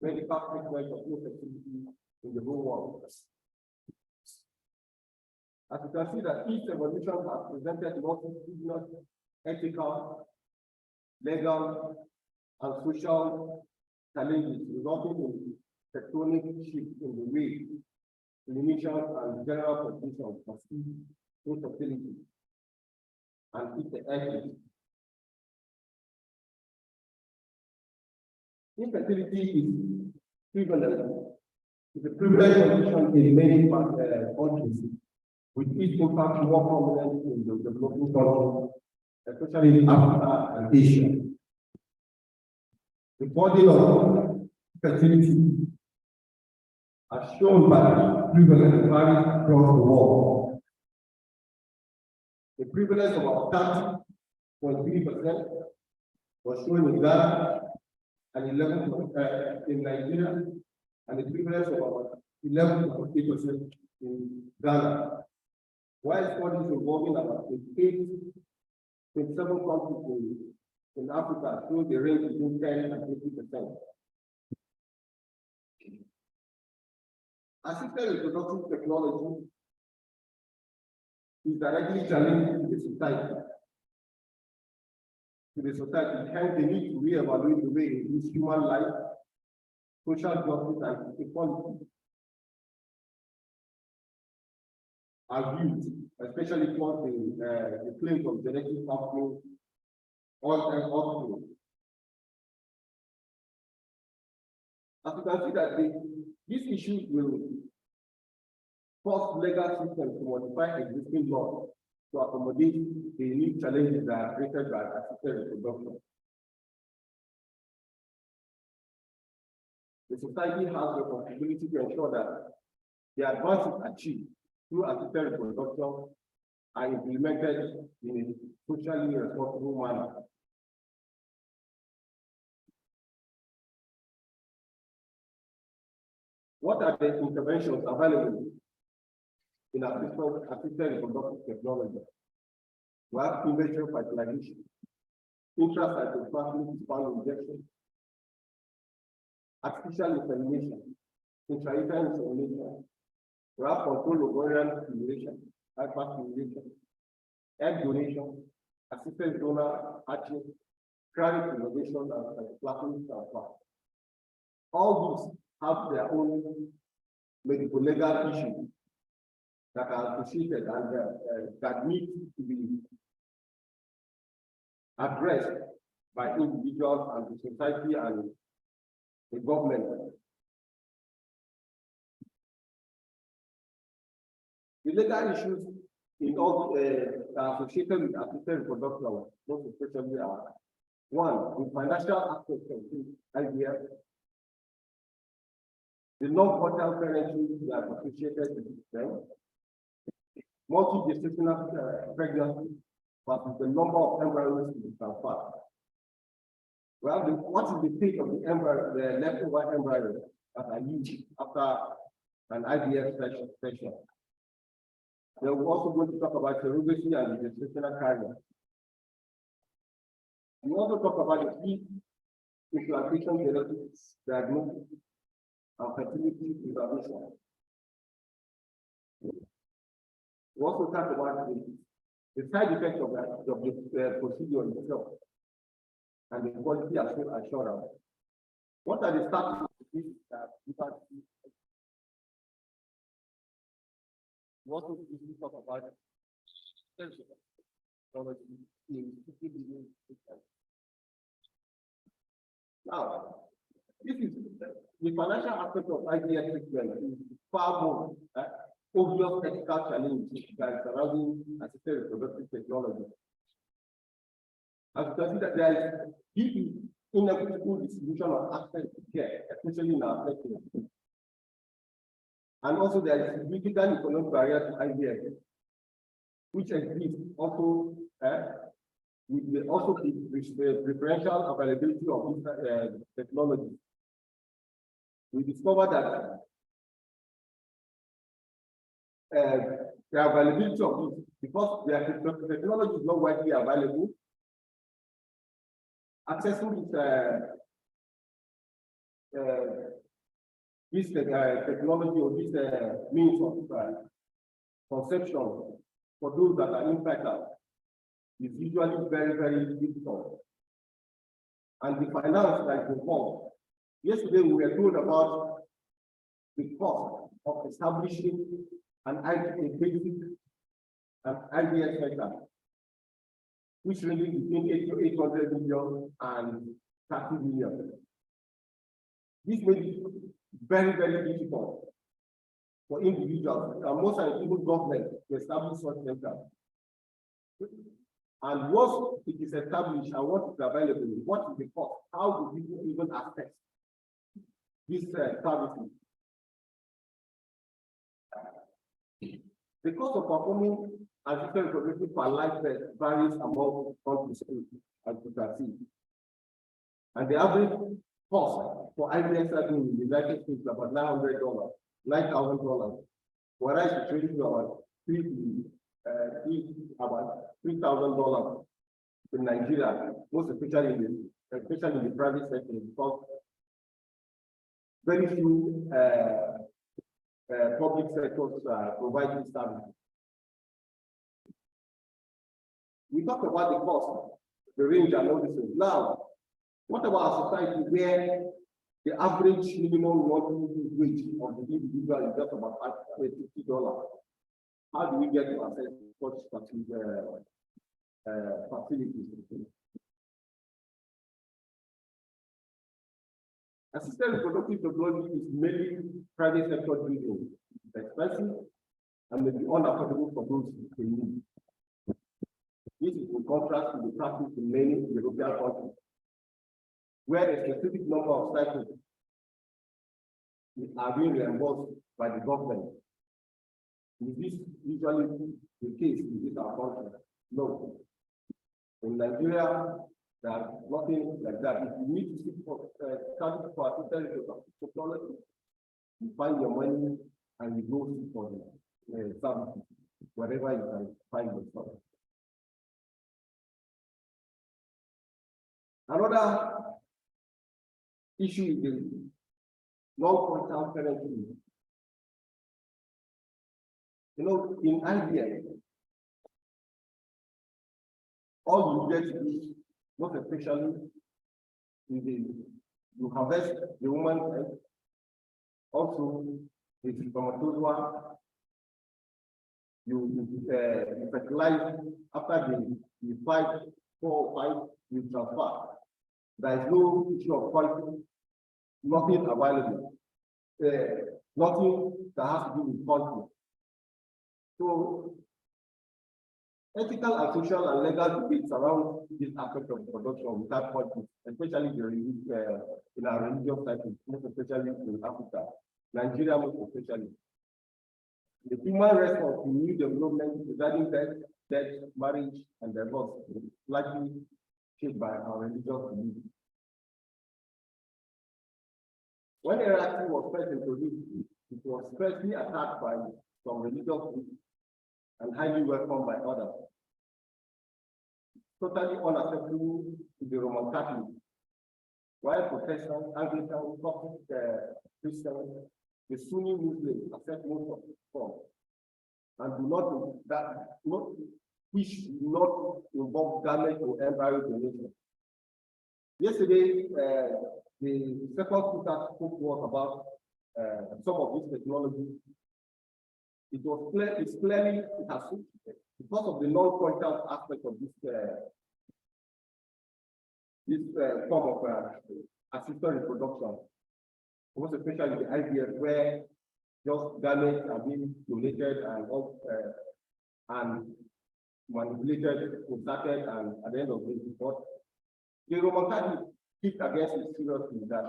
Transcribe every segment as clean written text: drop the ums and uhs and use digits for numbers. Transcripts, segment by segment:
medical treatment of infertility in the whole world. As you can see that each evolution has presented multiple ethical, legal, and social challenges resulting in tectonic shifts in the way clinicians and general practitioners perceive infertility and its ethics. Infertility is prevalent. It's a prevalent condition in many countries, with its impact more prominent in the developing countries, especially in Africa and Asia. The burden of fertility, as shown by prevalence, varies across the world. The prevalence of about 30.3% was shown in Ghana and 11% in Nigeria, and the prevalence of about 11.8% in Ghana. While studies involving about 27 countries in Africa show the range between 10 and 50%. Assisted reproductive technology is directly challenging the society. Hence, they need to reevaluate the way in which human life, social justice, and equality are viewed, especially towards the claims of genetic offspring or. As you can see that these issues will force legal systems to modify existing laws to accommodate the unique challenges that are created by assisted reproduction. The society has the responsibility to ensure that the advances achieved through assisted reproduction are implemented in a socially responsible manner. What are the interventions available in assisted reproductive technology? We have premature fertilization, intracytoplasmic sperm injection, artificial insemination, intrauterine insemination. We have control ovarian stimulation, hyperstimulation, egg donation, assisted donor hatching, chronic innovation, and plasmic transfer. All these have their own medico-legal issues that are associated and that need to be addressed by individuals and the society and the government. The legal issues in all associated with assisted reproduction, most especially are one, the financial aspect of this idea. The non-fertile parenthood that are associated with them, multi-gestational pregnancy, versus the number of embryos to be transferred. Well, what is the fate of the embryo, the leftover embryos that are used after an IVF session? Then we're also going to talk about surrogacy and the gestational carrier. We also talk about the key implantation genetics diagnosis and fertility evaluation. We also talk about the side effects of the procedure itself and the quality assurance. What are the starting points that you can see? We also talk about technology in 50 billion systems. Now, this is the financial aspect of IVF treatment is far more obvious ethical challenge that is surrounding assisted reproductive technology. As you can see that there is deep inequitable distribution of access to care, especially in our sector. And also there is significant economic barrier to IVF, which exists also with the preferential availability of this technology. We discovered that the availability of this, because the technology is not widely available, accessing this this technology or this means of conception for those that are infertile is usually very, very difficult. And the finance that is involved. Yesterday, we were told about the cost of establishing a basic and IVF center, which ranges between 800 million and 30 million. This may be very, very difficult for individuals and most and even government to establish such centers. And once it is established and what is available, what is the cost? How do people even access this services? The cost of performing assisted reproductive per life test varies among countries, as you can see. And the average cost for IVF service in the United States is about $900, $9,000, whereas it's trading to about $3,000 in Nigeria, most especially in the private sector, because very few public sectors provide this service. We talked about the cost, the range, and all this. Now, what about a society where the average minimum monthly wage of the individual is just about $50? How do we get to access such facilities? Assisted reproductive technology is mainly private sector driven. It's expensive and may be unaffordable for those who need. This is in contrast to the practice in many European countries, where a specific number of cycles are being reimbursed by the government. Is this usually the case in this our country? No. In Nigeria, there's nothing like that. If you need to seek for assisted technology, you find your money and you go seek for the services wherever you can find yourself. Another issue is the non-contact parenting. You know, in IVF, all you get to do, most especially, is you harvest the woman's egg, also the spermatozoa, you fertilize after the 4 or 5 you transfer. There is no issue of quality, nothing available, nothing that has to do with quality. So, ethical and social and legal debates around this aspect of production without quality, especially in our religious cycle, most especially in Africa, Nigeria most especially. The human response to new development regarding death, marriage, and divorce is likely shaped by our religious beliefs. When Iraqi was first introduced, it was firstly attacked by some religious groups and highly welcomed by others. Totally unacceptable to the Roman Catholics, while Protestants, Anglicans, Coptic Christians, the Sunni Muslims accept most of the form and do not which do not involve garment or embryo donation. Yesterday, the second speaker spoke to us about some of this technology. It was clear, it has because of the non-contact aspect of this form of assisted reproduction, most especially the IVF, where just garments are being donated and manipulated, inserted, and at the end of the day, but the Roman Catholic kicked against it seriously that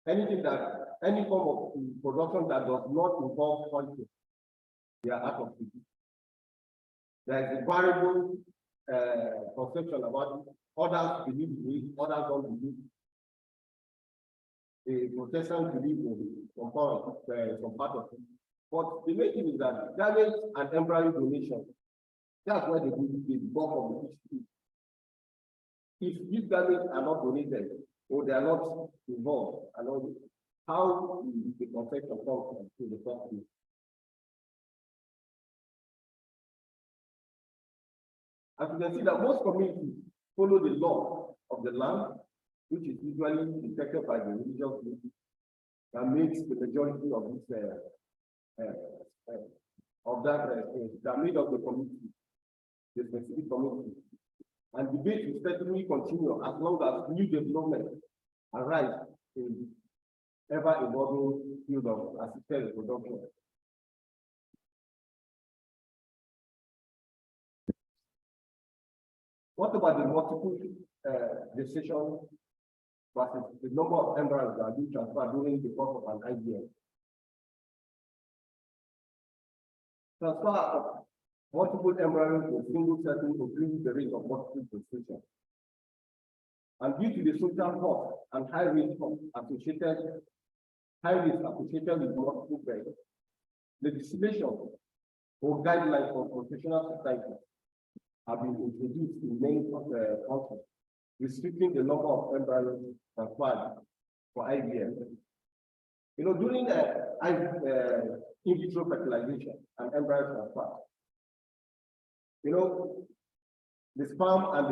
any form of production that does not involve quality, they are out of it. There is a variable conception about it. Others believe in it, others don't believe. The Protestants believe in some part of it. But the main thing is that garment and embryo donation, that's where the bulk of the issue is. If these garments are not donated, or they are not involved, and all, how the conception comes to the first. As you can see that most communities follow the law of the land, which is usually detected by the religious group that makes the majority of this that made of the community, the specific community. And debate will certainly continue as long as new development arise in ever-evolving field of assisted reproduction. What about the multiple gestation versus the number of embryos that are being transferred during the course of an IVF? Transfer of multiple embryos to a single setting increases the rate of multiple gestation. And due to the social cost and high risk associated with multiple births, legislation or guidelines for professional society have been introduced in many countries, restricting the number of embryos transferred for IVF. You know, during in vitro fertilization and embryo transfer, you know, the sperm and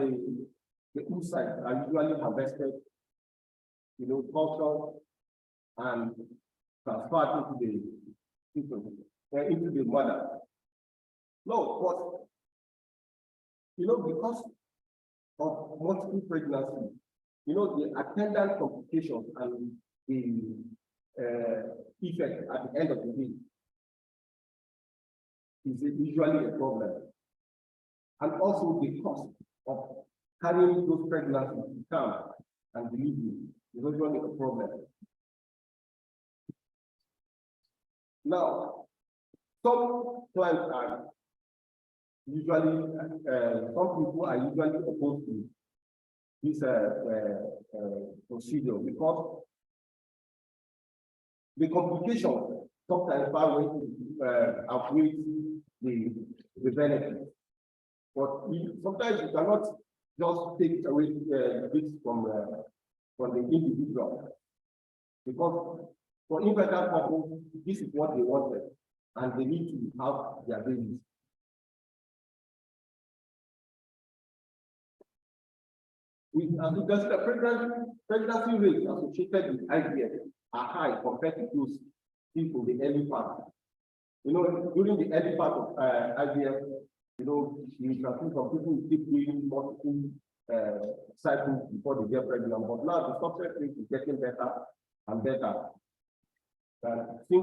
the oocyte are usually harvested, you know, cultured and transferred into the mother. No, but you know, because of multiple pregnancy, you know, the attendant complications and the effect at the end of the day is usually a problem. And also the cost of carrying those pregnancies to term and delivery is usually a problem. Now, some clients are usually, some people are usually opposed to this procedure because the complications sometimes outweigh the benefit. But sometimes you cannot just take away this from the individual, because for infertile couples, this is what they wanted, and they need to have their babies. As you can see, the pregnancy rates associated with IVF are high compared to those people in the early part. You know, during the early part of IVF, you know, you can see some people keep doing multiple cycles before they get pregnant, but now the success rate is getting better and better. We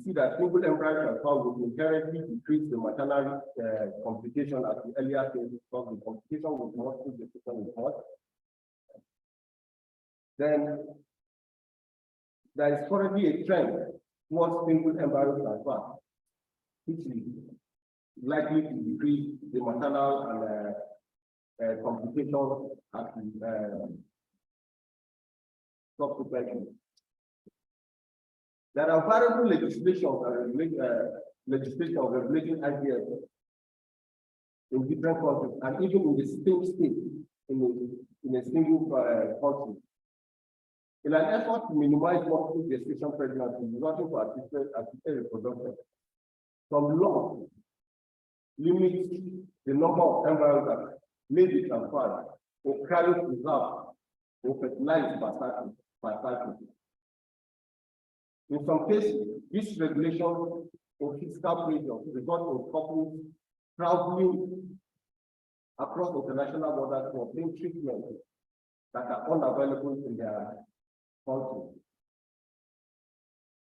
see that single embryo transfer will inherently increase the maternal complication at the earlier stage because the complication with multiple gestation is hot. Then there is currently a trend towards single embryo transfer, which is likely to decrease the maternal and complications at the subsequently. There are variable legislations regulating IVF in different countries and even in the same state in a single country. In an effort to minimize multiple gestation pregnancy resulting from assisted reproduction, some laws limit the number of embryos that may be transferred or carried preserved or fertilized by cycle. In some cases, this regulation or fiscal pressure results in couples traveling across international borders to obtain treatment that are unavailable in their country.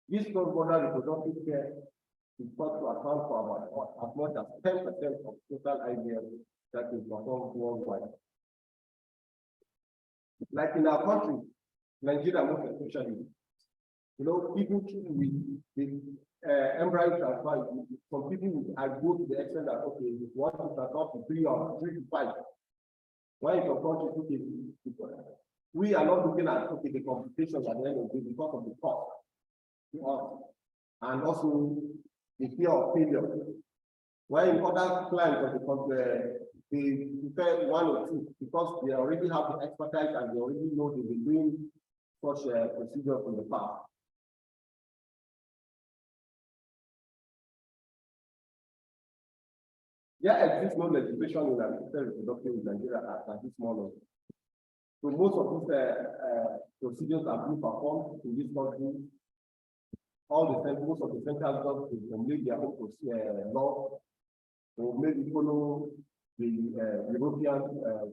This cross-border reproductive care is thought to account for about as much as 10% of total IVF that is performed worldwide. Like in our country, Nigeria most especially, you know, people with the embryo transfer, some people go to the extent that, okay, if you want to transfer to 3 or 3 to 5. Why in your country, okay, we are not looking at, okay, the complications at the end of the day because of the cost to us, and also the fear of failure. Why in other clients of they prefer one or two because they already have the expertise and they already know they've been doing such a procedure in the past. There exists no legislation in assisted reproduction in Nigeria at this moment. So most of these procedures are being performed in this country. Most of the central governments will make their own law, or maybe follow the European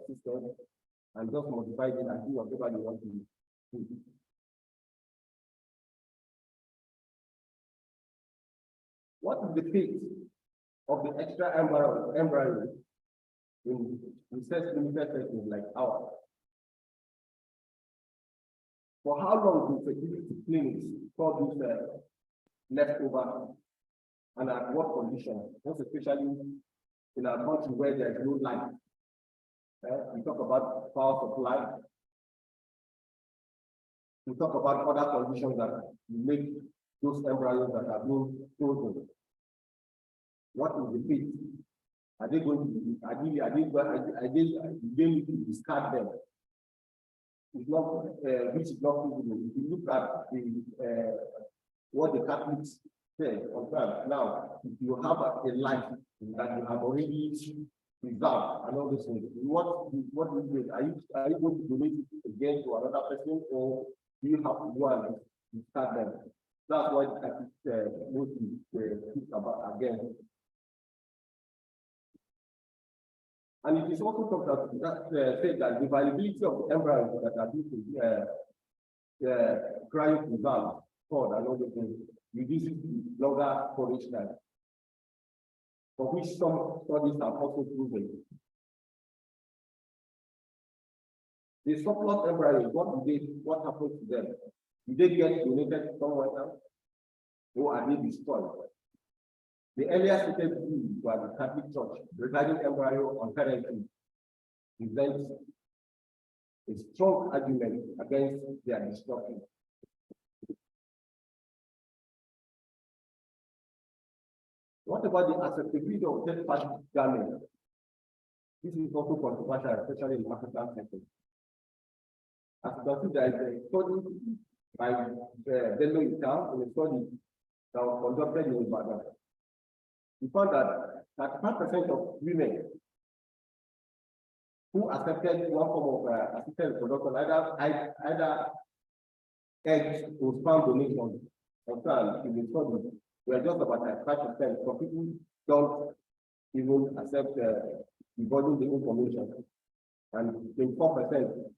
system and just modify it and do whatever they want to do. What is the fate of the extra embryo in research limited settings like ours? For how long do fertility clinics call this leftover, and at what conditions, most especially in a country where there is no light? We talk about power supply. We talk about other conditions that make those embryos that are being frozen. What is the fate? Are they going to need to discard them? It's not, which is not feasible. If you look at the what the Catholics say on that now, if you have a life that you have already preserved and all this thing, what do you do? Are you going to donate it again to another person, or do you have to go and discard them? That's why the Catholics mostly speak about again. And it is also talked about that said that the viability of the embryos that are due to cryopreserved stored and all the things reduces the longer storage time, for which some studies have also proven. The surplus embryos, what happens to them? Do they get donated somewhere else, or are they destroyed? The earlier stated view by the Catholic Church regarding embryo on parenting presents a strong argument against their destruction. What about the acceptability of third-party garments? This is also controversial, especially in the African sector. As you can see, there is a study by Bello Ita, in a study that was conducted in Ibadan. We found that 35% of women who accepted one form of assisted reproduction, either eggs or sperm donation, in the study, were just about 5%. So people don't even accept regarding the information, and 24%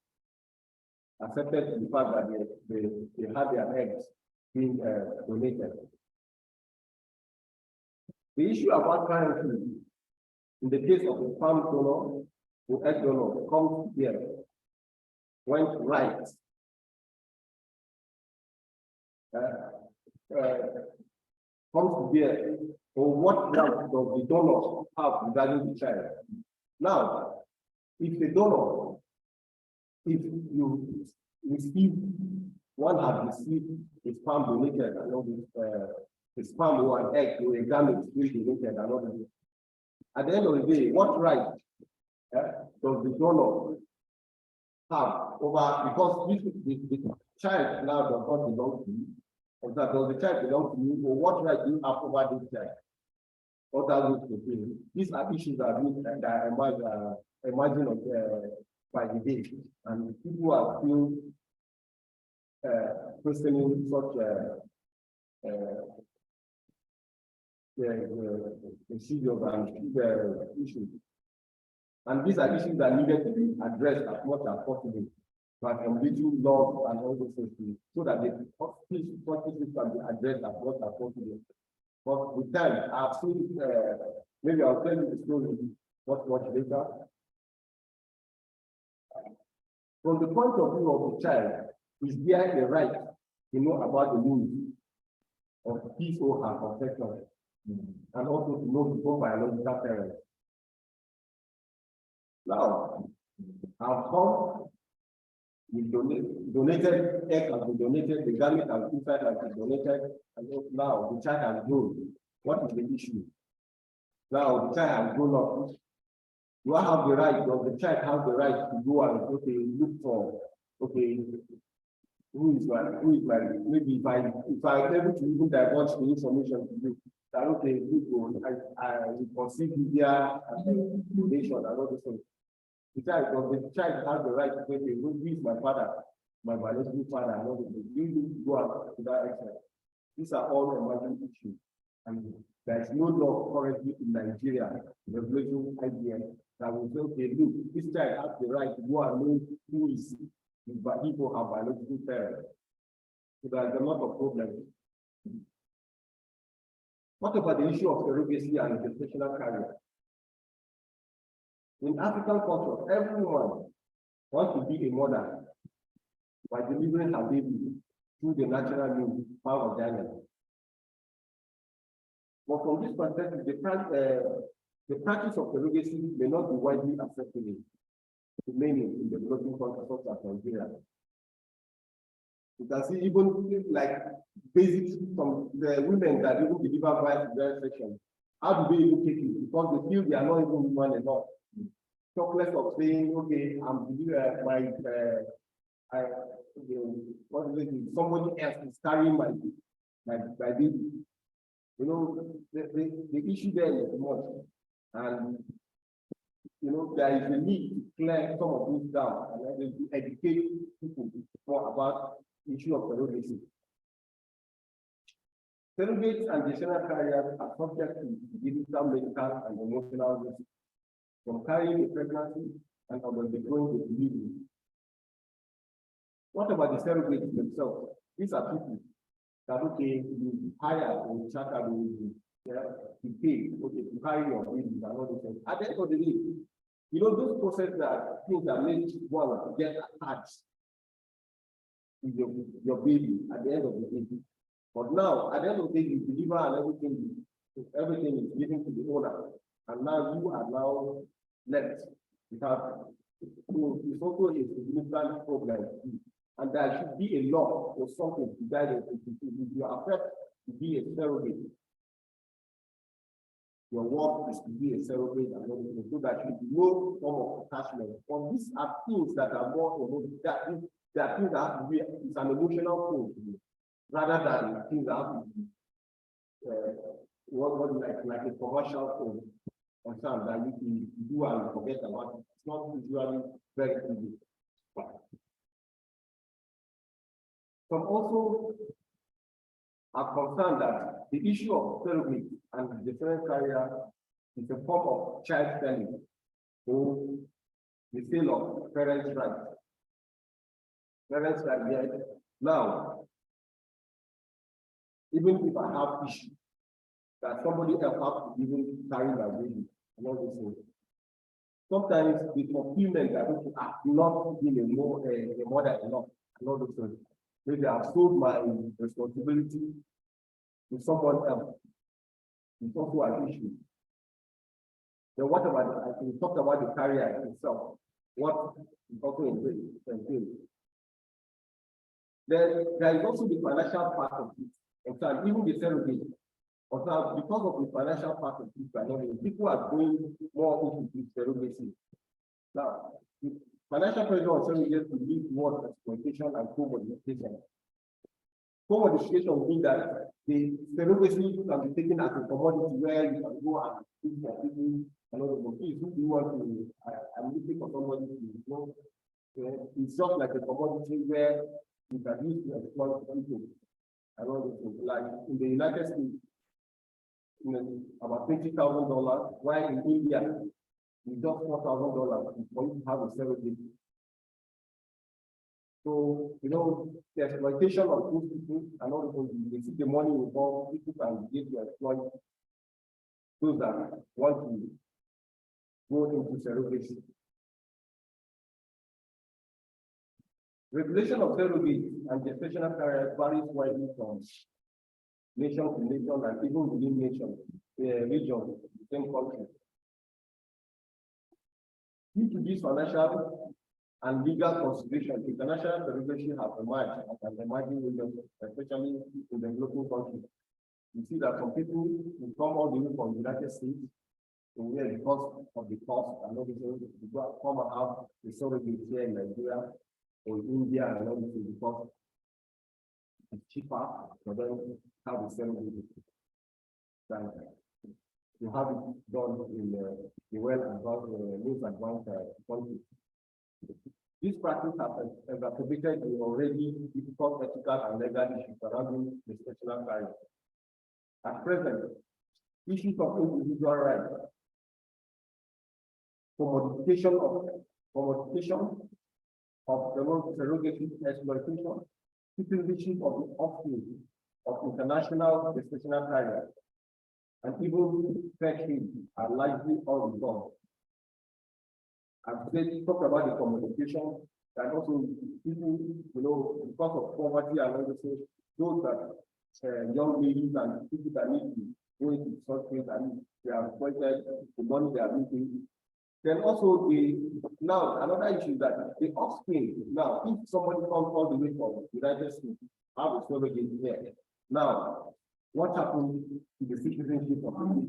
accepted the fact that they had their eggs being donated. The issue about parenting in the case of a sperm donor or egg donor comes here when rights comes to bear, or what right does the donor have regarding the child? Now, if the donor, if you receive, one has received a sperm donated, and all this, a sperm or an egg or a gamete which donated, and all this. At the end of the day, what right does the donor have over, because the child now does not belong to you, or that does the child belong to you, or what right do you have over this child? What are those things? These are issues that emerging by the day, and people are still questioning such procedures and issues. And these are issues that needed to be addressed as much as possible, but little laws and all those things, so that the issues can be addressed as much as possible. But with time, I've seen, maybe I'll tell you the story much later. From the point of view of the child, is there a right to know about the needs of his or her conception, and also to know his own biological parents? Now, I've come, we donated egg has been donated, the gamete and inside has been donated, and now the child has grown. What is the issue? Now the child has grown up. Do I have the right, or the child has the right to go and look for who is my maybe if I'm able to even divulge the information to you that I will conceive via foundation and all this thing. The child has the right to say, who is my father, my biological father, and all this thing. You need to go out to that extent. These are all emerging issues. And there is no law currently in Nigeria regulating IVF that will say, okay, look, this child has the right to go and know who is people have biological parents. So there's a lot of problems. What about the issue of surrogacy and gestational carrier? In African culture, everyone wants to be a mother by delivering her baby through the natural means, power vagina. But from this perspective, the practice of surrogacy may not be widely accepted many in the developing countries such as Nigeria. You can see even like basic from the women that even deliver via cesarean section. How do they even take it? Because they feel they are not even women enough. Talk less of saying, okay, I'm somebody else is carrying my baby. You know, the issue there is much, and you know, there is a need to clear some of this down and then to educate people more about the issue of surrogacy. Surrogates and gestational carriers are subject to digital, medical, and emotional risk from carrying a pregnancy and undergoing the delivery. What about the surrogates themselves? These are people that you hire or charter to pay to carry your baby and all those things. At the end of the day, you know, those processes are things that make one get attached to your baby at the end of the day. But now, at the end of the day, you deliver and everything is given to the owner. And now you are now left without. So it's also a significant problem. And there should be a law or something to guide it. If you are affected to be a surrogate, your work is to be a surrogate and everything, so that you know form of attachment. But these are things that are more emotional. There are things that have to be, it's an emotional thing, rather than things that have to be like a commercial thing, concern that you can do and forget about it. It's not usually very easy. Some also are concerned that the issue of surrogate and different carrier is a form of child selling or the sale of parents' rights. Parents' rights, yes. Now, even if I have issue that somebody else has to even carry my baby, and all this thing, sometimes the fulfillment that people have not been a mother enough, and all those things. Maybe I've sold my responsibility to someone else. It's also an issue. Then what about I can talk about the carrier itself? What is also entailed? Then there is also the financial part of it. In fact, even the surrogate. Also, because of the financial part of it, people are going more into surrogacy. Now, financial pressure on surrogates to lead towards exploitation and commodification. Commodification will mean that the surrogacy can be taken as a commodity where you can go and speak for people and all the things. If you want to, I'm looking for somebody to know, it's just like a commodity where you can use to exploit people and all the things. Like in the United States, about $20,000, while in India, it's just $4,000 for you to have a surrogate. So, you know, the exploitation of those people and all the things, they see the money involved, people can get to exploit those that want to go into surrogacy. Regulation of surrogacy and gestational carriers varies widely from nation to nation and even within nation, region, the same country. Due to this financial and legal consideration, international surrogacy have emerged as an emerging region, especially in the developing countries. You see that some people will come all the way from the United States, where because of the cost and everything, you come and have the surrogate here in Nigeria or India and everything because it's cheaper for them to have the surrogate than you have it done in the most advanced countries. This practice has exacerbated the already difficult ethical and legal issues surrounding the special carrier. At present, issues of individual rights, commodification of surrogacy exploitation, utilization of the offspring of international gestational carriers, and even fetching are likely unresolved. I've talked about the communication and also people, because of poverty and also those that young ladies and people that need to go into such things and they are exploited the money they are making. Then also now another issue is that the offspring, now if somebody comes all the way from the United States, have a surrogate here. Now, what happens to the citizenship of the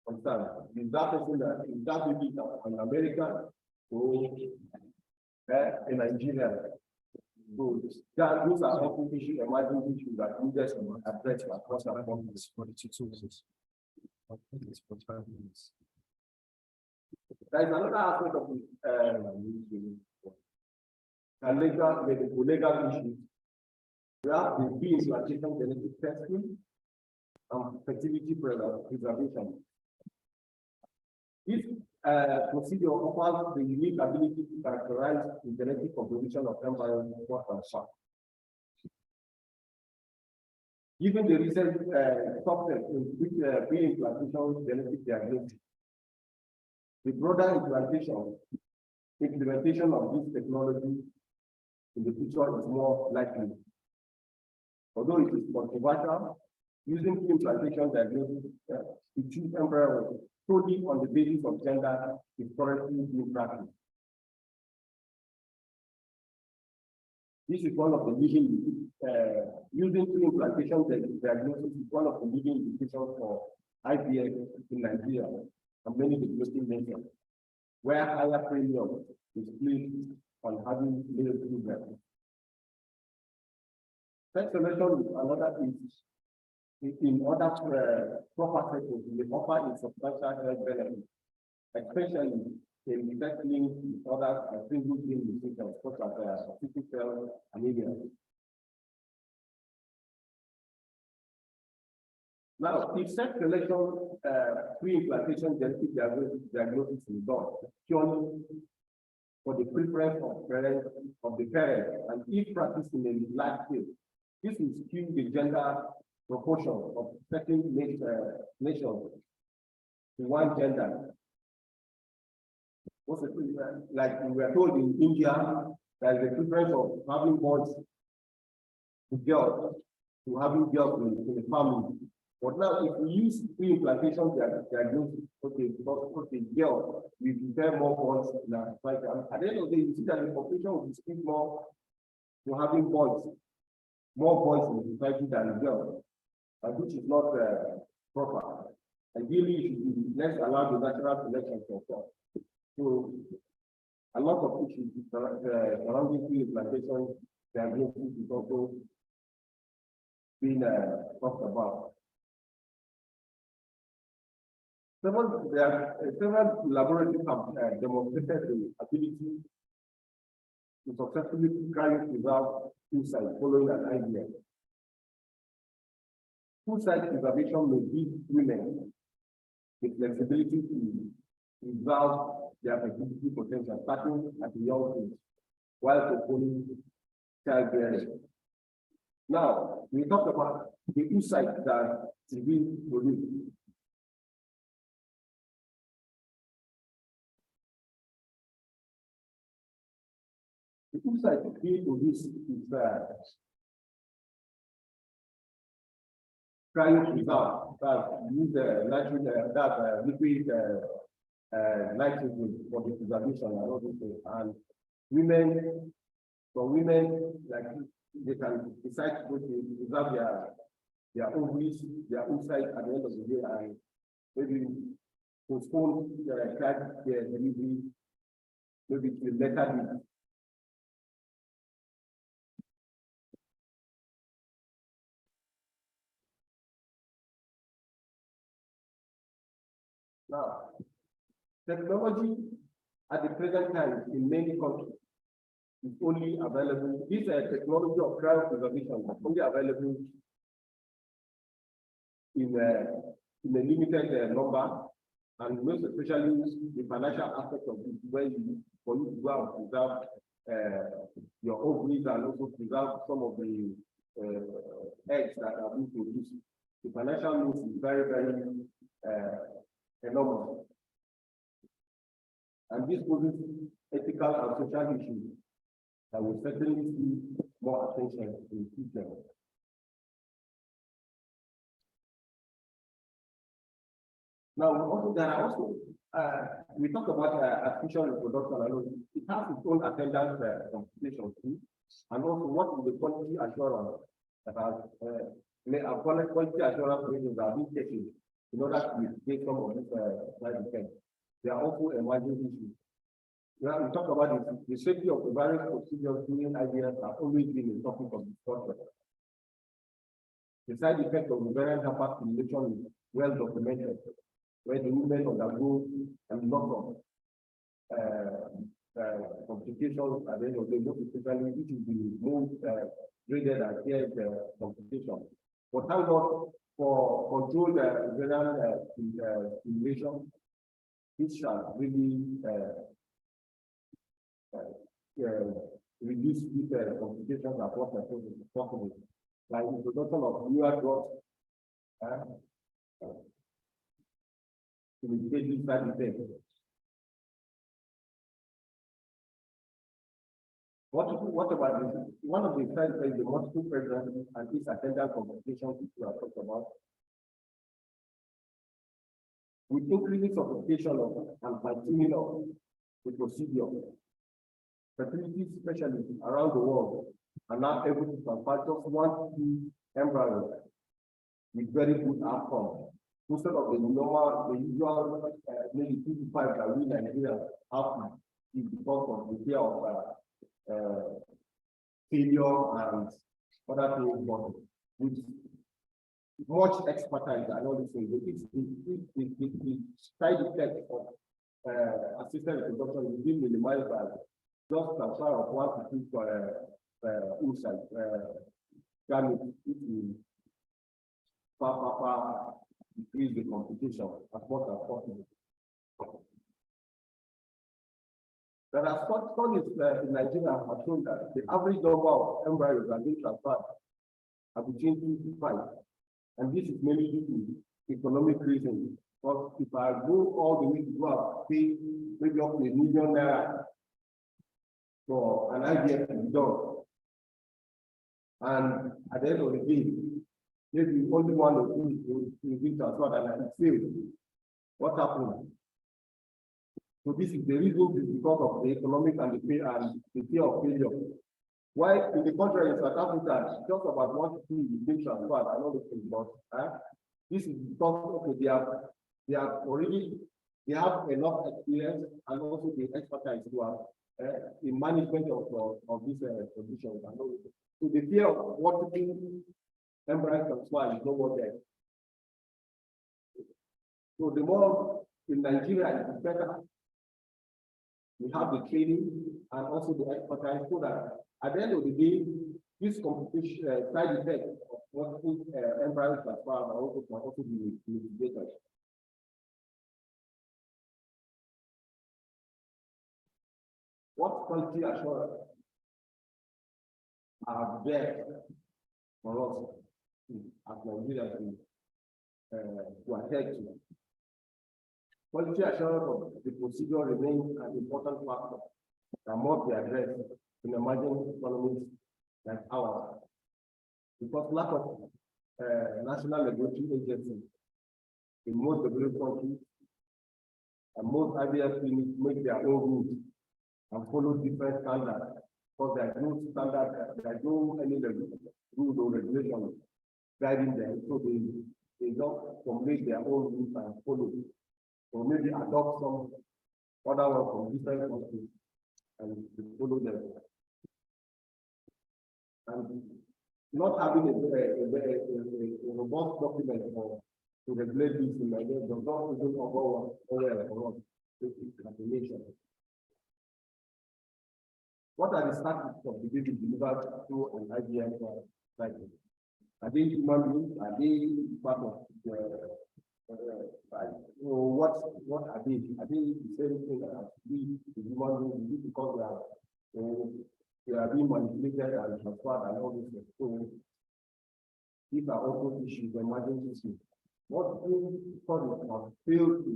concern? Is that person that baby an American or in Nigeria? So those are often issues, emerging issues that we just address across our countries. There is another aspect of the legal issues. We have the de-implantation genetic testing and fertility preservation. This procedure offers the unique ability to characterize the genetic composition of embryos and sperm. Given the recent success in pre-implantation genetic diagnosis, the broader implementation of this technology in the future is more likely. Although it is controversial, using pre-implantation diagnosis to choose embryos solely on the basis of gender is currently being practiced. This is one of the leading using pre-implantation diagnosis is one of the leading indications for IVF in Nigeria and many developing nations, where higher premium is placed on having male children. Sex selection is another issue. In order to proper settings, they offer a substantial health benefit, especially in settling disorders and single gene mutations such as sickle cell anemia. Now, if sex selection pre-implantation genetic diagnosis is done purely for the preference of the parent, and if practiced in a large scale, this will skew the gender proportion of certain nations to one gender. Like we were told in India, there is a preference of having boys to girls to having girls in the family. But now, if we use pre-implantation diagnosis, because the girl, we prepare more boys in our society. At the end of the day, you see that the population will speak more to having boys, more boys in the society than girls, which is not proper. Ideally, it should be let's allow the natural selection to occur. So, a lot of issues surrounding pre-implantation diagnosis is also being talked about. Several laboratories have demonstrated the ability to successfully cryopreserve oocytes following an IVF. Oocyte preservation may give women the flexibility to preserve their fertility potential starting at the young age while postponing childbearing. Now, we talk about the oocyte that is being produced. The oocyte being produced is cryopreserved, that use nitrogen, liquid nitrogen for the preservation and all those things. And women, like they can decide to preserve their ovaries, their oocyte at the end of the day, and maybe postpone child delivery, maybe to later date. Now, technology at the present time in many countries is only available. This technology of cryopreservation is only available in a limited number, and most especially the financial aspect of it, where for you to go and preserve your ovaries and also preserve some of the eggs that are being produced. The financial means is very, very enormous. And this poses ethical and social issues that will certainly see more attention in the future. Now, there are also, we talk about artificial reproduction alone. It has its own attendant complications too, and also what is the quality assurance that has quality assurance measures that are being taken in order to mitigate some of these side effects. There are also emerging issues. Now, we talk about the safety of the various procedures during IVF have always been a topic of discussion. The side effect of ovarian hyper stimulation is well documented, where the women undergo a lot of complications at the end of the day, especially which is the most graded and clear complication. But thank God for controlled ovarian stimulation, this shall really reduce these complications as much as possible, like the introduction of newer drugs to mitigate these side effects. What about this? One of the side effects, the multiple pregnancy and its attendant complications, which we have talked about. With increasing sophistication of and fine-tuning of the procedure, fertility specialists around the world are now able to transfer just 1 to 2 embryos with very good outcome, instead of the usual maybe 2 to 5 that we Nigerians have because of the fear of failure and other things, but with much expertise and all these things, the side effect of assisted reproduction will be minimized by just transfer of 1 to 2 oocyte gametes, which will decrease the complication as much as possible. There are studies in Nigeria have shown that the average number of embryos that are being transferred are between 2 to 5. And this is mainly due to economic reasons. But if I go all the way to go and pay maybe up to $1 million for an IVF to be done, and at the end of the day, maybe only 1 or 2 will be transferred and it failed, what happened? So this is the reason, is because of the economic and the fear of failure. While in the contrary, in South Africa, just about 1 to 2 is being transferred. I know this is not. This is because okay, they have enough experience and also the expertise to have in management of these conditions. So the fear of multiple embryo transfer is no more there. So the more in Nigeria is better. We have the training and also the expertise so that at the end of the day, this complication side effect of multiple embryo transfer can also be mitigated. What quality assurance are there for us as Nigeria to attend to? Quality assurance of the procedure remains an important factor that must be addressed in emerging economies like ours, because lack of national regulatory agencies in most developed countries and most IVF clinics make their own rules and follow different standards, because there is no standard, there is no any rules or regulations guiding them, so they don't formulate their own rules and follow. or maybe adopt some other one from different countries and follow them. And not having a robust document to regulate this in Nigeria does not even cover for us as a nation. What are the statistics of the baby delivered through an IVF cycle? Are they human beings? Are they part of what are they? Are they the same thing as we, the human beings? Because they are being manipulated and transferred and all this. So these are also issues, emergency issues. What studies have failed to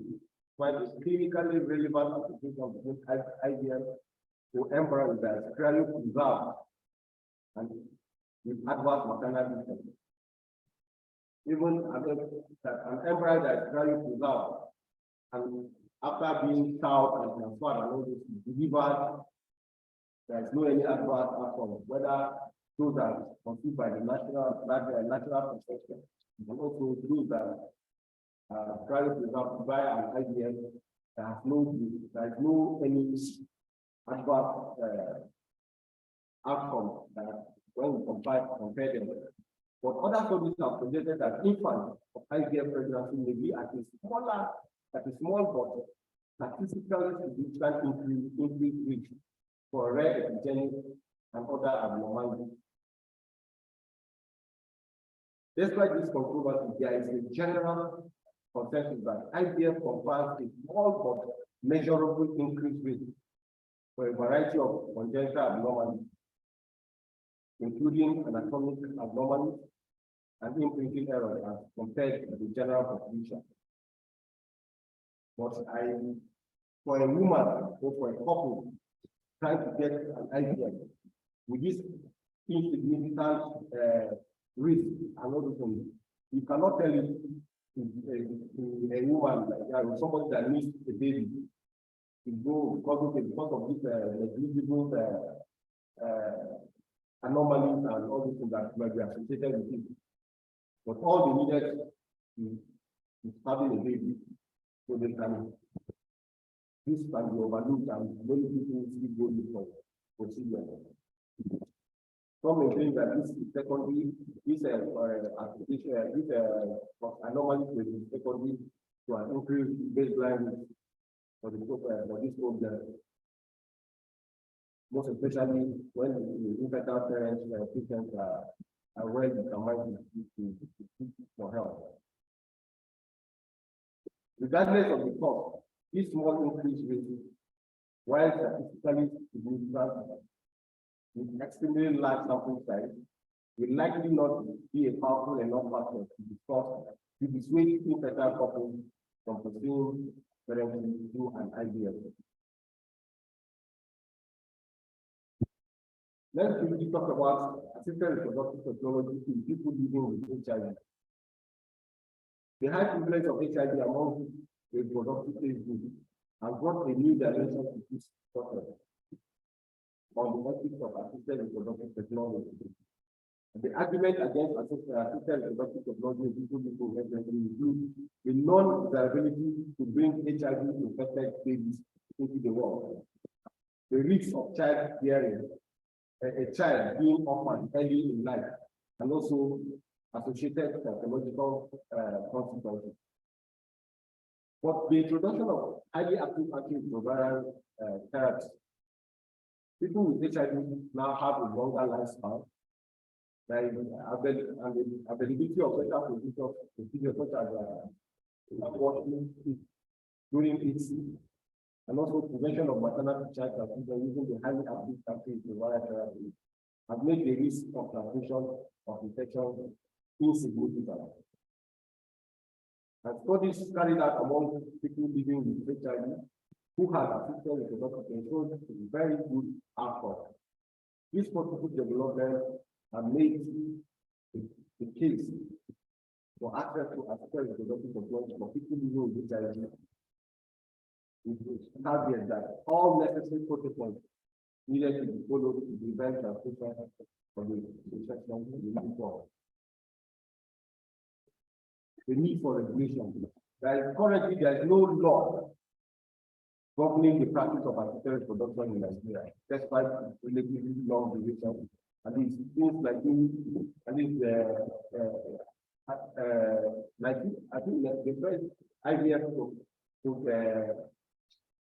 find a clinically relevant application of IVF to embryos that is cryopreserved and with adverse maternal effects. Even an embryo that is cryopreserved and after being thawed and transferred and all this delivered, there is no any adverse outcome, whether those are conceived by the natural conception, and also those that are cryopreserved by an IVF, there is no any adverse outcome that when we compare them. But other studies have projected that infants of IVF pregnancy may be at a small but statistically significant increase rate for rare epidemic and other abnormalities. Despite this controversy, there is a general consensus that IVF confers a small but measurable increase rate for a variety of congenital abnormalities, including anatomic abnormalities and imprinting errors as compared to the general population. But for a woman or for a couple trying to get an IVF with this insignificant risk and all those things, you cannot tell it to a woman like somebody that needs a baby to go because of this negligible anomalies and all these things that might be associated with it. But all they needed is having a baby, so they can this can be overlooked and many people still go for procedure. Some may think that this is secondary, this application, this anomaly is secondary to an increased baseline for this problem. Most especially when the infertile parents patients are well determined to for help. Regardless of the cost, this small increase rate, while statistically significant with extremely large sample size, will likely not be a powerful enough factor to dissuade infertile couples from pursuing parenting through an IVF. Let's quickly talk about assisted reproductive technology in people living with HIV. The high prevalence of HIV among reproductive age group has brought a new dimension to this topic on the ethics of assisted reproductive technology. The argument against assisted reproductive technology in people living with HIV includes the non-desirability to bring HIV-infected babies into the world, the risk of childbearing, a child being orphaned early in life, and also associated psychological consequences. But the introduction of highly active antiretroviral therapies, people with HIV now have a longer lifespan. There is availability of better procedures such as abortion during AC, and also prevention of maternal child transmission using the highly active antiretroviral therapy have made the risk of transmission of infection insignificant. And studies carried out among people living with HIV who had assisted reproductive showed a very good outcome. This possible development have made the case for access to assisted reproductive technology for people living with HIV. It has been that all necessary protocols needed to be followed to prevent transmission from the infection. The need for regulation. Currently there is no law governing the practice of assisted reproduction in Nigeria, despite relatively long duration. And these things like at least I think that the first IVF took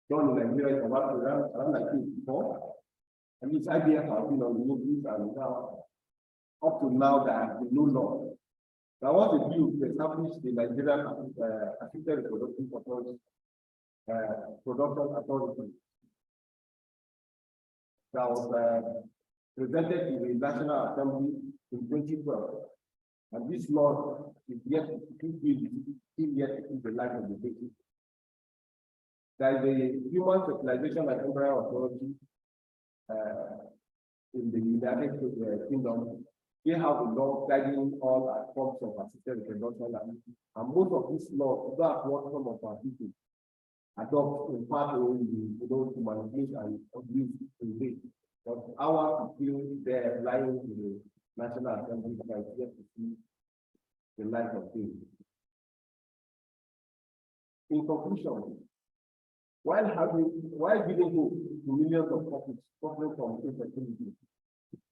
done in Nigeria is about around 1984. And this IVF has been on the news and now up to now there has been no law. Now what the bill to establish the Nigerian assisted reproductive production authority that was presented in the National Assembly in 2012. And this law is yet to be the life of the baby. There is a Human Fertilization and Embryo Authority in the United Kingdom. They have a law guiding all forms of assisted reproduction, and most of these laws do not what some of our people adopt in part only, to manipulate and abuse in this. But our people there lying to the National Assembly can get to see the light of day. In conclusion, while giving hope to millions of couples suffering from infertility,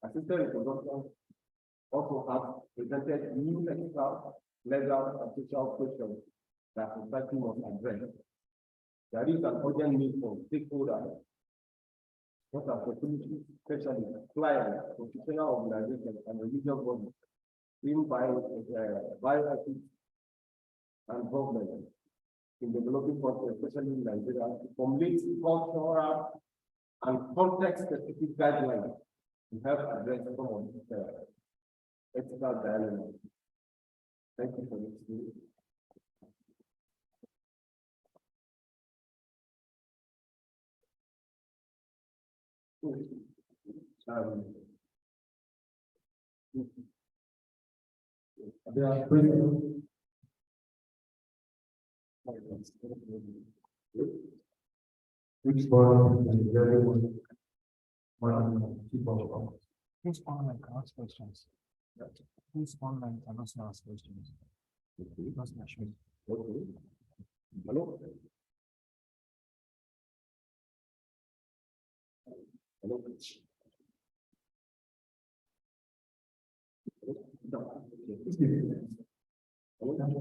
assisted reproduction also has presented new ethical, legal, and social questions that society must address. There is an urgent need for stakeholders, such as fertility specialists, clients, professional organizations, and religious bodies, being bioethics and government in developing countries, especially in Nigeria, to formulate cultural and context-specific guidelines to help address some of these ethical dilemmas. Thank you for listening. Which one is very one people? Who's online can ask questions? Who's online can also ask questions? That's my show. Okay. Hello. Hello. Welcome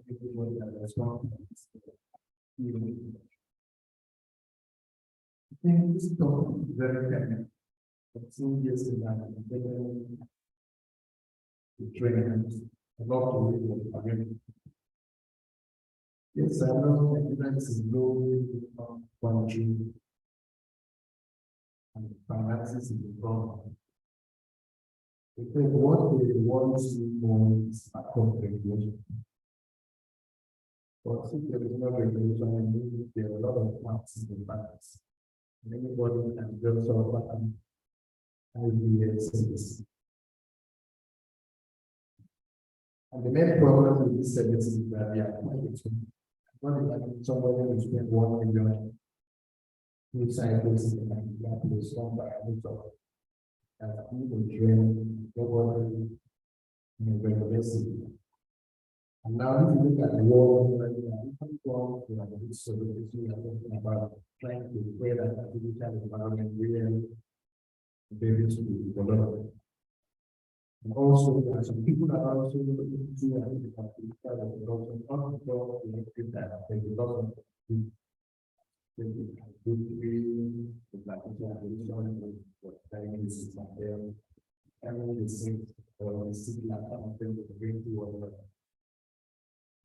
everybody that responds. I think this topic is very technical. But 2 years in that, the training, a lot to read again. Yes, I know evidence is low country and finances is the problem. Because what they want to know is a regulation. But if there is no regulation, there are a lot of parts in the balance. Anybody can just solve an IVF service. And the main problem with this service is that they are what if somebody will spend 1 million new cycles in the place, one by people train nobody in the university. And now if you look at the world, we have this solution we are talking about trying to create an artificial environment where the babies will be developed. And also there are some people that are also looking to artificial development, not because we have that they develop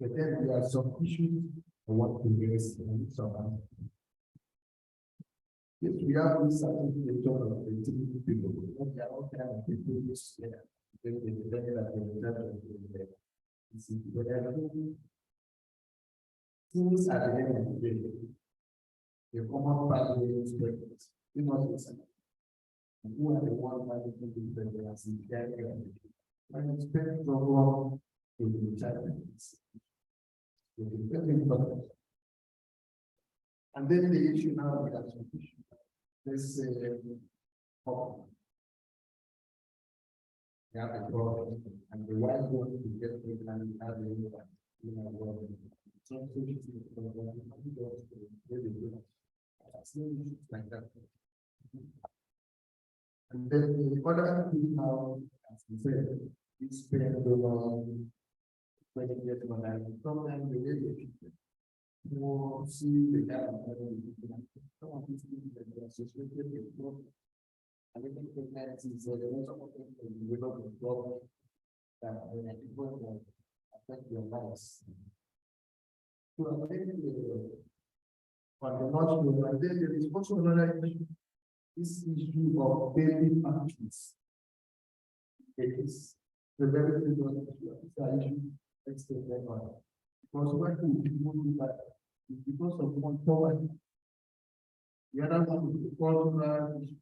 but then there are some issues I want to raise in some. Yes, we have this certification of fertility people. Okay, all kind of people this year. Then they that things at the end of the day. The common pathway is pregnant. You know this. And who are the one managing the pregnancy? When it's very wrong in the child. And then the issue now we have some issue. Let's say They have a problem, and the wife wants to get pregnant and have a world. Some social like that. And then the other thing now, as we said, it's been over 20 years when I sometimes the relationship more see the gap some of these things that are associated with growth. And I think pregnancy is the most of the develop of growth that will affect your lives. So I think on the north, I think there is also another issue. This issue of baby factories. It is the very important issue. Let's take that one. Because why do people do that? It's because of one poverty. The other one is the cultural issue.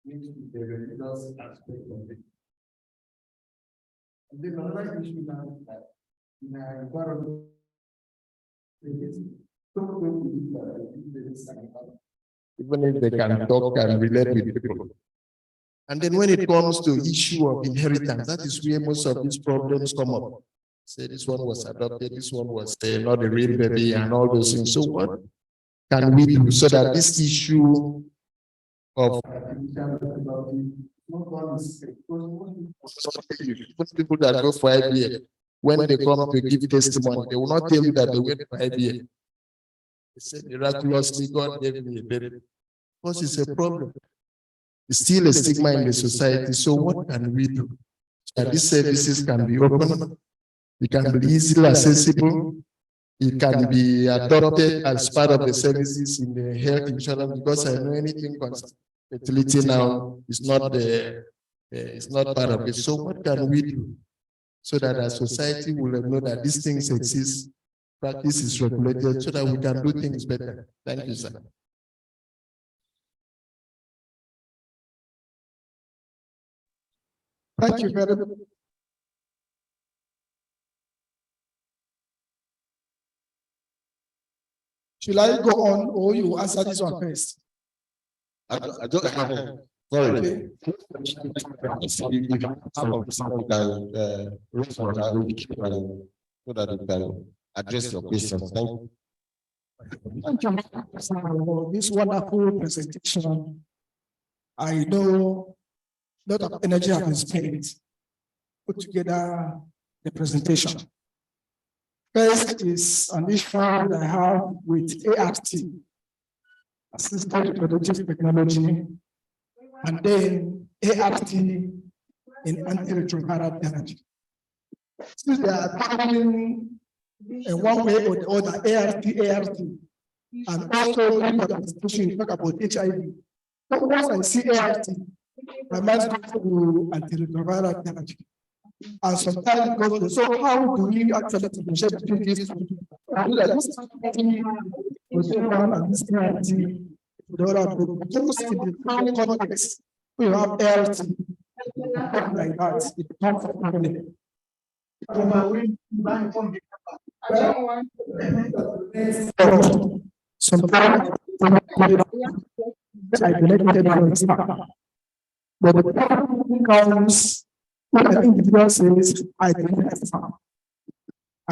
Needs to be the religious aspect of it. And then another issue now is that in our environment, even if they can talk and relate with people. And then when it comes to issue of inheritance, that is where most of these problems come up. Say this one was adopted, this one was not a real baby, and all those things. So what can we do so that this issue of most people that go for IVF, when they come to give testimony, they will not tell you that they went for IVF. They said miraculously God gave me a baby. Because it's a problem. It's still a stigma in the society. So what can we do? That these services can be open, it can be easily accessible, it can be adopted as part of the services in the health insurance, because I know anything concerning fertility now is not part of it. So what can we do so that our society will know that these things exist, practice is regulated, so that we can do things better? Thank you, sir. Thank you very much. Should I go on or you answer this one first? I don't have. Sorry. So that you can address your questions. Thank you. Thank you for this wonderful presentation. I know a lot of energy has been spent to put together the presentation. First is an issue that I have with ART, Assisted Reproductive Technology, and then ART in antiretroviral therapy. Since they are tackling in one way or the other, ART, and also in the presentation talk about HIV. So once I see ART, my mind goes to antiretroviral therapy. And sometimes goes to, so how do we actually differentiate between these two? And this is and this ART, the other group, because in the current context, we have ART, like that, it becomes a problem. Sometimes I connected, but the problem comes when an individual says, I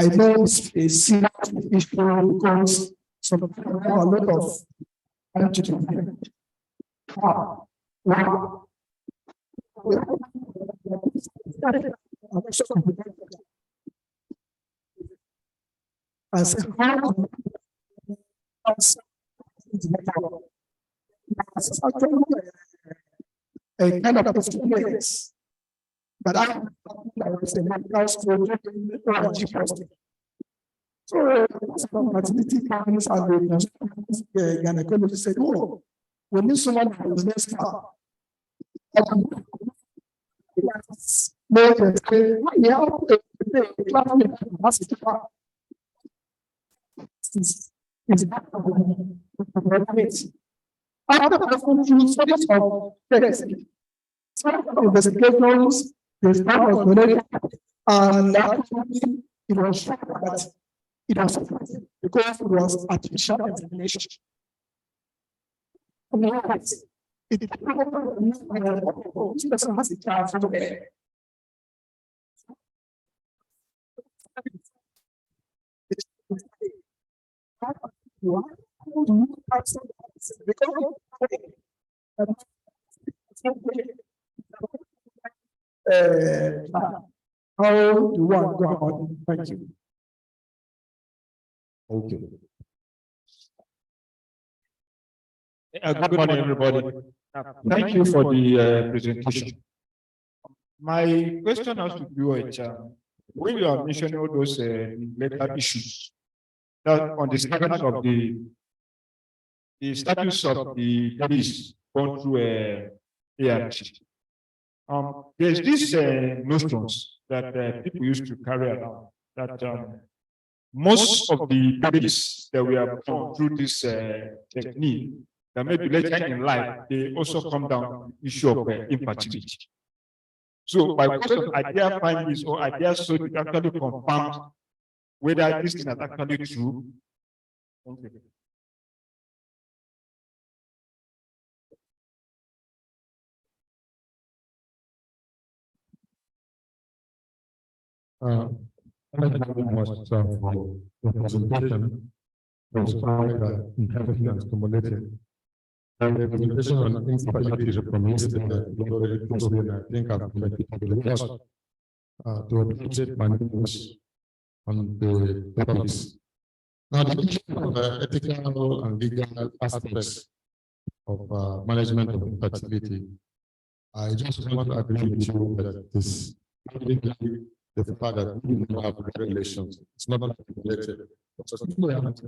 know it's a serious issue because sometimes a lot of a kind of experience. But I was a medical school. So fertility comes and the gynecologist said, oh, we need someone who is next up. Investigations, there's part of and it was shocked that it was because it was artificial insemination. has a chance to get. How do you want to go about it? Thank you. Okay. Good morning, everybody. Thank you for the presentation. My question has to do with when you are mentioning all those legal issues that on the status of the status of the babies gone through ART. There's these notions that people used to carry around that most of the babies that we have born through this technique, that maybe later in life, they also come down to the issue of infertility. So my question, are there findings or are there so to actually confirm whether this is actually true? Okay. Thank you very much for the presentation. It was quite interesting and stimulating. And the presentation on infertility is from yesterday, and I think I've been to appreciate my news on the topics. Now, the issue of ethical and legal aspects of management of infertility, I just want to agree with you that this the fact that we don't have regulations, it's not regulated. So people have not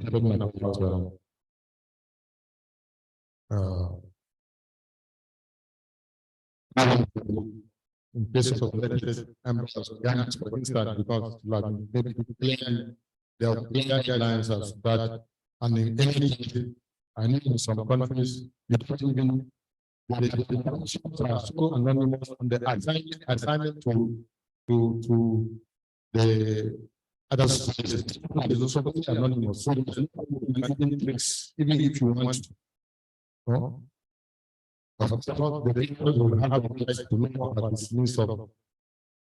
development of in cases of legislative embryos, for instance, because like maybe there are clear guidelines as that, and in any country, I know in some countries, you don't even are so anonymous on the assignment to the other societies. It's also anonymous, so even if you want to. No? The people will have the right to know about this means of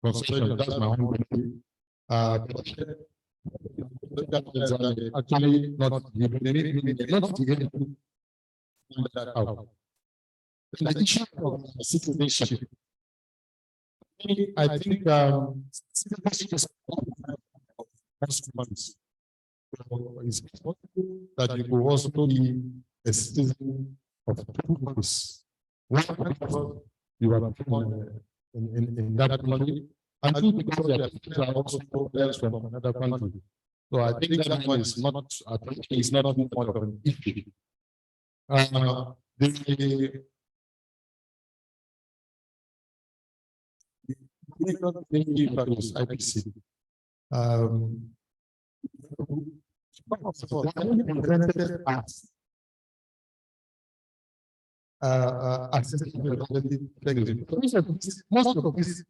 consultation. That's my own opinion. Actually, not giving that out. The issue of citizenship. I think citizenship is it's possible that you will also be a citizen of two countries. One, because you are in that country, and two, because there are also players from another country. So I think that one is not, I think it's not much of an issue. IPC. Most of these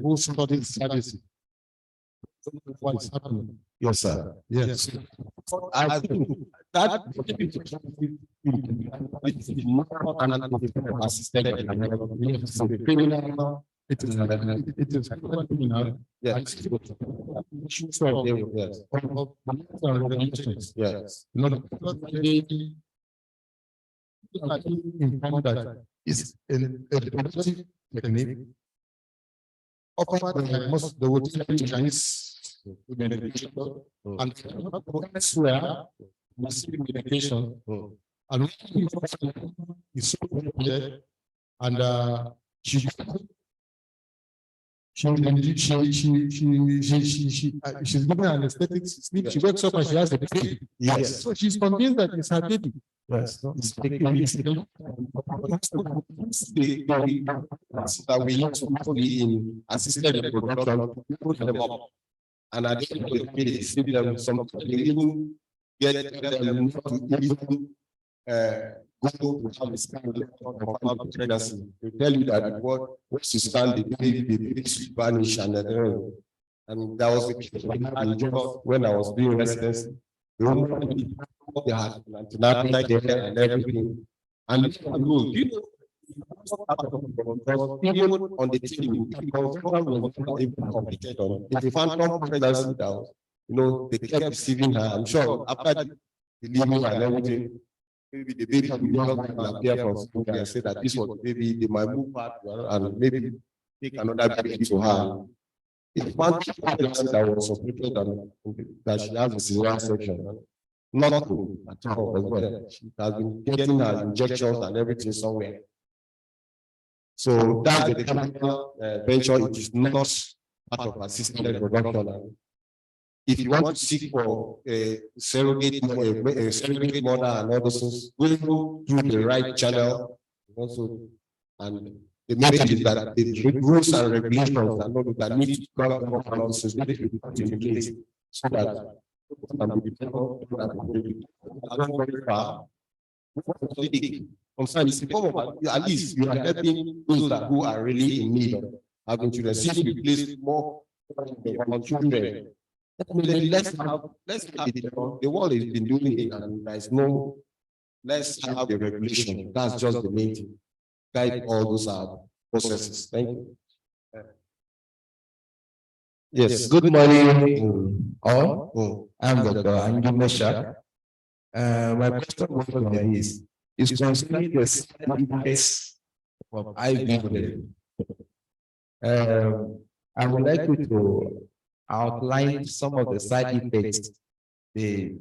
who study services. What is happening? Yes, sir. Yes. I think that criminal. It is criminal. Yes. Yes. Yes. Informed that is a reproductive technique offered by most the Chinese medication, and elsewhere we see medication, and is so popular, and she's given an aesthetic sleep. She wakes up and she has a baby. Yes. So she's convinced that it's her baby. Yes. That we use mostly in assisted reproduction, put them up. And at the end of the day, they see them, some even get them not to even go to have a scan of pregnancy. They tell you that once you scan the baby will vanish, and And there was a case when I was doing residency. They had antenatal there and everything. And you know, because even on the team, because program was not even completed on the phantom pregnancy that you know, they kept receiving her. I'm sure after the delivery and everything, maybe the baby will appear from school and say that this was the baby, they might move back and maybe take another baby to her. It's one pregnancy that was supported and that she has a cesarean section. Not true at all as well. She has been getting her injections and everything somewhere. So that's the chemical venture. It is not part of assisted reproduction. If you want to seek for a surrogate mother and all those things, go through the right channel. Also, and the method is that the rules and regulations and all that need to come from all things need to be put in place so that at least you are helping those that who are really in need of having children. Since we place more on children, let's have it. The world has been doing it, and there is no. Let's have the regulation. That's just the main thing. Guide all those processes. Thank you. Yes, good morning all. I'm Dr. Andy Mesha. My question is concerning the side effects of IVF. I would like you to outline some of the side effects the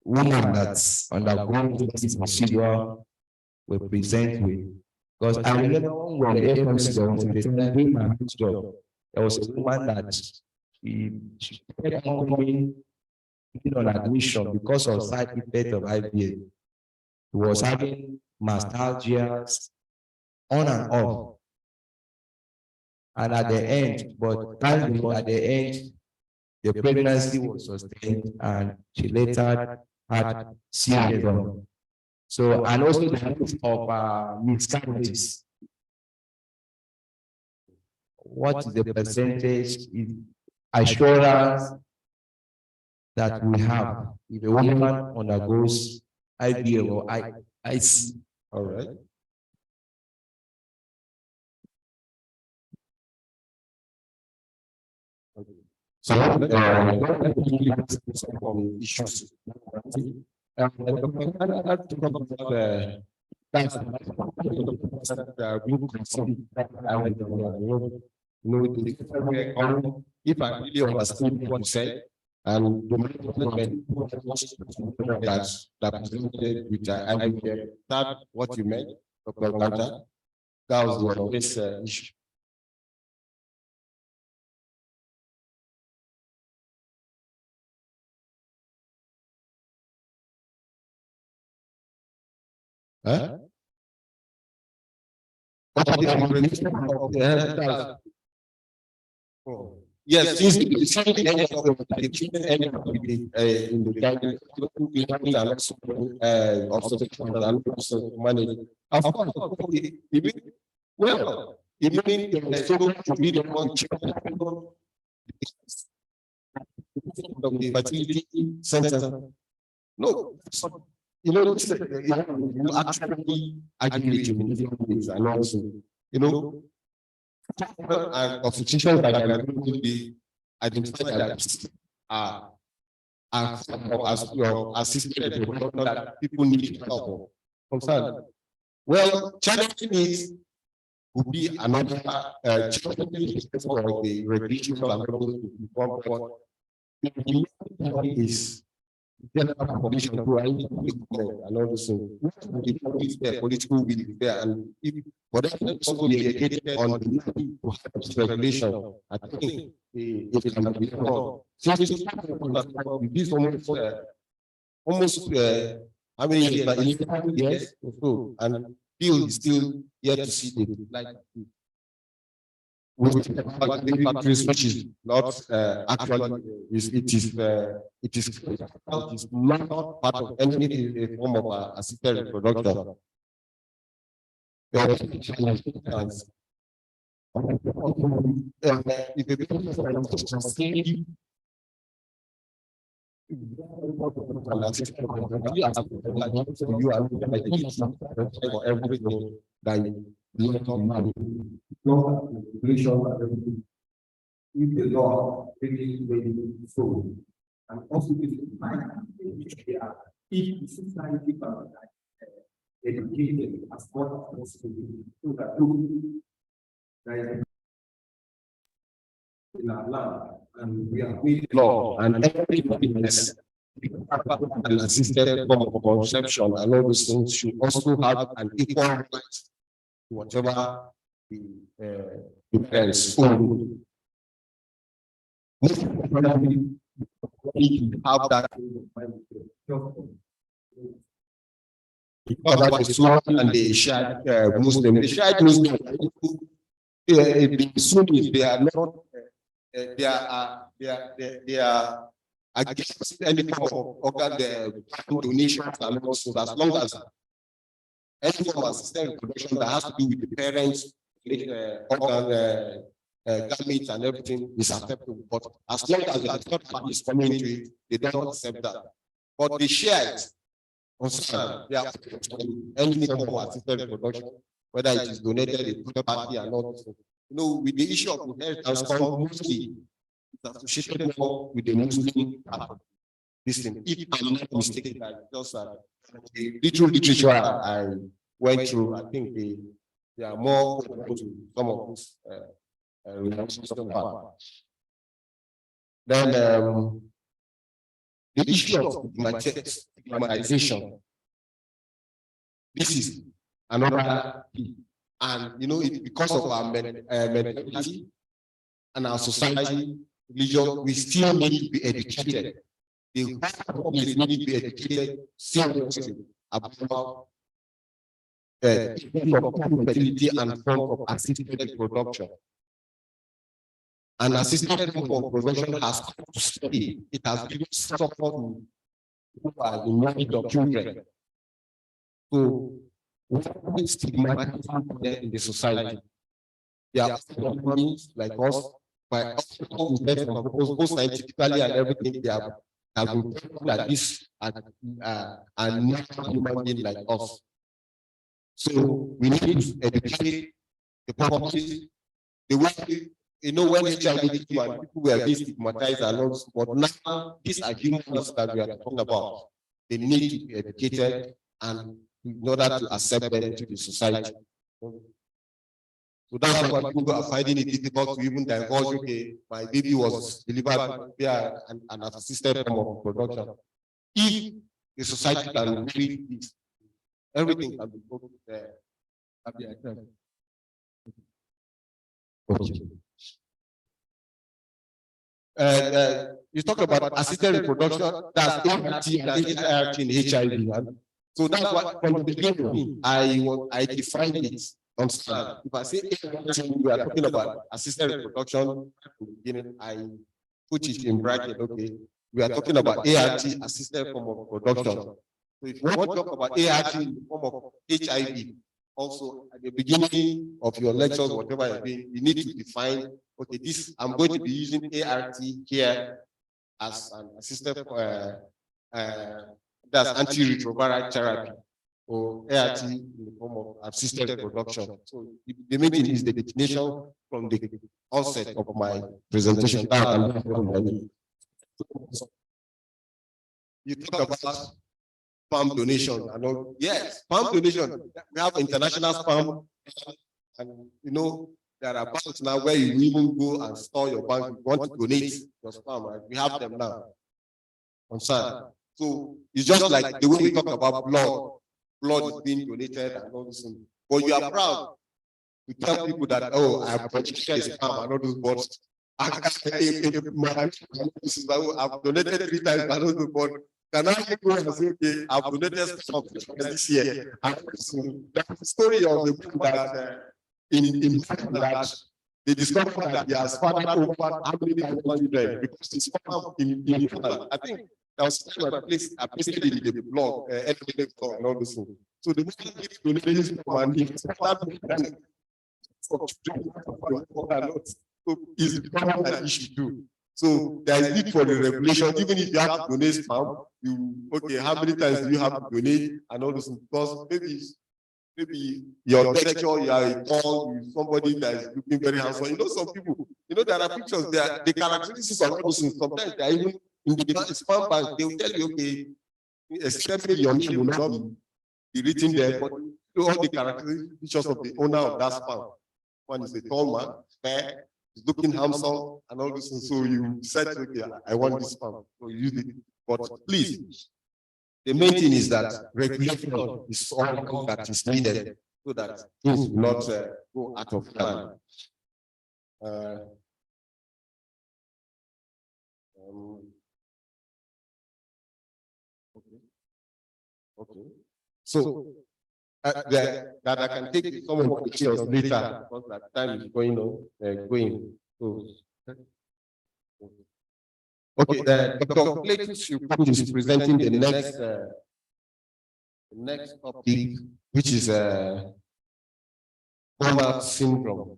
woman that's undergoing this procedure will present with. Because I remember when the FMC was doing my job, there was a woman that she kept on coming on admission because of side effects of IVF. She was having mastalgia on and off. And at the end, but thank God at the end, the pregnancy was sustained and she later had CME. So, and also the risk of miscarriages. What is the percentage assurance that we have if a woman undergoes IVF or IC? All right. So issues. If I really understand what you said, and the that presented with IVF, that what you meant, Dr. Ganta, that was this issue. Huh? Yes, in the of course, well, even the fertility center. No, you know, you actually agree with and also, you know, and constitutions that can be identified as assisted that people need help concern. Well, challenging is would be another challenging for the regulations available to become what is general condition to and all this the political will is there, and if whatever also be educated on the regulation, I think it can be done. This almost how many years? Like 11 years or so, and still yet to see the like with factories, which is not actually it is not part of any form of assisted reproduction. If a business is sustain you are for everything that you if the law really so, and also if the society educated as much as possible, so that there is in our land, and we are with law and everybody has an assisted form of conception and all those things should also have an equal right to whatever the parents own. Have that because that is Sunni and the Shia Muslim. The Shia Muslim, the Sunnis, they are not. They are against any form of organ donations and also as long as any form of assisted reproduction that has to do with the parents, organ, gametes and everything is acceptable. But as long as the third party is coming into it, they don't accept that. But they share it. They are any form of assisted reproduction, whether it is donated to the third party or not. You know, with the issue of inheritance, mostly it's associated more with the Muslim this thing. If I'm not mistaken, just the literature I went through, I think they are more open to some of this then the issue of stigmatization. This is another key. And you know, it's because of our mentality and our society, religion, we still need to be educated. The public need to be educated seriously about fertility and form of assisted reproduction. And assisted form of reproduction has come to stay. It has given support to the knowledge of children. So what is stigmatized in the society? There are companies like us, by both scientifically and everything, they have been proven that this are not human beings like us. So we need to educate the population the way, you know, when HIV came and people were being stigmatized and all, but now these are humans that we are talking about. They need to be educated and in order to accept them into the society. So that's why people are finding it difficult to even divulge, okay, my baby was delivered via an assisted form of production. If the society can read this, everything can be put there. Okay. You talk about assisted reproduction, that's ART and ART in HIV. So that's what from the beginning I defined it. Understand? If I say we are talking about assisted reproduction, I put it in bracket. Okay, we are talking about ART, assisted form of reproduction. So if you want to talk about ART in the form of HIV, also at the beginning of your lectures, whatever you're doing, you need to define. Okay, this I'm going to be using ART here as an assisted that's antiretroviral therapy, or ART in the form of assisted reproduction. So the main thing is the definition from the onset of my presentation. You talk about sperm donation. I know, yes, sperm donation. We have international sperm, and you know there are banks now where you even go and store your bank. You want to donate your sperm, right? We have them now. Concern. So it's just like the way we talk about blood. Blood is being donated and all this thing. But you are proud to tell people that, oh, I have protected sperm and all those bots. I've donated 3 times and all those bots. Can I go and say, okay, I've donated sperm this year? That's the story of the people that in that they discovered that they are sperm over how many children because the sperm in I think that was I placed it in the blog, NMA blog and all this thing. So the Muslim donation and of children so it's becoming an issue too. So there is need for the regulation, even if you have to donate sperm, okay, how many times do you have to donate and all those things? Because maybe your texture, you are a tall, somebody that is looking very handsome. You know, some people, there are pictures, the characteristics of all those things. Sometimes they are even in the sperm bank, they will tell you, okay, especially your name will not be written there, but all the characteristics of the owner of that sperm. One is a tall man, fair, he's looking handsome, and all this. So you said, okay, I want this sperm. So you use it. But please, the main thing is that regulation is all that is needed so that things will not go out of hand. Okay. So that I can take some of the questions later because that time is going on, going. So, okay, Dr. Cletus Shurkuk is presenting the next topic, which is burnout syndrome.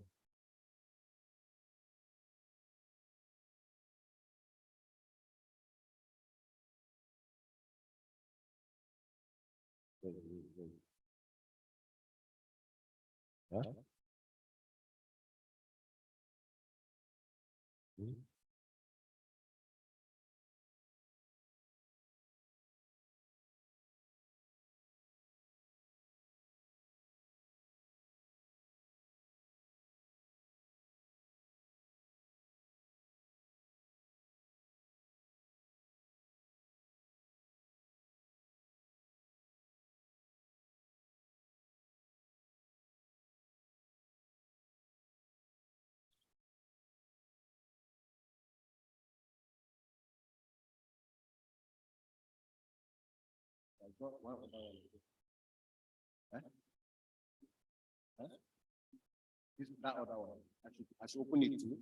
Huh? That other one. I should open it too.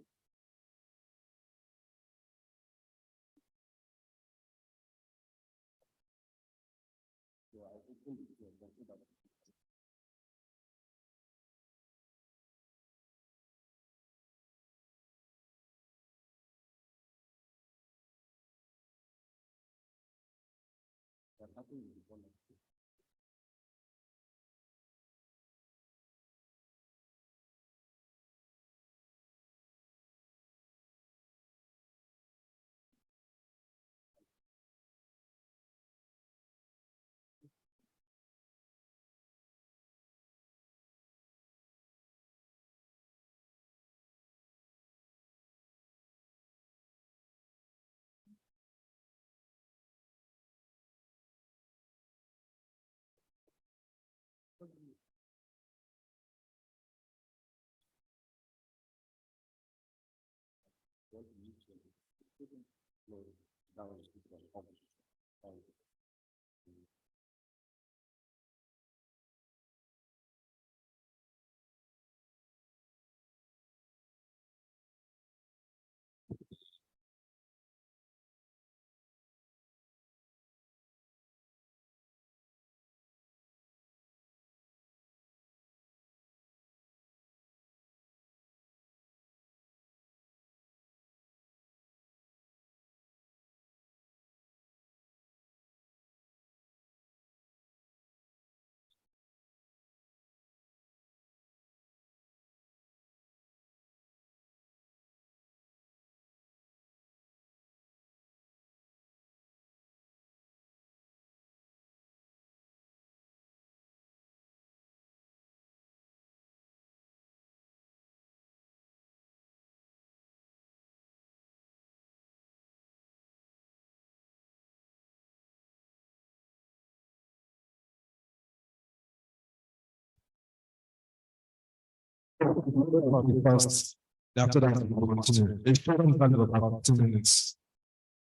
First, after that, we'll continue. If you don't have about 2 minutes.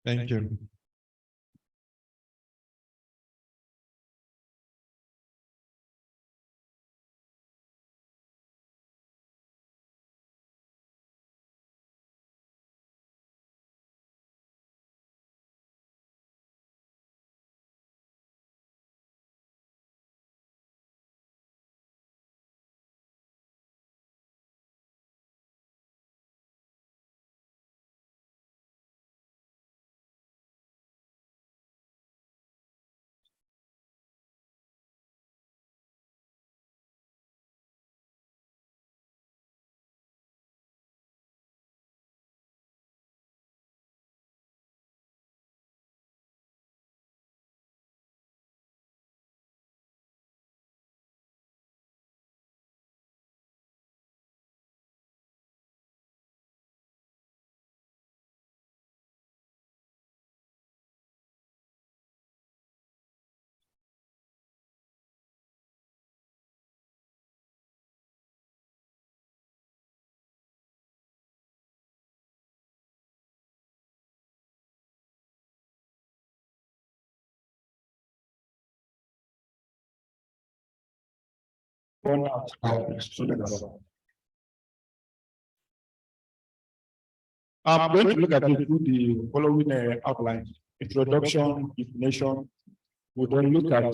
Thank you. burnout. I'm going to look at it through the following outline: introduction, definition. We then look at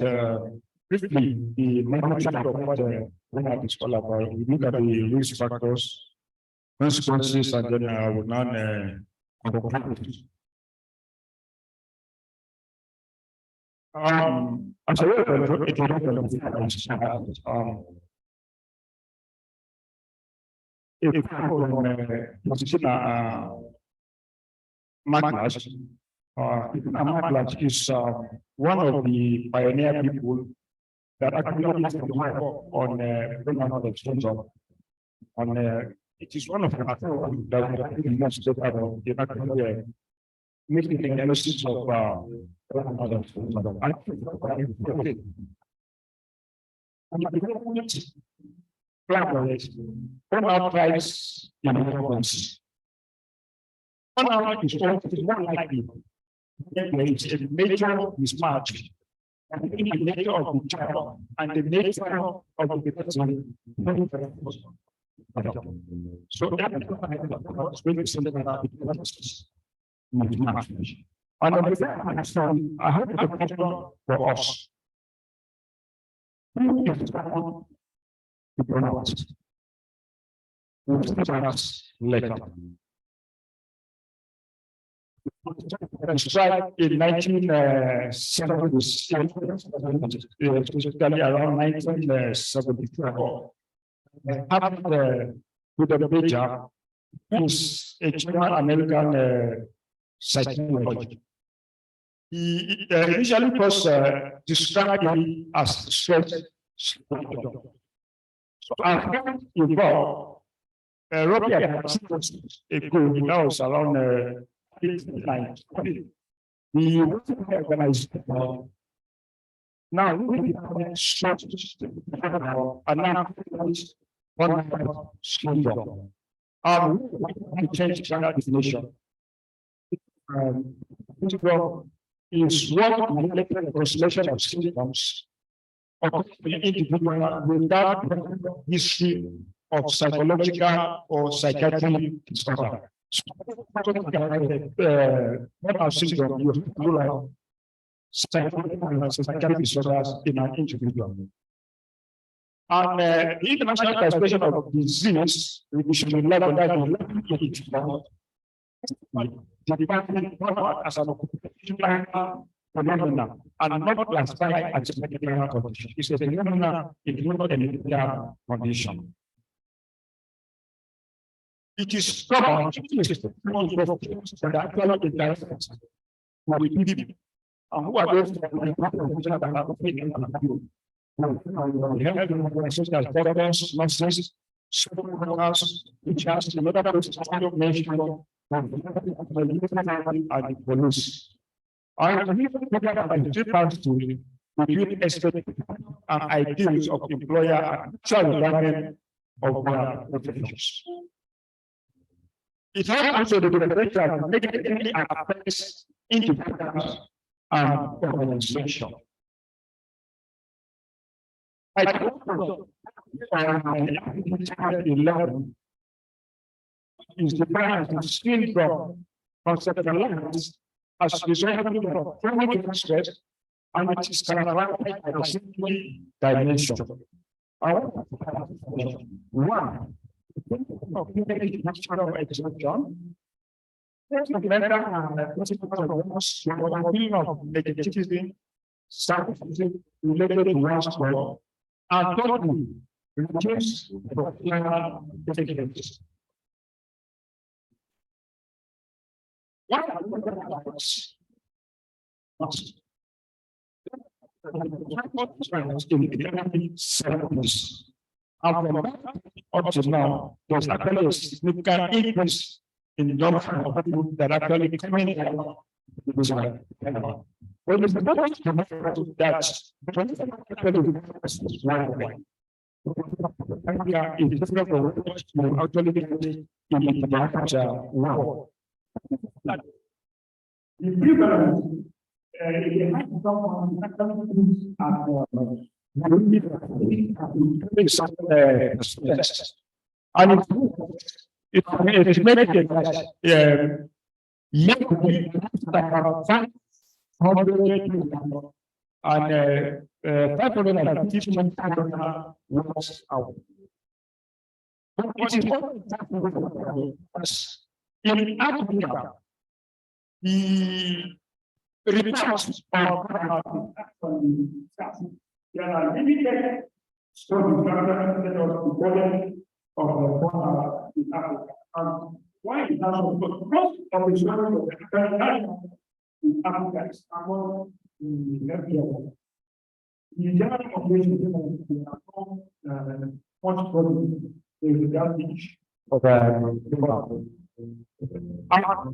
briefly the management of what burnout is all about. We look at the risk factors, consequences, and then we now as a way of introduction, Magnus is one of the pioneer people that actually work on burnout exchange on it is one of the that we must look at the making the analysis of burnout drives involvements. Burnout is more likely there is a major mismatch between the nature of the child and the nature of the person. So that is really something about the mismatch. And on the other hand, I have a question for us. Who is to burnout? We'll start us later. Described in 1970s, especially around 1974. Happened with the major is a German American psychologist. He initially was described as stress. So I found involved roughly ago, now it's around 89. The organized now we short and now one syndrome. We change the definition. Syndrome is one molecular constellation of symptoms of the individual without history of psychological or psychiatric disorder. Burnout syndrome, you have psychiatric disorders in an individual. And the international classification of disease, which is level as an occupational phenomenon and not classified as a medical condition. It's a phenomenon in a medical condition. It is common to that actually interacts with people who are those that are social programs, nurses, social workers, which has another mention and the police. I have even talked about the difference between expectations and ideals of employer and actual environment of their professions. It has also the potential negatively affects individuals and organization. I is defined as syndrome conceptualized as resulting from chronic stress and it is characterized by a single dimension. One, of exhaustion. There's the feeling of negativism, self-criticism related to one's work, and thirdly, reduce professional difficulties. What are the and from that up to now, there's actually a significant increase in the number of people that actually coming out of this one. When it's about that, actually one way. It's difficult for us to actually get in the market world. And it's made and 550 works out. It is in Africa, the returns are there are limited studies of in Africa. And why is that? Because of the story of the in Africa is among the level. The general population is much problem with the issue of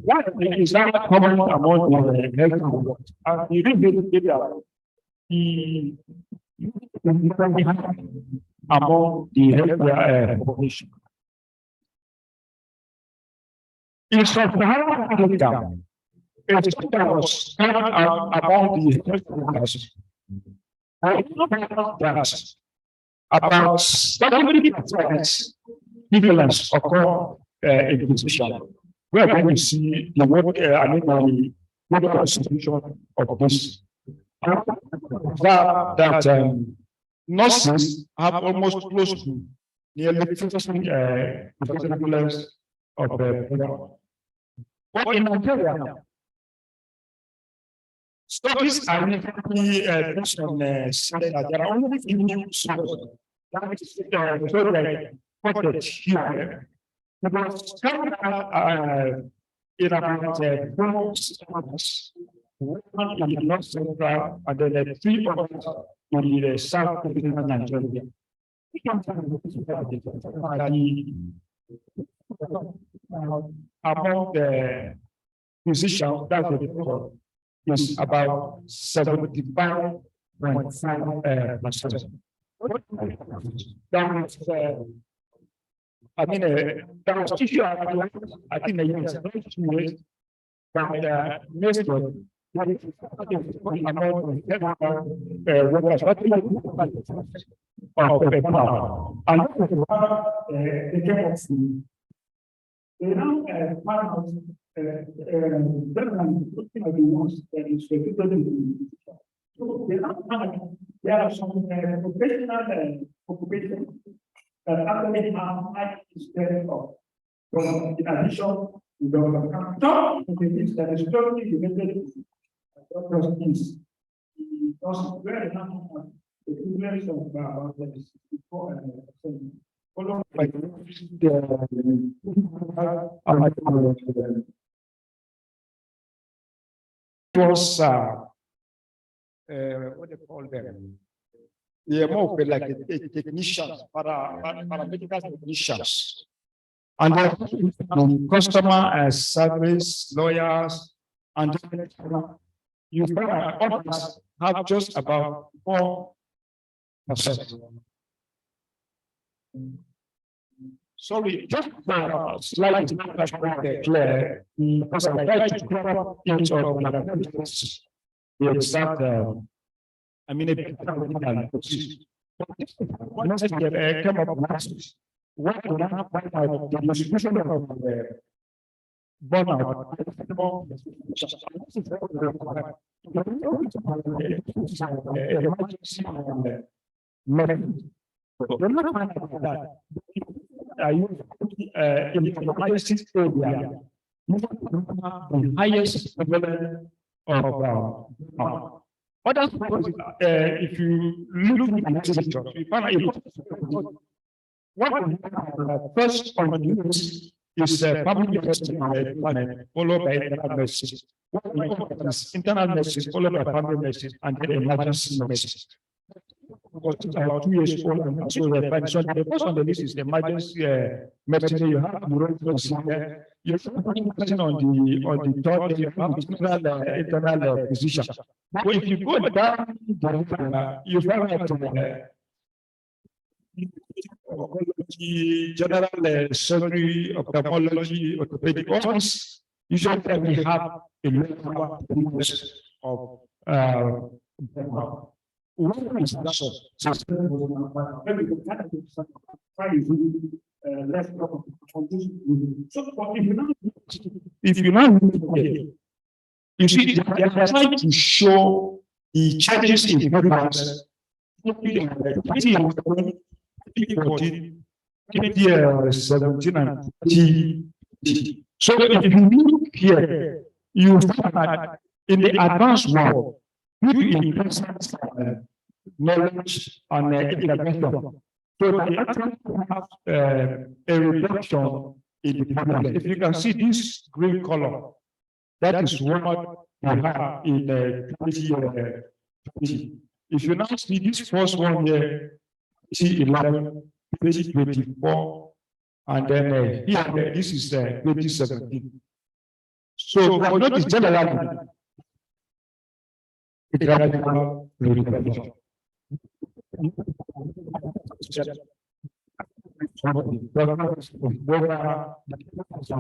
what is that common among the health and the among the health population. In Sub-Saharan Africa, a study was carried out about the health population. About 70% prevalence occur in the position. We are going to see the word, the constitution of this. That nurses have almost close to nearly 50% prevalence of the but in Nigeria, studies are based on there are only few sources that is reported here. Because in about 4 studies, one in the North Central and then 3 others in the South of Nigeria. Among the physicians, that's the report, is about 75.5%. That was, I mean, that was issue. I think the years but next one. They now find out so they now find there are some professional occupations that actually have high instead of in addition to the that is totally related to doctors' needs. Because where they have the equivalence of about 64%. Followed by was what they call them? They more like a technicians, paramedical technicians, and customer service, lawyers, and you have just about 4%. Sorry, just slightly clear, because I tried to cover each of the exact, I mean, one message that came up last, what do I have the distribution of the burnout? Are you in the highest area? The highest level of what else? If you look at the sector, you find what first on the news is public medicine followed by internal medicine. Internal medicine followed by family medicine and then emergency medicine. About 2 years old, and so the first on the list is the emergency medicine. You have you're focusing on the third, you have internal physician. But if you go down, you find general surgery, ophthalmology, orthopedic office. Usually we have a lot of One is that source. So, if you now you see, they are trying to show the changes in programs. 2014, 2017 and 20. So if you look here, you find that in the advanced world, due to increased knowledge and intervention, so they actually have a reduction in the problem. If you can see this green color, that is what we have in 2020. If you now see this first one here, 2011, 2024, and then here, this is 2017. So, but what is generally?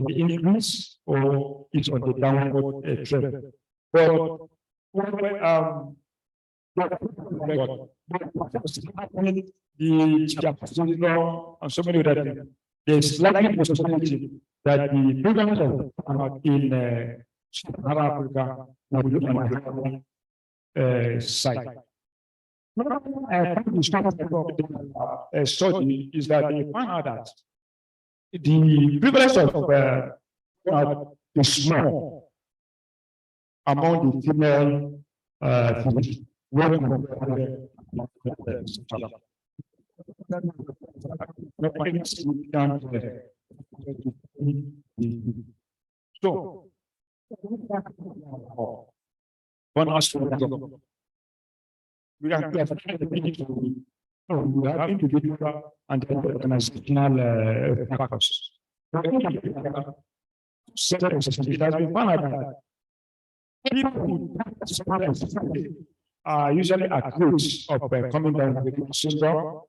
Increase or it's on the downward trend. But and so many other things, there's likely possibility that the programs in Africa will be on the side. Study is that they find out that the prevalence of is small among the female so one aspect we have individual and organizational factors. It has been found that people are usually accused of coming down with syndrome.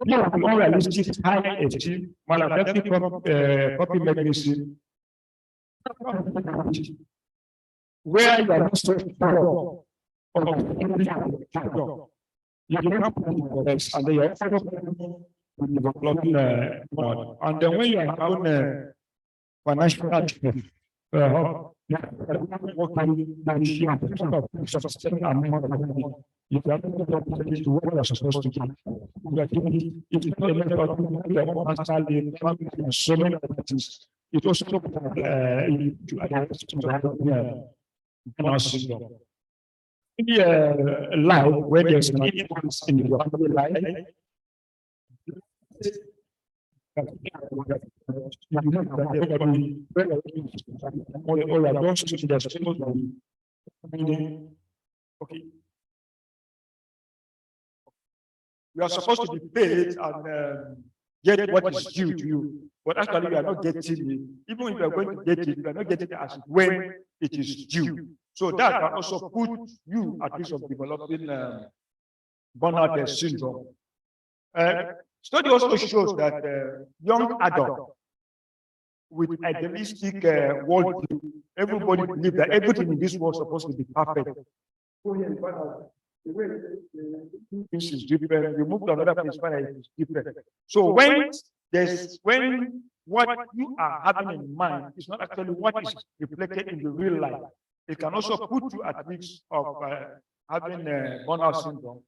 Unrealistic, high achieve, maladaptive copy mechanism, where you are not so sure of you can and they are developing and then when you are having financial you have to what you are supposed to do. So many things. It also life where there's an influence in your family life. Okay. You are supposed to be paid and get what is due to you, but actually you are not getting it. Even if you are going to get it, you are not getting it as when it is due. So that can also put you at risk of developing burnout syndrome. Study also shows that young adults with idealistic worldview, everybody believes that everything in this world is supposed to be perfect. The way this is different, you move to another place where it is different. So when what you are having in mind is not actually what is reflected in the real life, it can also put you at risk of having burnout syndrome.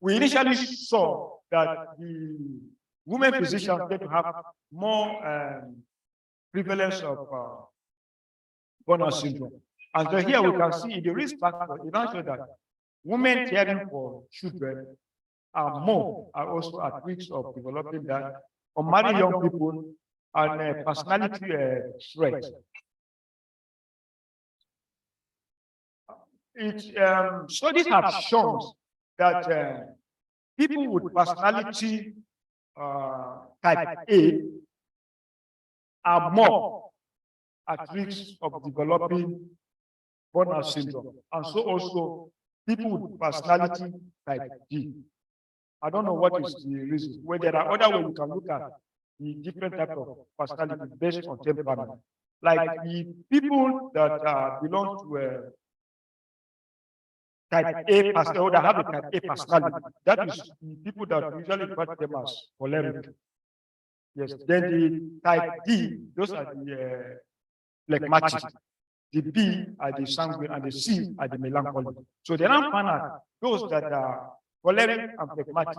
We initially saw that the women physicians get to have more prevalence of burnout syndrome. And so here we can see in the risk factor, it also that women caring for children are also at risk of developing that, unmarried young people, and personality threats. Studies have shown that people with personality type A are more at risk of developing burnout syndrome, and so also people with personality type D. I don't know what is the reason. Well, there are other ways you can look at the different types of personality based on temperament. like the people that belong to type A personality, or that have a type A personality, that is the people that usually refer to them as choleric. Yes, then the type D, those are the phlegmatic. The B are the sanguine, and the C are the melancholic. So they don't find out those that are choleric and phlegmatic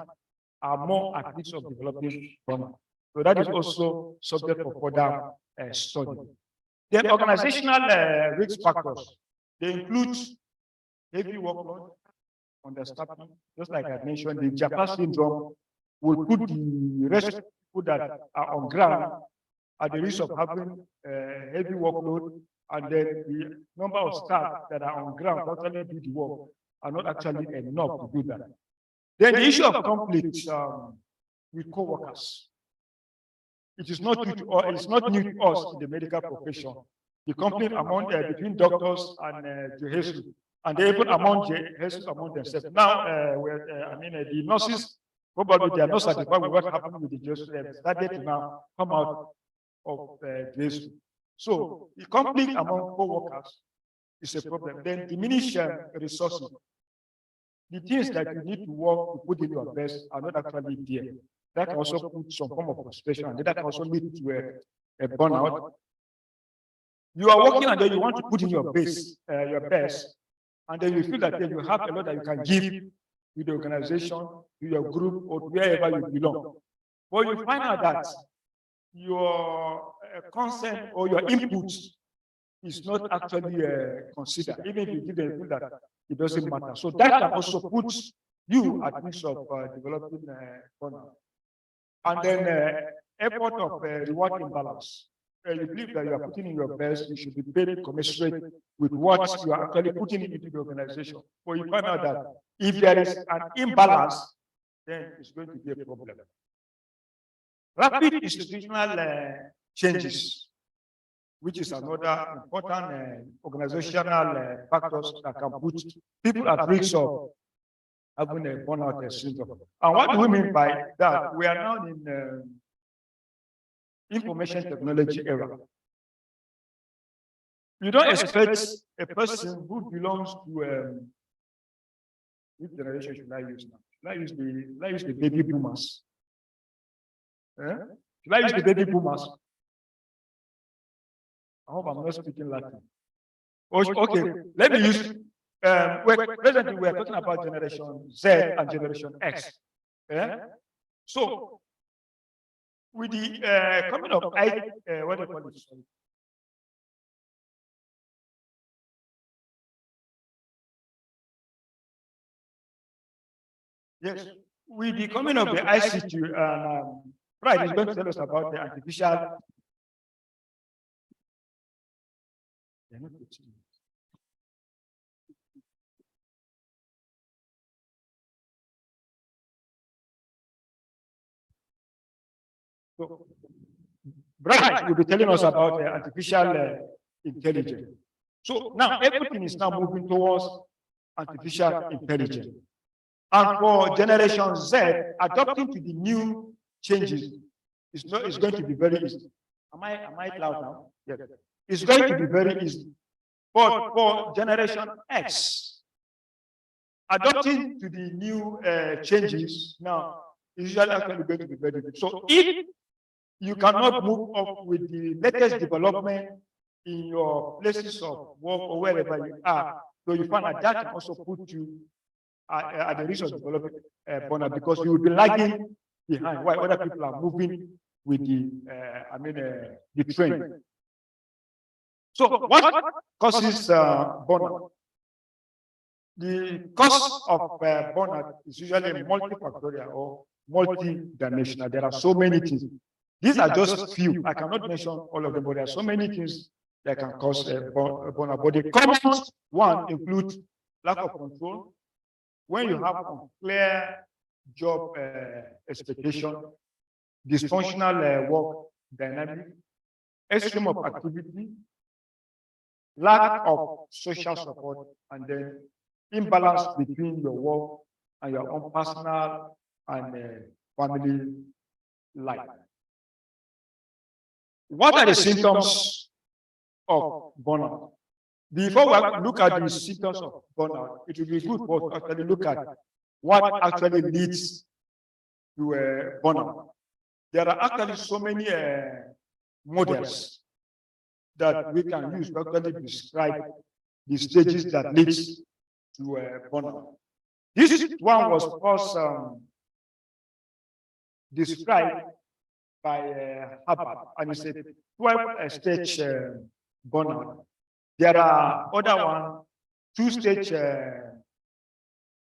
are more at risk of developing burnout. So that is also subject for further study. Then organizational risk factors, they include heavy workload on the staff, just like I mentioned, the Japan syndrome will put the rest of people that are on ground at the risk of having heavy workload, and then the number of staff that are on ground to actually do the work are not actually enough to do that. Then the issue of conflict with co-workers. It is not new to us, it's not new to us in the medical profession. The conflict among between doctors and Jesus, and even among Jesus among themselves. Now, the nurses, probably they are not satisfied with what happened with the Jesus. They started to now come out of Jesus. So the conflict among co-workers is a problem. Then diminish resources. The things that you need to work to put in your best are not actually there. That can also put some form of frustration, and that can also lead to a burnout. You are working and then you want to put in your best, and then you feel that you have a lot that you can give to the organization, to your group, or to wherever you belong. But you find out that your consent or your input is not actually considered, even if you give them feel that it doesn't matter. So that can also put you at risk of developing burnout. And then effort of reward imbalance. You believe that you are putting in your best, you should be paid commensurate with what you are actually putting into the organization. But you find out that if there is an imbalance, then it's going to be a problem. Rapid institutional changes, which is another important organizational factors that can put people at risk of having a burnout syndrome. And what do we mean by that? We are now in information technology era. You don't expect a person who belongs to which generation should I use now? Should I use the baby boomers? Should I use the baby boomers? I hope I'm not speaking Latin. Okay, let me use. Presently, we are talking about Generation Z and Generation X. So, with the coming of what do you call it? Yes, with the coming of the ICT, Pride is going to tell us about the artificial. So, Brian will be telling us about artificial intelligence. So now everything is now moving towards artificial intelligence. And for Generation Z, adapting to the new changes is going to be very easy. Am I loud now? Yes. It's going to be very easy. But for Generation X, adapting to the new changes now is usually actually going to be very difficult. So if you cannot move up with the latest development in your places of work or wherever you are, so you find that can also put you at the risk of developing burnout, because you will be lagging behind while other people are moving with the trend. So what causes burnout? The cause of burnout is usually multifactorial or multi-dimensional. There are so many things. These are just few. I cannot mention all of them, but there are so many things that can cause burnout. But the common one includes lack of control. When you have unclear job expectation, dysfunctional work dynamic, extreme of activity, lack of social support, and then imbalance between your work and your own personal and family life. What are the symptoms of burnout. Before we look at the symptoms of burnout, it will be good for us to actually look at what actually leads to a burnout. There are actually so many models that we can use to actually describe the stages that leads to burnout. This one was first described by Harvard, and it's a 12-stage burnout. There are other one, 2-stage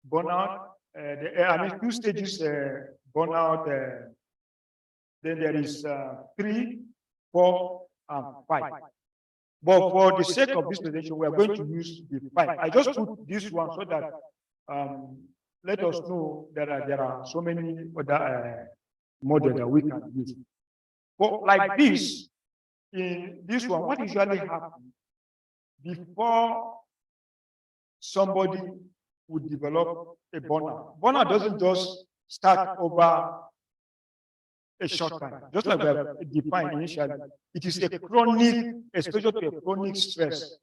burnout. I mean, 2 stages burnout. Then there is 3, 4, and 5. But for the sake of this presentation, we are going to use the 5. I just put this one so that let us know that there are so many other models that we can use. But like this, in this one, what usually happens before somebody would develop a burnout? Burnout doesn't just start over a short time, just like we have defined initially. It is a chronic exposure to a chronic stress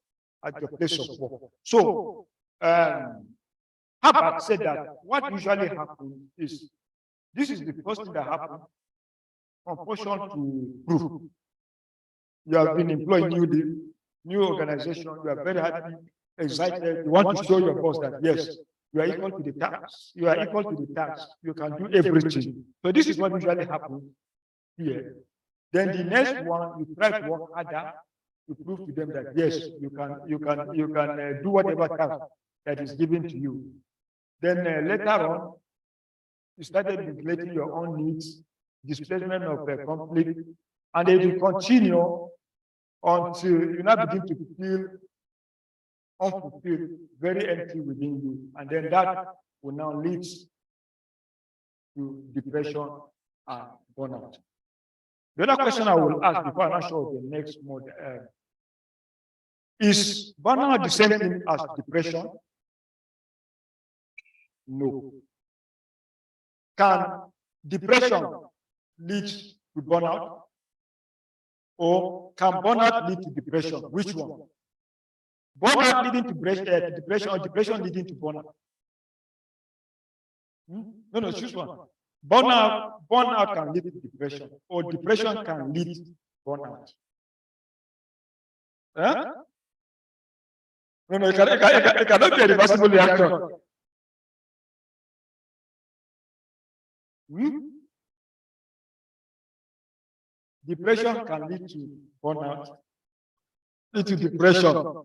at your place of work. So, Harvard said that what usually happens is this is the first thing that happens. Compulsion to prove. You have been employed new organization, you are very happy, excited, you want to show your boss that yes, you are equal to the task, you are equal to the task, you can do everything. So this is what usually happens here. Then the next one, you try to work harder to prove to them that yes, you can do whatever task that is given to you. Then later on, you started neglecting your own needs, displacement of the conflict, and they will continue until you now begin to feel unfulfilled, very empty within you, and then that will now lead to depression and burnout. The other question I will ask before I show the next model is burnout the same thing as depression? No. Can depression lead to burnout? Or can burnout lead to depression? Which one? Burnout leading to depression or depression leading to burnout? No, choose one. Burnout can lead to depression, or depression can lead to burnout. Huh? No, it cannot be a reversible reaction. Depression can lead to burnout, lead to depression.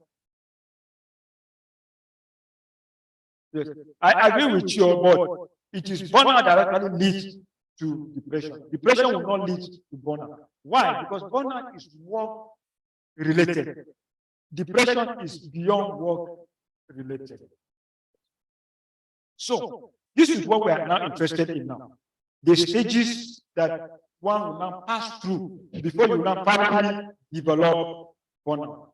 Yes, I agree with you, but it is burnout that actually leads to depression. Depression will not lead to burnout. Why? Because burnout is work related. Depression is beyond work related. So this is what we are now interested in now. The stages that one will now pass through before you now finally develop burnout.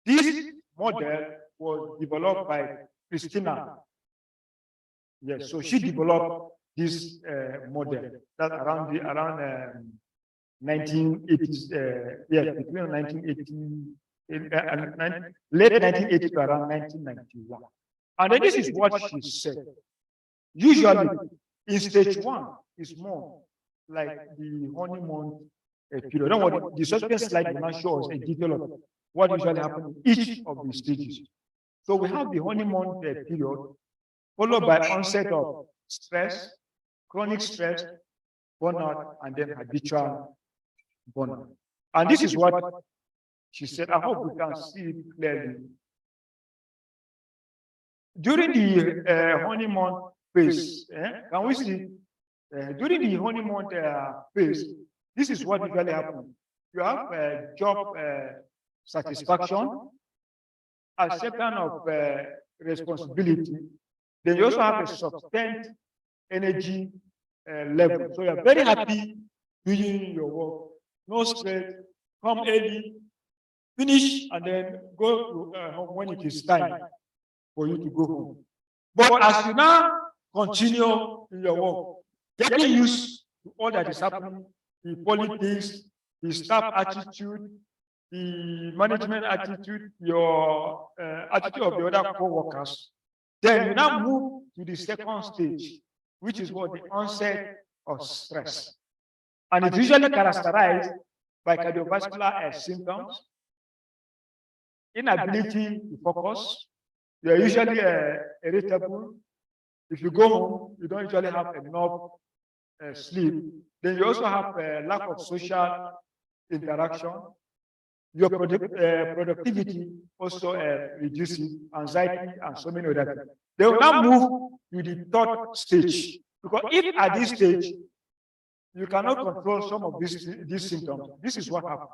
This model was developed by Christina. Yes, so she developed this model that around 1980s, yes, between 1980 late 1980 to around 1991. And then this is what she said. Usually, in stage 1 is more like the honeymoon period. Don't worry, the subsequent slide will now show us a detail of what usually happens in each of the stages. So we have the honeymoon period, followed by onset of stress, chronic stress, burnout, and then habitual burnout. And this is what she said. I hope we can see it clearly. During the honeymoon phase, can we see? During the honeymoon phase, this is what usually happens. You have job satisfaction, acceptance of responsibility. Then you also have a sustained energy level. So you're very happy doing your work. No stress, come early, finish, and then go home when it is time for you to go home. But as you now continue in your work, getting used to all that is happening, the politics, the staff attitude, the management attitude, your attitude of the other co-workers. Then you now move to the second stage, which is what the onset of stress. And it's usually characterized by cardiovascular symptoms, inability to focus. You are usually irritable. If you go home, you don't usually have enough sleep. Then you also have a lack of social interaction. Your productivity also reduces, anxiety, and so many other things. They will now move to the third stage. Because if at this stage, you cannot control some of these symptoms, this is what happens.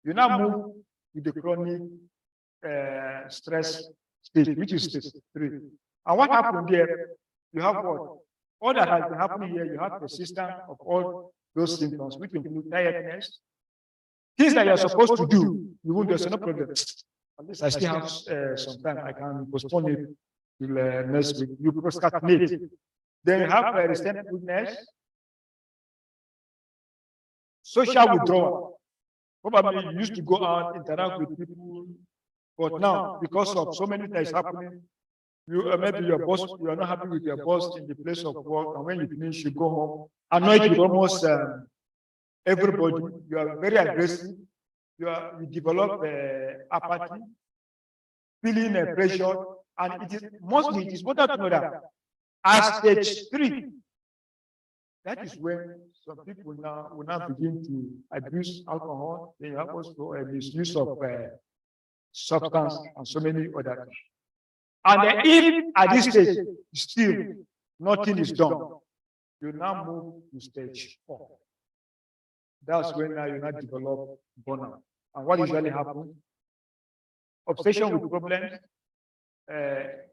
You now move to the chronic stress stage, which is stage 3. And what happened there? You have what? All that has been happening here, you have persistence of all those symptoms, which include tiredness, things that you're supposed to do, you won't, there's no problem. At least I still have some time, I can postpone it till next week. You procrastinate. Then you have resentfulness, social withdrawal. Probably you used to go out, interact with people, but now, because of so many things happening, you maybe your boss, you are not happy with your boss in the place of work, and when you finish, you go home, annoyed with almost everybody. You are very aggressive. You develop apathy, feeling pressure, and it is mostly it is better to know that as stage 3, that is when some people will now begin to abuse alcohol. They have also a misuse of substance and so many other things. And then if at this stage still nothing is done, you now move to stage 4. That's when now you now develop burnout. And what usually happens? Obsession with problems,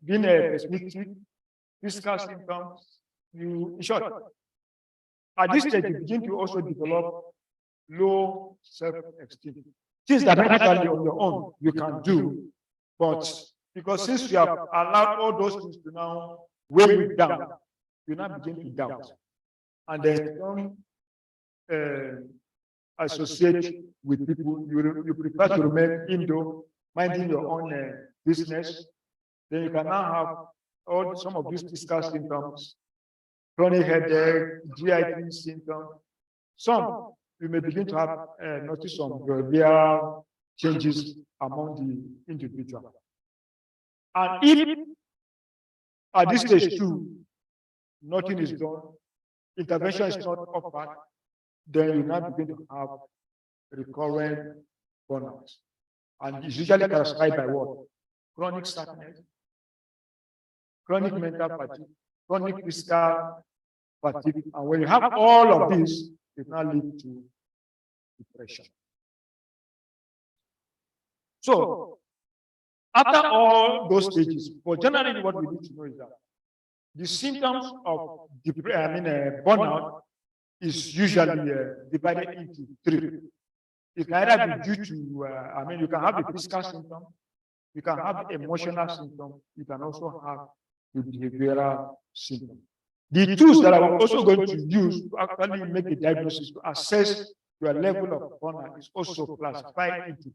being pessimistic, physical symptoms. In short, at this stage you begin to also develop low self-esteem. Things that actually on your own you can do, but because since you have allowed all those things to now weigh you down, you now begin to doubt. And then don't associate with people. You prefer to remain indoor, minding your own business. Then you can now have some of these physical symptoms, chronic headache, GIT symptoms. Some you may begin to have notice some behavioral changes among the individual. And if at this stage 2, nothing is done, intervention is not offered, then you now begin to have recurrent burnout. And it's usually characterized by what? Chronic sadness, chronic mental fatigue, chronic physical fatigue. And when you have all of this, it now leads to depression. So, after all those stages, but generally what we need to know is that the symptoms of burnout is usually divided into 3. It can either be due to, you can have the physical symptom, you can have emotional symptom, you can also have the behavioral symptom. The tools that I'm also going to use to actually make a diagnosis to assess your level of burnout is also classified into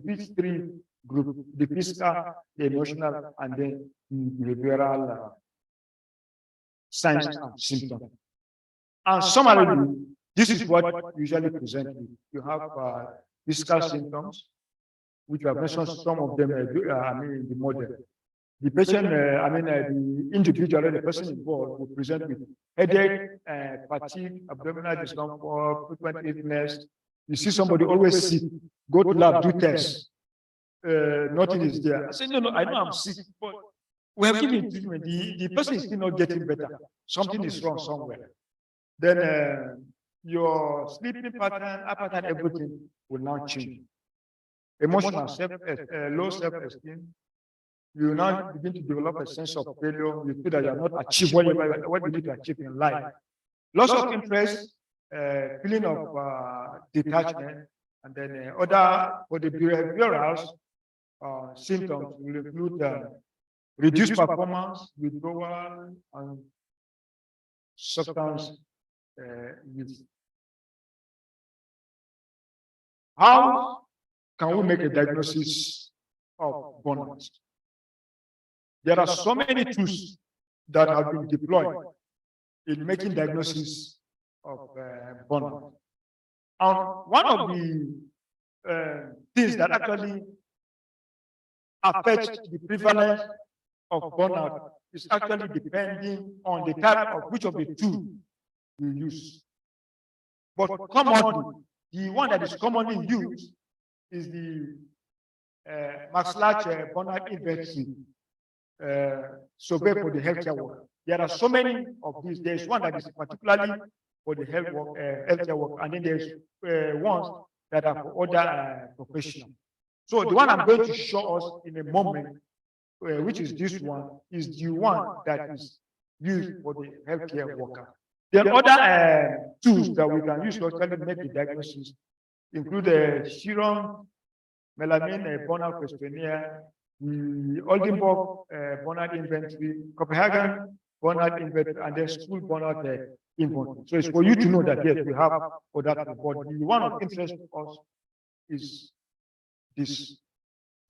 these 3 groups: the physical, the emotional, and then the behavioral signs and symptoms. And summarily, this is what usually present. You have physical symptoms, which I've mentioned some of them in the model. The patient, the individual, the person involved will present with headache, fatigue, abdominal discomfort, frequent illness. You see somebody always sick, go to lab, do tests. Nothing is there. I said, no, I know I'm sick, but we have given treatment. The person is still not getting better. Something is wrong somewhere. Then your sleeping pattern, appetite, everything will now change. Emotional, low self-esteem. You now begin to develop a sense of failure. You feel that you are not achieving what you need to achieve in life. Loss of interest, feeling of detachment, and then for the behavioral symptoms will include reduced performance, withdrawal, and substance use. How can we make a diagnosis of burnout? There are so many tools that have been deployed in making diagnosis of burnout. And one of the things that actually affect the prevalence of burnout is actually depending on the type of which of the two you use. But commonly, the one that is commonly used is the Max-Large burnout inventory survey for the healthcare worker. There are so many of these. There's one that is particularly for the healthcare worker, and then there's ones that are for other professionals. So the one I'm going to show us in a moment, which is this one, is the one that is used for the healthcare worker. Then other tools that we can use to actually make the diagnosis include the serum melamine burnout questionnaire, the Oldenburg burnout inventory, Copenhagen burnout inventory, and then school burnout inventory. So it's for you to know that yes, we have for that. But the one of interest to us is this.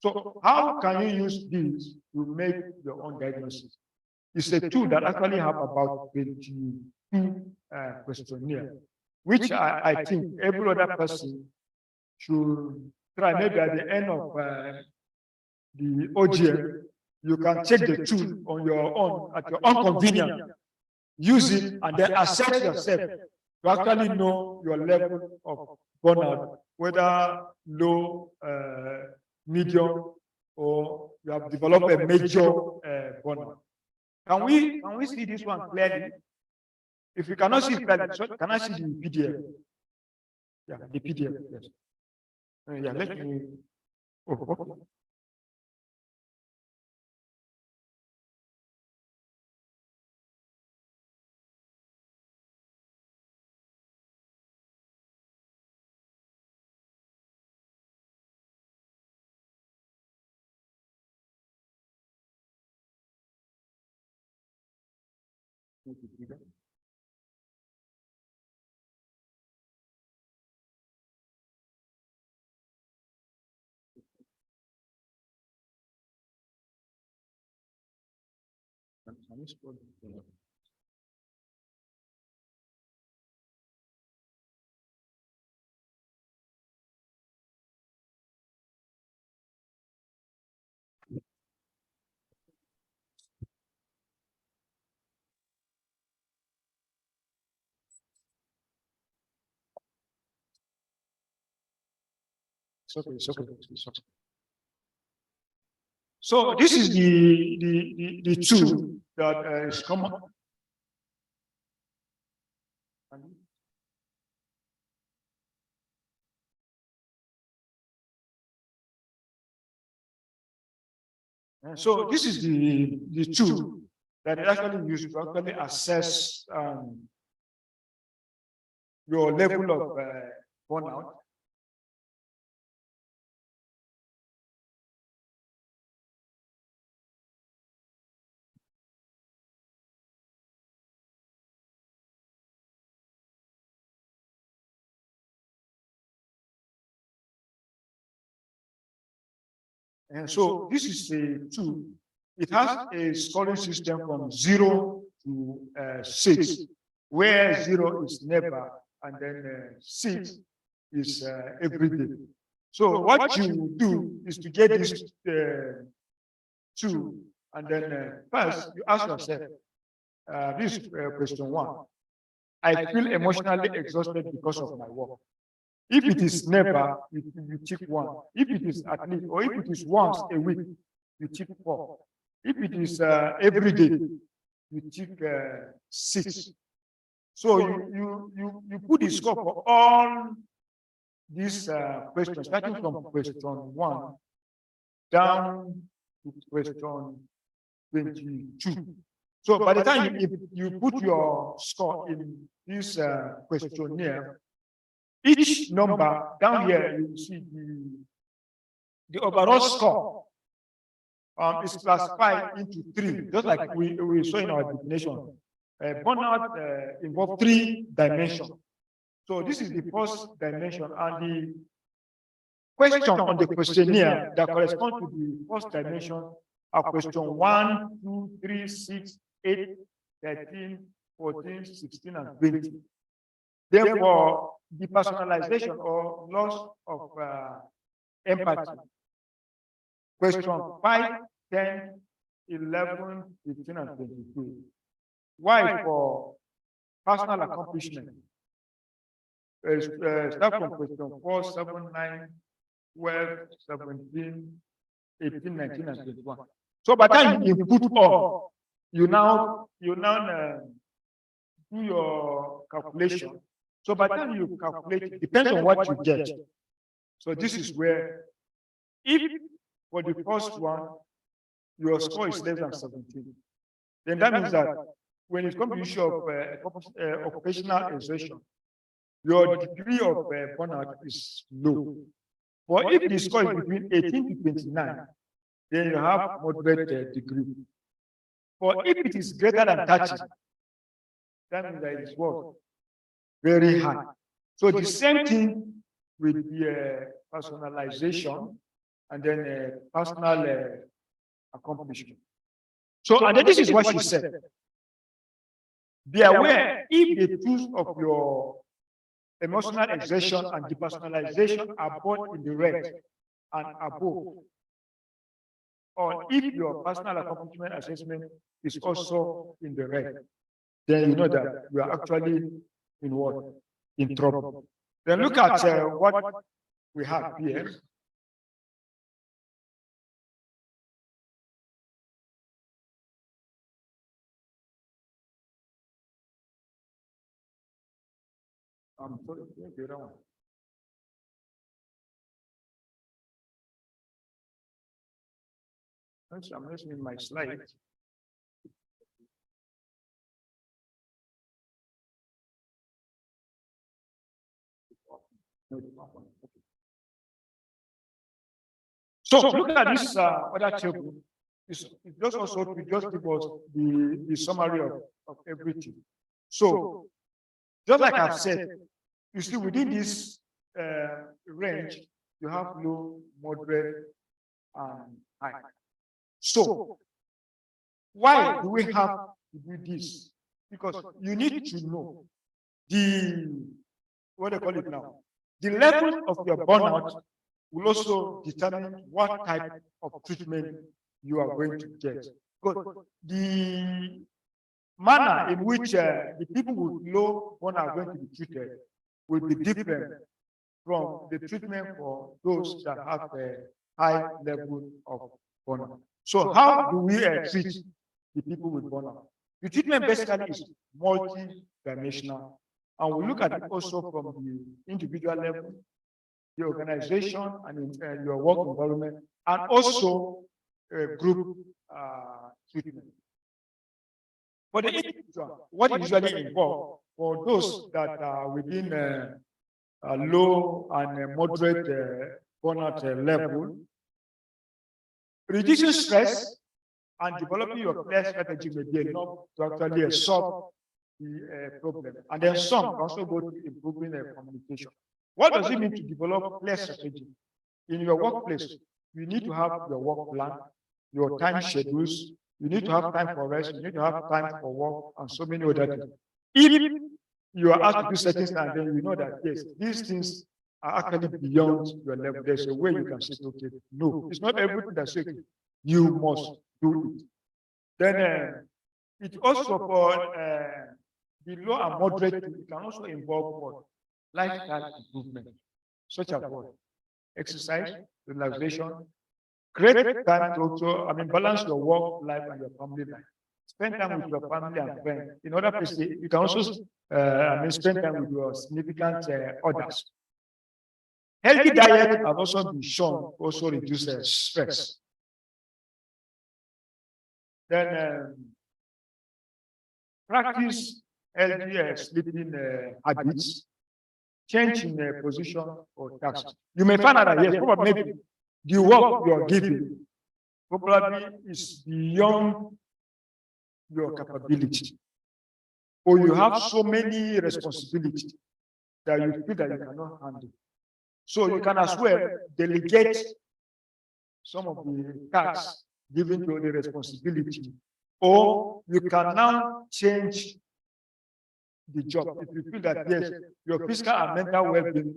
So how can you use this to make your own diagnosis? It's a tool that actually have about 22 questionnaire, which I think every other person should try. Maybe at the end of the OGM, you can check the tool on your own at your own convenience. Use it and then assess yourself to actually know your level of burnout, whether low, medium, or you have developed a major burnout. Can we see this one clearly? If you cannot see it clearly, so can I see the PDF? Yeah, the PDF. Yes. Yeah, let me. Oh, okay. It's okay. So this is the tool that is common. So this is the tool that is actually used to actually assess your level of burnout. And so this is a tool. It has a scoring system from 0 to 6, where 0 is never, and then 6 is every day. So what you do is to get this tool, and then first you ask yourself, this question 1. I feel emotionally exhausted because of my work. If it is never, you tick 1. If it is at least, or if it is once a week, you tick 4. If it is every day, you tick 6. So you put the score for all these questions, starting from question 1 down to question 22. So by the time you put your score in this questionnaire, each number down here, you see the overall score is classified into 3, just like we saw in our definition. Burnout involves 3 dimensions. So this is the first dimension, and question on the questionnaire that corresponds to the first dimension are question 1, 2, 3, 6, 8, 13, 14, 16, and 20. Therefore, depersonalization or loss of empathy. Question 5, 10, 11, 15, and 22. Why for personal accomplishment? Start from question 4, 7, 9, 12, 17, 18, 19, and 21. So by the time you put all, you now do your calculation. So by the time you calculate, it depends on what you get. So this is where, if for the first one, your score is less than 17, then that means that when it comes to the issue of occupational exertion, your degree of burnout is low. But if the score is between 18 to 29, then you have moderate degree. But if it is greater than 30, that means that it is what? Very high. So the same thing with the personalization and then personal accomplishment. So, and then this is what she said. Be aware if the tools of your emotional exertion and depersonalization are both in the red and above, or if your personal accomplishment assessment is also in the red, then you know that you are actually in what? In trouble. Then look at what we have here. Sorry, the other one. I'm listening my slide. So look at this other table. It just also to just give us the summary of everything. So just like I've said, you see within this range, you have low, moderate, and high. So why do we have to do this? Because you need to know the, what they call it now, the level of your burnout will also determine what type of treatment you are going to get. But the manner in which the people with low burnout are going to be treated will be different from the treatment for those that have a high level of burnout. So how do we treat the people with burnout? The treatment basically is multi-dimensional, and we look at it also from the individual level, the organization, and your work environment, and also group treatment. For the individual, what usually involved for those that are within low and moderate burnout level, reducing stress and developing your clear strategy may be enough to actually solve the problem. And then some also go to improving communication. What does it mean to develop clear strategy? In your workplace, you need to have your work plan, your time schedules, you need to have time for rest, you need to have time for work, and so many other things. If you are asked to do certain things, and then you know that, yes, these things are actually beyond your level, there's a way you can say, okay, no, it's not everything that's okay. You must do it. Then it also for the low and moderate, it can also involve what? Lifestyle improvement, such as what? Exercise, relaxation, create time to also, balance your work life and your family life. Spend time with your family and friends. In other places, you can also spend time with your significant others. Healthy diet has also been shown also reduces stress. Then practice healthy sleeping habits, change in position or task. You may find out that yes, probably maybe the work you are giving probably is beyond your capability, or you have so many responsibilities that you feel that you cannot handle. So you can as well delegate some of the tasks given to the responsibility, or you can now change the job. If you feel that yes, your physical and mental well-being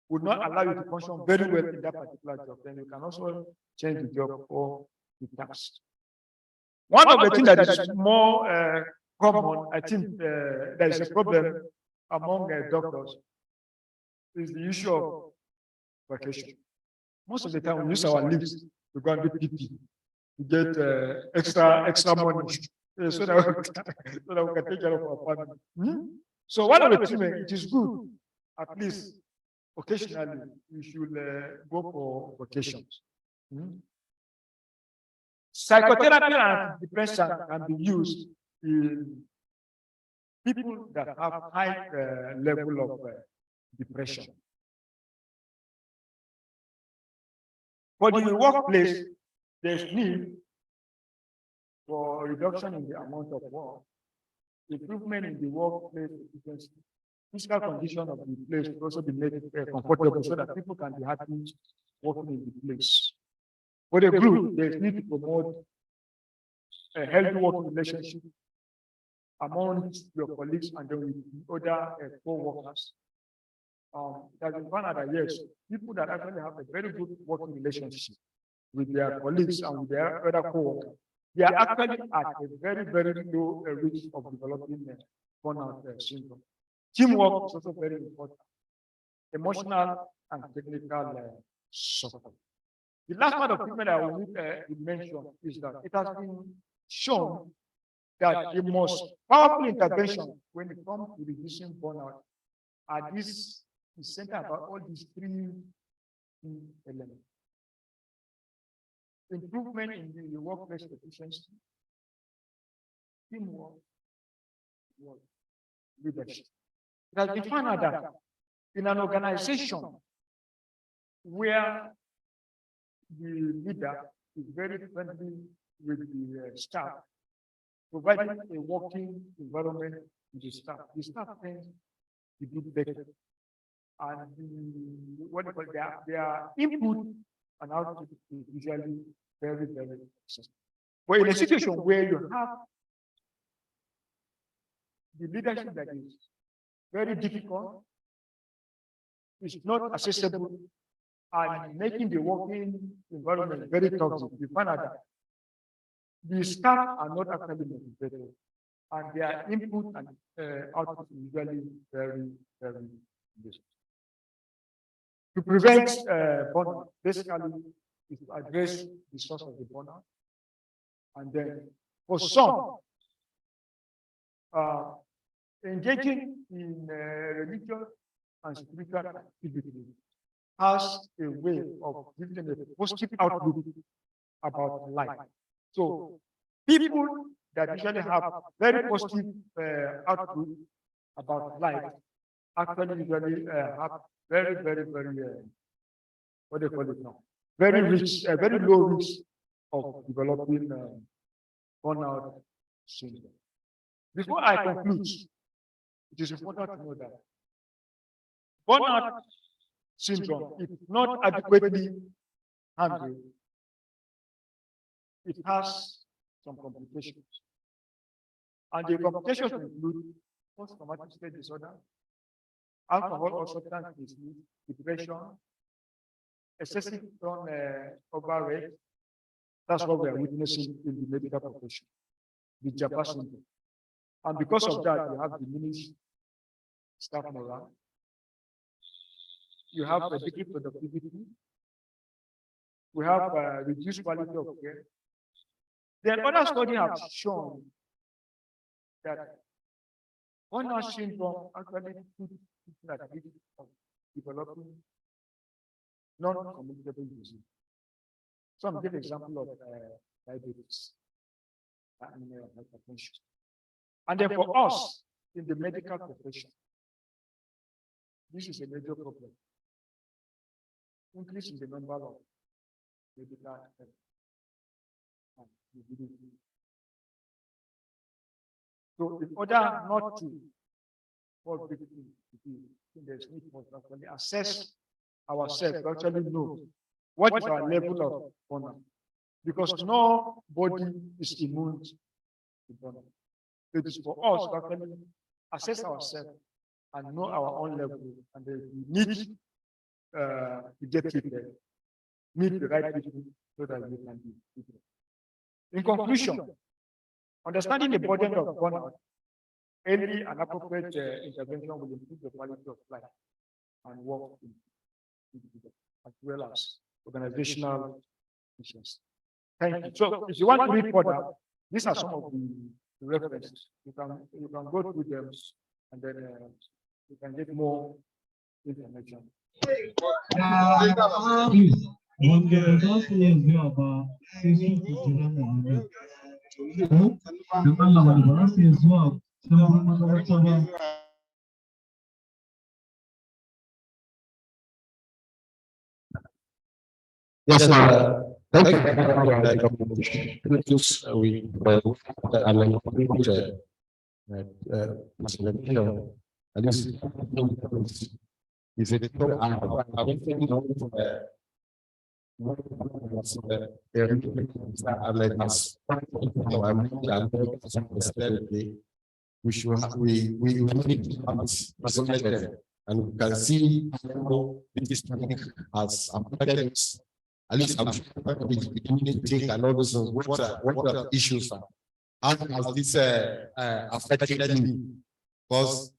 would not allow you to function very well in that particular job, then you can also change the job or the task. One of the things that is more common, I think there is a problem among doctors, is the issue of vacation. Most of the time we use our leaves to go and do PP, to get extra money, so that we can take care of our family. So one of the things, it is good, at least occasionally, we should go for vacations. Psychotherapy and depression can be used in people that have high level of depression. For the workplace, there's need for reduction in the amount of work, improvement in the workplace efficiency, physical condition of the place should also be made comfortable so that people can be happy working in the place. For the group, there's need to promote a healthy working relationship among your colleagues and then with other co-workers. That is one other, yes, people that actually have a very good working relationship with their colleagues and with their other co-workers, they are actually at a very, very low risk of developing burnout syndrome. Teamwork is also very important. Emotional and technical support. The last part of treatment I will mention is that it has been shown that the most powerful intervention when it comes to reducing burnout are these center about all these three elements. Improvement in the workplace efficiency, teamwork, leadership. It has been found out that in an organization where the leader is very friendly with the staff, providing a working environment to the staff tends to do better. And their input and output is usually very, very successful. But in a situation where you have the leadership that is very difficult, is not accessible, and making the working environment very toxic, you find out that the staff are not actually motivated, and their input and output is usually very, very difficult. To prevent burnout, basically, is to address the source of the burnout. And then, for some, engaging in religious and spiritual activity has a way of giving them a positive outlook about life. So, people that usually have very positive outlook about life actually usually have very, very, very, what do you call it now? Very rich, very low risk of developing burnout syndrome. Before I conclude, it is important to know that burnout syndrome, if not adequately handled, it has some complications. And the complications include post-traumatic stress disorder, alcohol or substance misuse, depression, excessive overweight. That's what we are witnessing in the medical profession, the Japa syndrome. And because of that, you have diminished staff morale. You have decreased productivity. We have reduced quality of care. Then other studies have shown that burnout syndrome actually puts people at risk of developing non-communicable disease. Some give example of diabetes and hypertension. And then for us in the medical profession, this is a major problem. Increase in the number of medical and mobility. So in order not to fall victim to there's need for actually assess ourselves to actually know what is our level of burnout. Because nobody is immune to burnout. It is for us to actually assess ourselves and know our own level, and then we need to get treated, meet the right people so that we can be treated. In conclusion, understanding the burden of burnout, early and appropriate intervention will improve the quality of life and work as well as organizational issues. Thank you. So if you want to read further, these are some of the references. You can go through them and then you can get more information. Yes, sir. Thank you. At least is it we should have, we need to have this presented, and we can see how this technique has affected us. At least I'm beginning to think and all those things. What are the issues? How has this affected me? Because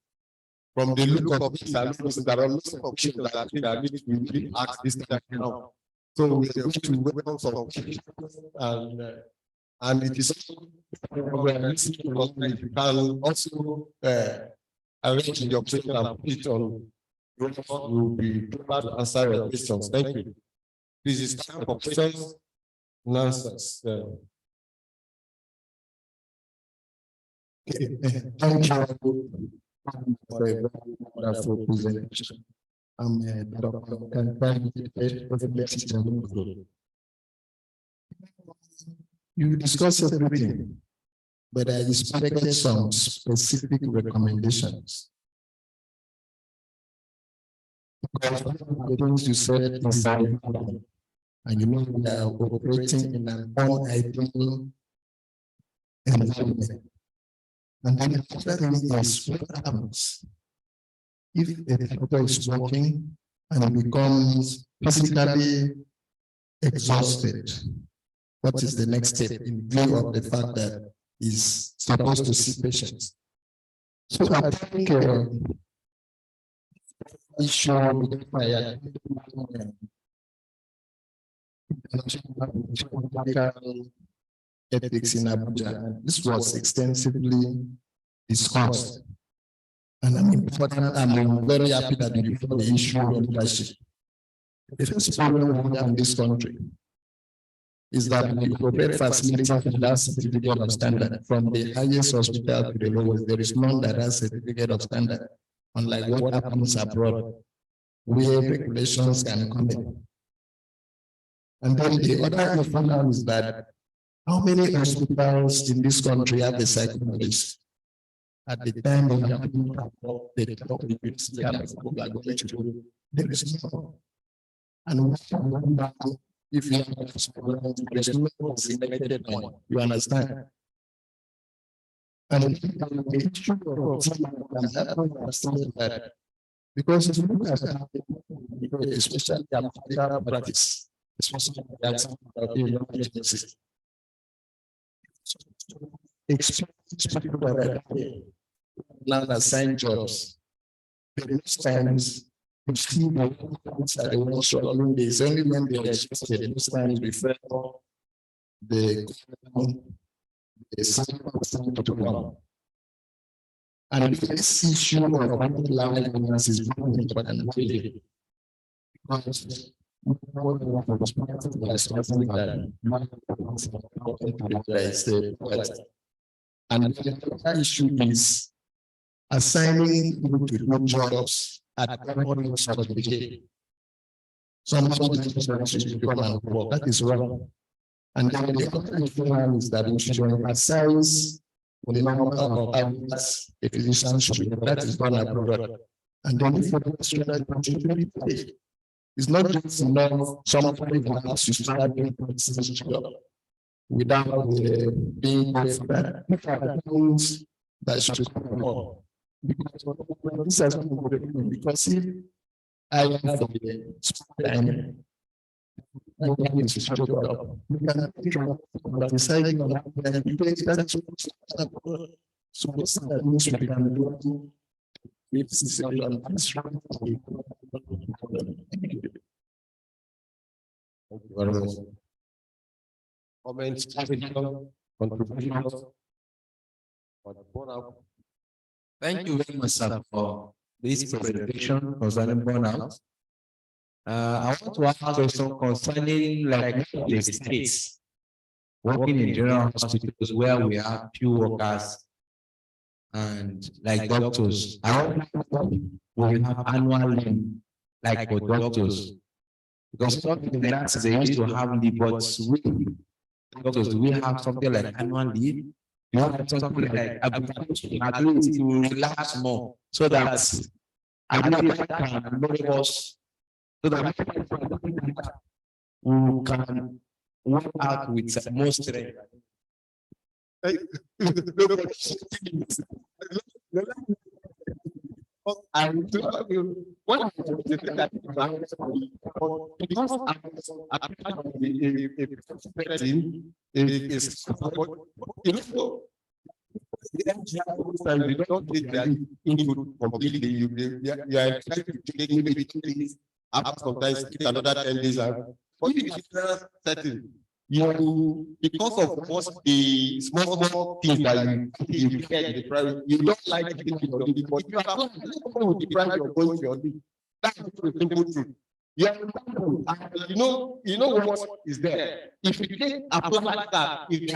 from the look of things, there are lots of issues that need to be really asked this time now. So we are going to welcome some and it is you can also arrange your question and put it on. We'll be glad to answer your questions. Thank you. This is time for questions and answers. Thank you for a very wonderful presentation. I'm Dr. You discussed everything, but I expected some specific recommendations. Because the things you said is important, and you know we are operating in an unideal environment. And then the other thing is what happens if a doctor is working and becomes physically exhausted. What is the next step in view of the fact that he's supposed to see patients? So I think ethics in Abuja. This was extensively discussed. And I'm very happy that you before the issue of leadership. The first problem we have in this country is that we operate facilities without certificate of standard. From the highest hospital to the lowest, there is none that has certificate of standard, unlike what happens abroad, where regulations can come in. And then the other problem is that how many hospitals in this country have a psychologist? At the time when there is no. And if you have you understand? And the issue of that, because if you look at especially the practice, especially the now assign jobs. But most times you see the ones struggling. It's only when they are exhausted, most times before the to come. And this issue of liveliness is very important because and the other issue is assigning people to do jobs at every certificate. Somebody should become an work. That is wrong. And then the other issue is that we should emphasize the number of hours a physician should be. That is done abroad. And then if you should be paid. It's not just enough somebody who has to start doing this job without being that should come up. Because this has because if I am for the time, you can deciding on so what's that means we can do with Comments, contributions. Thank you very much, sir, for this presentation concerning burnout. I want to ask a question concerning like the states working in general hospitals where we have few workers and like doctors. I want to have annual leave like for doctors. Because something that they used to have leave, but we doctors, do we have something like annual leave? You have something like ability to relax more so that ability can make us so that we can work out with more strength. I do what because you don't take that input completely. You are trying to take maybe 2 days, after sometimes another 10 days. But if it's setting, you because of what the small things that you get in the private, you don't like it in your league, but if you are not with the private, you're going to your league. That's the simple truth. You know what is there. If you take apply like that, if you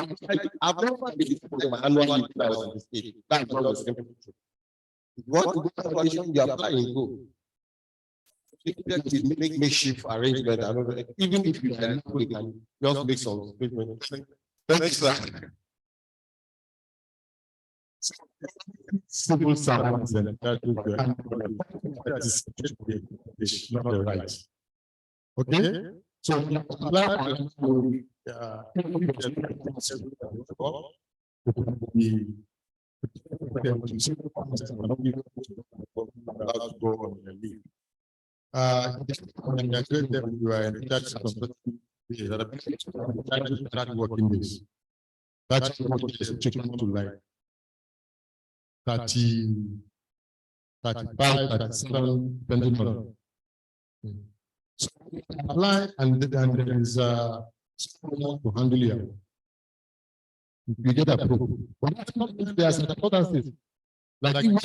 I've never been my annual leave that was in the state. That's not the simple truth. If you want to go to audition, you apply and go. Make makeshift arrangement. Even if you can, you can just make some statement. Thank you, sir. Civil servants and that is not the right. Okay, so working days. That's what is chicken to like 30, 35, 37, depending on. So apply and there is someone to handle you. You get approved. But that's not there are some other like in the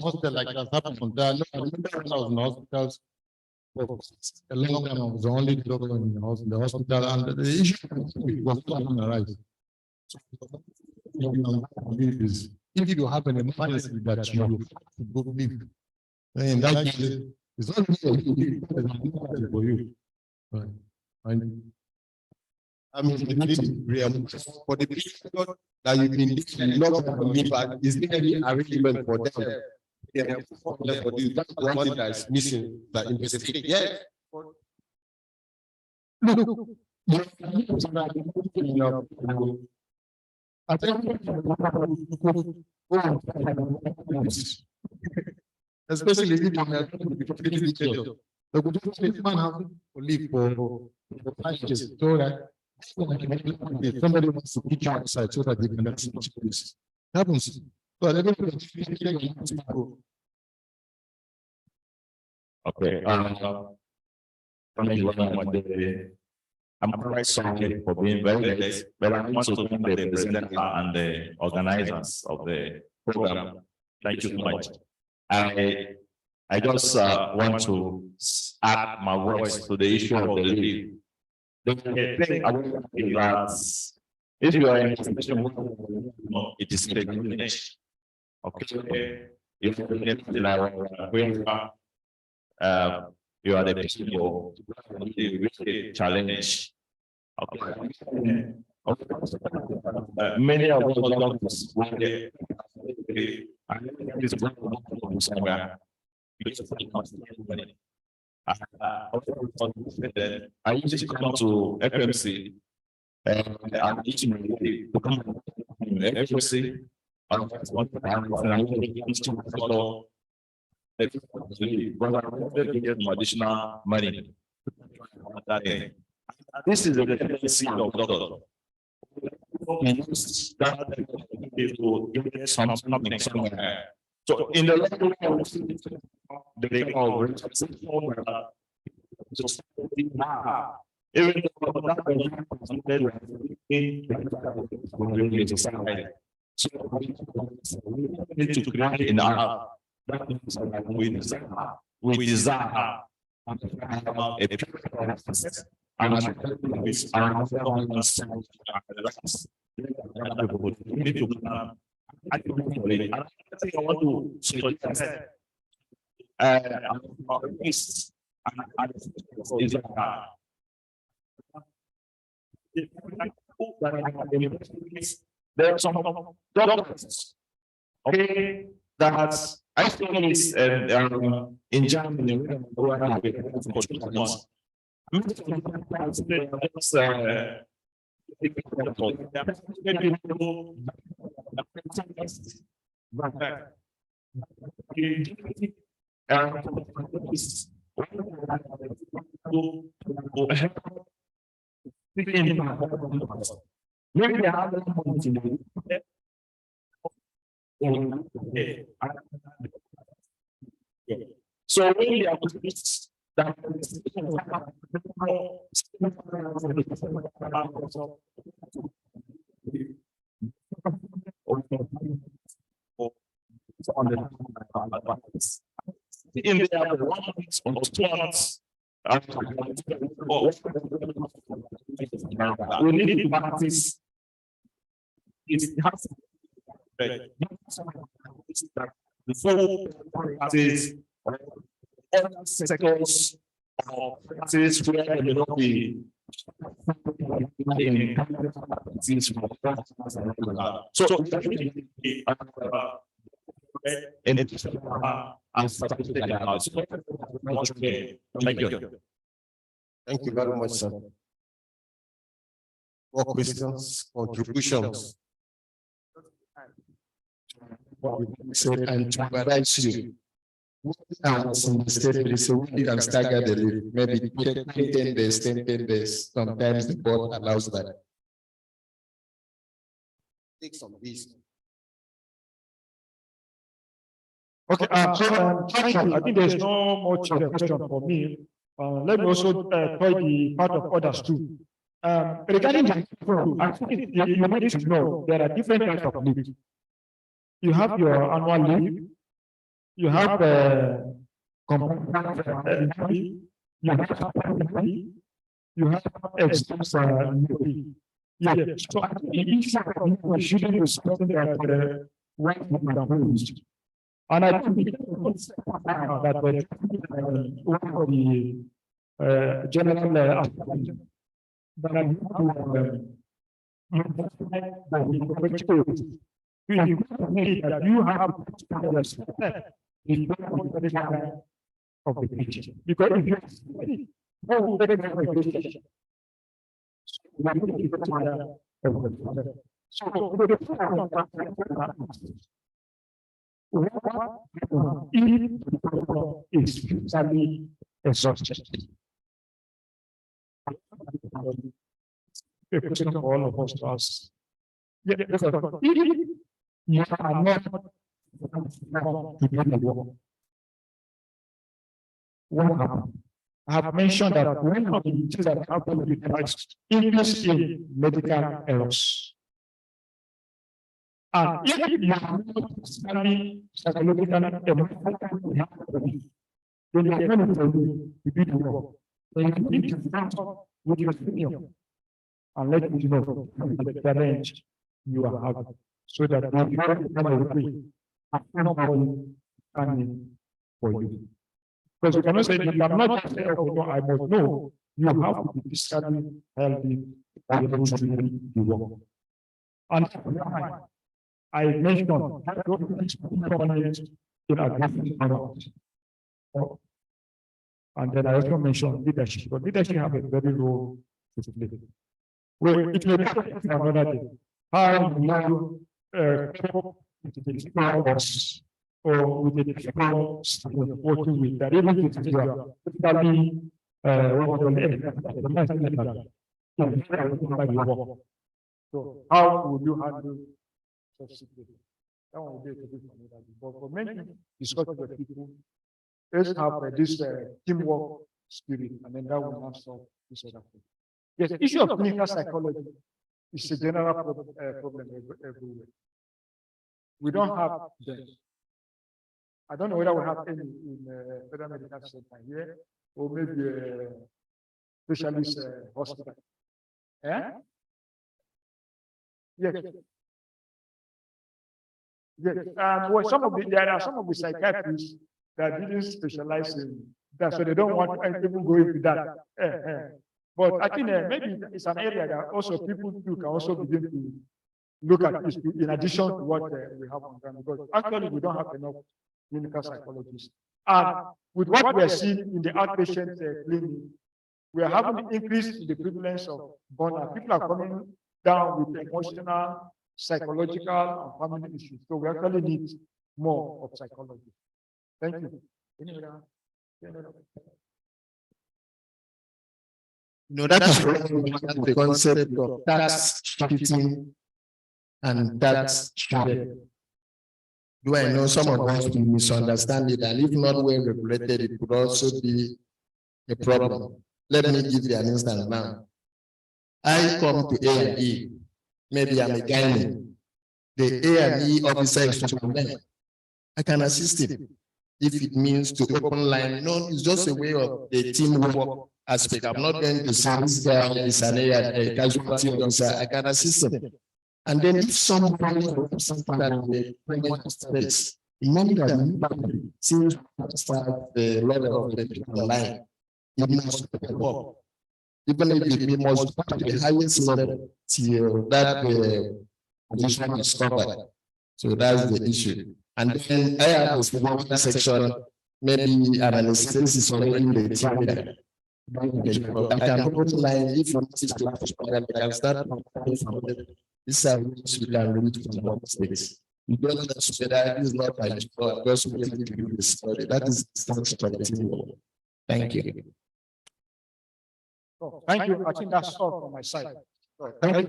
hospital, like that happened from there. I remember when I was in hospitals. A long time I was the only doctor in the hospital, and the issue was not going to arise. If you have an emergency that you have to go leave, in that case, it's not for you. I mean, for the people that you've been not believe is there any arrangement for them? Yeah, for this. That's one thing that is missing that investigate. Yes. Look, I think especially if you have to the good man have to leave for 5 years. So that somebody wants to put you outside so that they can see this happens. But okay. Thank you very much. I'm quite sorry for being very late, but I want to thank the presenter and the organizers of the program. Thank you so much. I just want to add my voice to the issue of the leave. The thing I want to is that if you are in a situation where it is finished, okay, if you are the people really challenge. Okay. Many of those doctors I used to come to FMC and I used to come to FMC. And I used to follow some additional money. This is the tendency of doctor. To get something somewhere. So in the they call even so we need to create in our we desire there are some doctors, okay, that I think is in Germany. Maybe they have so when they are that in the 1 month or 2 months. We need to practice. It has the full practice sectors of practice where there may not be so thank you. Thank you very much, sir. More questions, contributions? And to advise you. In the state, it is a way you can stagger the leave, maybe 10 days, 10 days. Sometimes the board allows that. Take some peace. Okay, I think there's no much question for me. Let me also tell the part of others too. Regarding the I think you need to know there are different types of leave. You have your annual leave, you have leave, you have exams leave. Yeah, so I think each one shouldn't be something that and I think that one of the general but I that you have of the picture because if you is totally exhausted. A question for all of us to ask. Yeah, you are not to do the work. What happened? I have mentioned that one of the things that happened with Christ increase in medical errors. And if you are not studying psychological then they are going to do the work. So you need to start with your opinion and let me know the challenge you are having so that you can for you. Because you cannot say you cannot just say, oh, no, I must know. You have to be physically healthy able to do the work. And I mentioned that in aggressive And then I also mentioned leadership, but leadership have a very role to play. Well, it may be another day. How you with the difficult boss or with the difficult working with that even if you are typically so how would you handle such situation? That one will be a bit another day. But for many discuss with people, let's have this teamwork spirit, and then that will not solve this other thing. Yes, the issue of clinical psychology is a general problem everywhere. We don't have them. I don't know whether we have any in Federal Medical Center here, or maybe a specialist hospital. Yeah? Yes. Yes. Well, there are some of the psychiatrists that didn't specialize in that, so they don't want people go into that. But I think maybe it's an area that also people can also begin to look at this in addition to what we have on ground, because actually we don't have enough clinical psychologists. And with what we are seeing in the outpatient clinic, we are having an increase in the prevalence of burnout. People are coming down with emotional, psychological, and family issues. So we actually need more of psychology. Thank you. No, that is the concept of tax shifting and tax sharing. Do I know some of us will misunderstand it, and if not well regulated, it could also be a problem. Let me give you an instance now. I come to A&E, maybe I'm a gynae. The A&E officer is from there. I can assist him if it means to open line. No, it's just a way of the teamwork aspect. I'm not going to say this guy is a casualty officer. I can assist him. And then if somebody that the service, remember that since start the level of the online, it must work. Even if it must go to the highest level till that position is covered. So that's the issue. And then I have this one section, maybe an analysis is already in the team. I can put line if you I can start from this is we can read from one mistakes. You don't know that is not by because we need to do this story. That is the Thank you. Oh, thank you. I think that's all from my side. Thank you.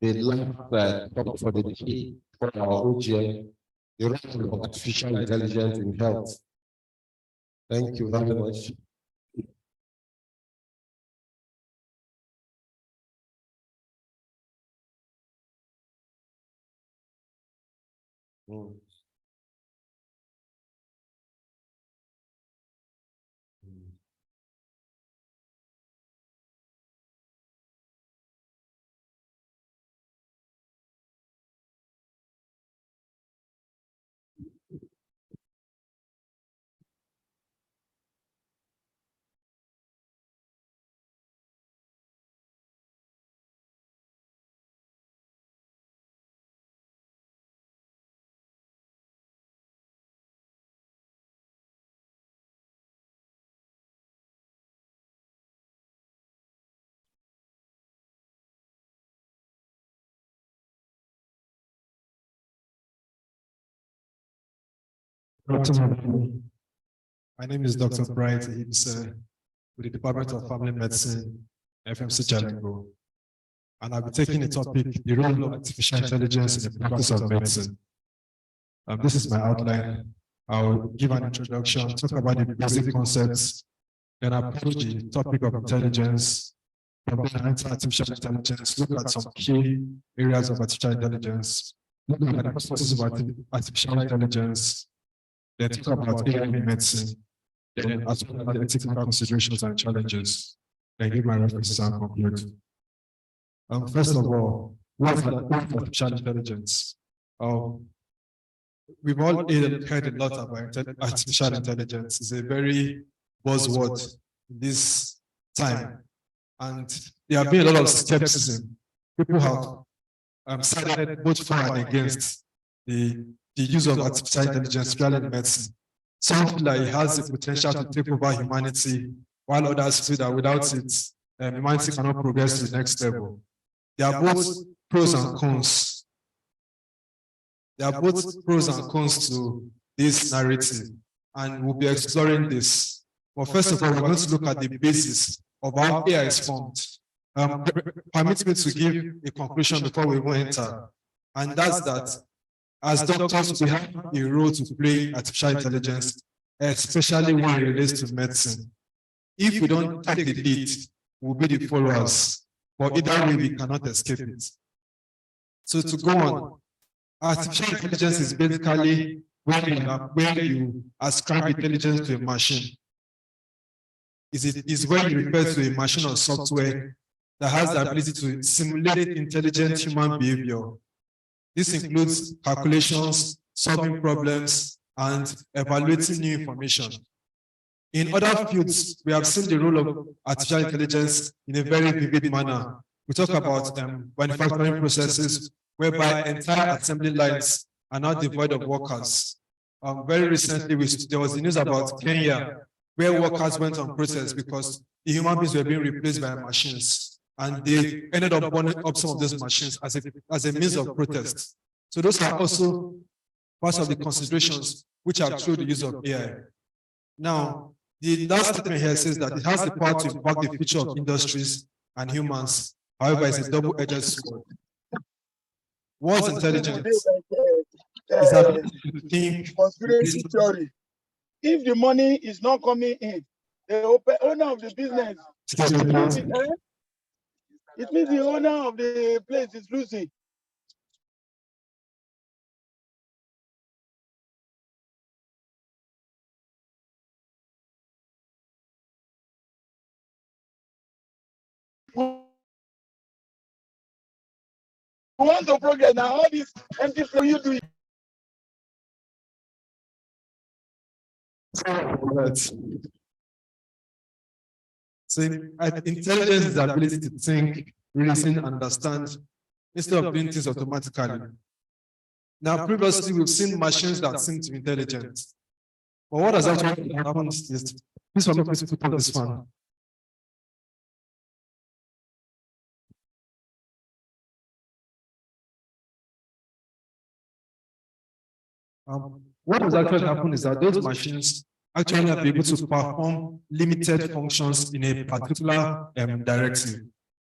The last topic for the day for our OGM, the role of artificial intelligence in health. Thank you very much. My name is Dr. Bright Ekhibise with the Department of Family Medicine, FMC Jalingo. And I'll be taking the topic, the role of artificial intelligence in the practice of medicine. This is my outline. I'll give an introduction, talk about the basic concepts, then approach the topic of intelligence, artificial intelligence, look at some key areas of artificial intelligence, look at the processes of artificial intelligence, then talk about AI in medicine, then as well as the ethical considerations and challenges, then give my references and conclude. First of all, what is artificial intelligence? We've all heard a lot about artificial intelligence. It's a very buzzword this time, and there have been a lot of skepticism. People have sided both for and against the use of artificial intelligence, especially in medicine. Some feel like it has the potential to take over humanity, while others feel that without it, humanity cannot progress to the next level. They are both pros and cons. There are both pros and cons to this narrative, and we'll be exploring this. But first of all, we're going to look at the basis of how AI is formed. Permit me to give a conclusion before we go enter, and that's that as doctors, we have a role to play in artificial intelligence, especially when it relates to medicine. If we don't take the lead, we'll be the followers, but either way, we cannot escape it. So to go on, artificial intelligence is basically when you ascribe intelligence to a machine. Is when you refer to a machine or software that has the ability to simulate intelligent human behavior. This includes calculations, solving problems, and evaluating new information. In other fields, we have seen the role of artificial intelligence in a very vivid manner. We talk about manufacturing processes whereby entire assembly lines are now devoid of workers. Very recently, there was the news about Kenya, where workers went on protest because the human beings were being replaced by machines. And they ended up burning up some of those machines as a means of protest. So those are also parts of the considerations which are through the use of AI. Now, the last statement here says that it has the power to impact the future of industries and humans. However, it's a double-edged sword. What's intelligence? Is ability to think. Conspiracy theory. If the money is not coming in, the owner of the business, it means the owner of the place is losing. We want to progress now. All this empty for you do it. So intelligence is the ability to think, reason, understand, instead of doing things automatically. Now, previously, we've seen machines that seem to be intelligent. But what has actually happened is, please for me, please put on this one. What has actually happened is that those machines actually are able to perform limited functions in a particular directive.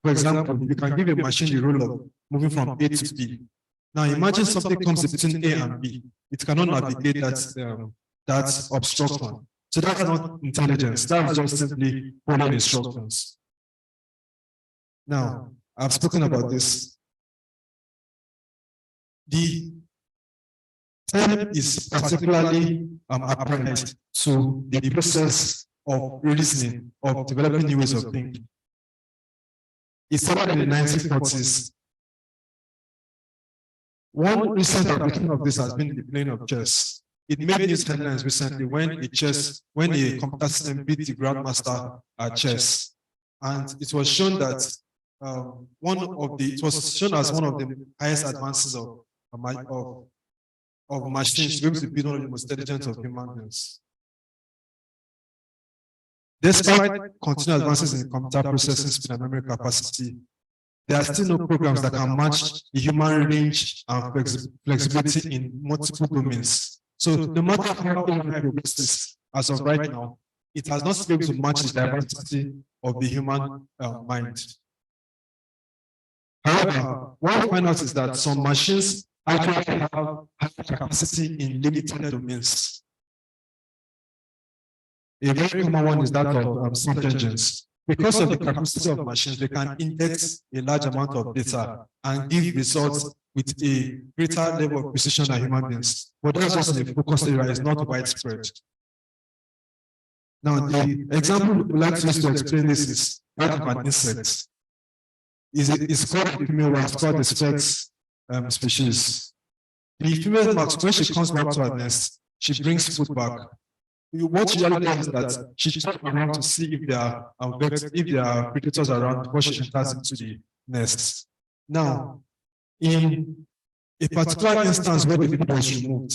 For example, you can give a machine the role of moving from A to B. Now imagine something comes between A and B. It cannot navigate that obstruction. So that's not intelligence. That's just simply following instructions. Now, I've spoken about this. The term is particularly applied to the process of reasoning, of developing new ways of thinking. It started in the 1940s. One recent application of this has been the playing of chess. It made news headlines recently when a computer system beat the grandmaster at chess, and it was shown that it was shown as one of the highest advances of machines to be able to be one of the most intelligent of human beings. Despite continued advances in computer processing speed and memory capacity, there are still no programs that can match the human range and flexibility in multiple domains. So no matter how AI progresses as of right now, it has not been able to match the diversity of the human mind. However, what we find out is that some machines actually have high capacity in limited domains. A very common one is that of search engines. Because of the capacity of machines, they can index a large amount of data and give results with a greater level of precision than human beings. But that's just a focus area, it's not widespread. Now, the example we like to use to explain this is that of an insect. It's called the female wasp, called the sphex species. The female wasp, when she comes back to her nest, she brings food back. What she usually does is that she checks around to see if there are predators around before she enters into the nest. Now, in a particular instance where the video was removed,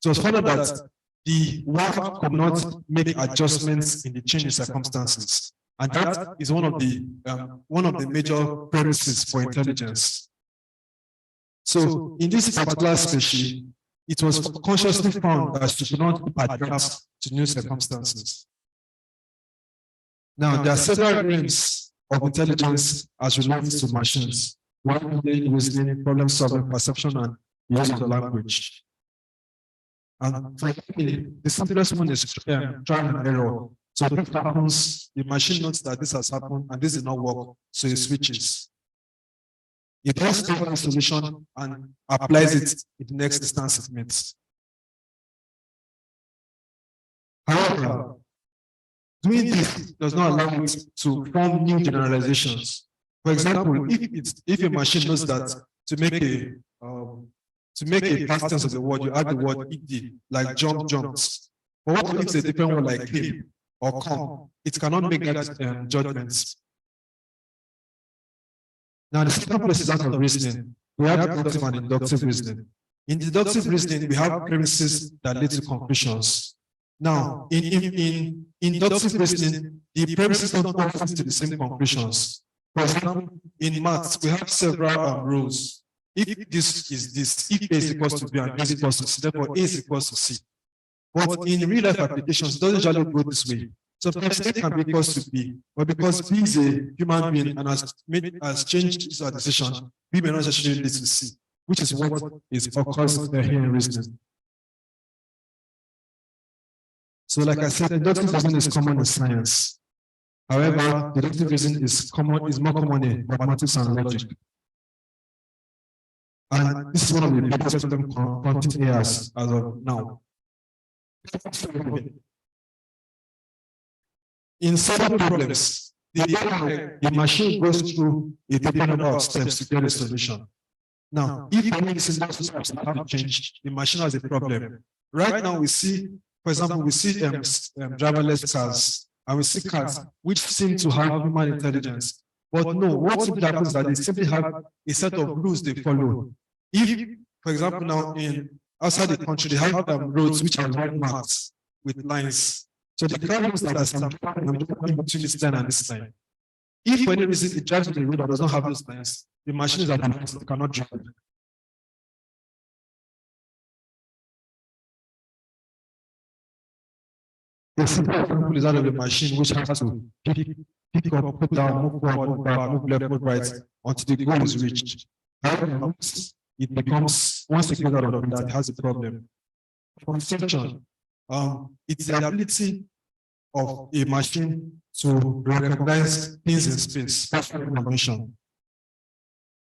it was found out that the work could not make adjustments in the changing circumstances. And that is one of the major premises for intelligence. So in this particular species, it was consciously found that she could not adapt to new circumstances. Now, there are several realms of intelligence as relates to machines. One being reasoning, problem solving, perception, and use of language. And frankly, the simplest one is trial and error. So if it happens, the machine notes that this has happened and this did not work, so it switches. It has to take a solution and applies it in the next instance it meets. However, doing this does not allow it to form new generalizations. For example, if a machine knows that to make a past tense of the word, you add the word ed, like jump, jumps. But what if it's a different word like came or come? It cannot make that judgments. Now, the second place is that of reasoning. We have deductive and inductive reasoning. In deductive reasoning, we have premises that lead to conclusions. Now, in inductive reasoning, the premises don't all lead to the same conclusions. For example, in maths, we have several rules. If this is this, if A is equals to B and A is equals to C, therefore A is equals to C. But in real life applications, it doesn't usually go this way. So A can be equals to B, but because B is a human being and has changed his decision, B may not necessarily lead to C, which is what is occurs here in reasoning. So, like I said, deductive reasoning is common in science. However, deductive reasoning is more common in mathematics and logic. And this is one of the biggest conflicting areas as of now. In certain problems, the machine goes through a different number of steps to get a solution. Now, if any steps have to change, the machine has a problem. Right now, we see, for example, we see driverless cars, and we see cars which seem to have human intelligence. But no, what happens is that they simply have a set of rules they follow. If, for example, now outside the country, they have roads which are red marks with lines. So the car knows that there's some between this line and this line. If for any reason it drives on the road that does not have those lines, the machine is advanced, it cannot drive. The simple example is that of the machine which has to pick up, put down, move forward, move back, move left, move right until the goal is reached. However, it becomes, once it gets out of that, it has a problem. Conception, it's the ability of a machine to recognize things in space, spatial information.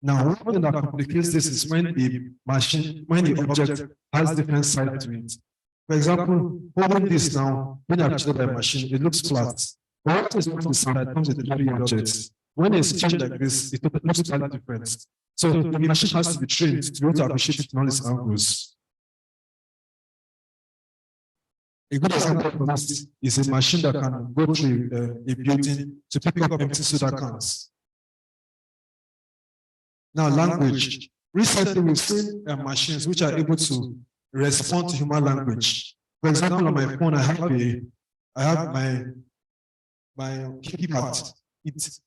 Now, one thing that complicates this is when the object has different sides to it. For example, holding this now, when you actually by a machine, it looks flat. But what is the side comes with three objects. When it's changed like this, it looks slightly different. So the machine has to be trained to be able to appreciate it in all its angles. A good example of this is a machine that can go through a building to pick up empty soda cans. Now, language. Recently, we've seen machines which are able to respond to human language. For example, on my phone, I have my keypad.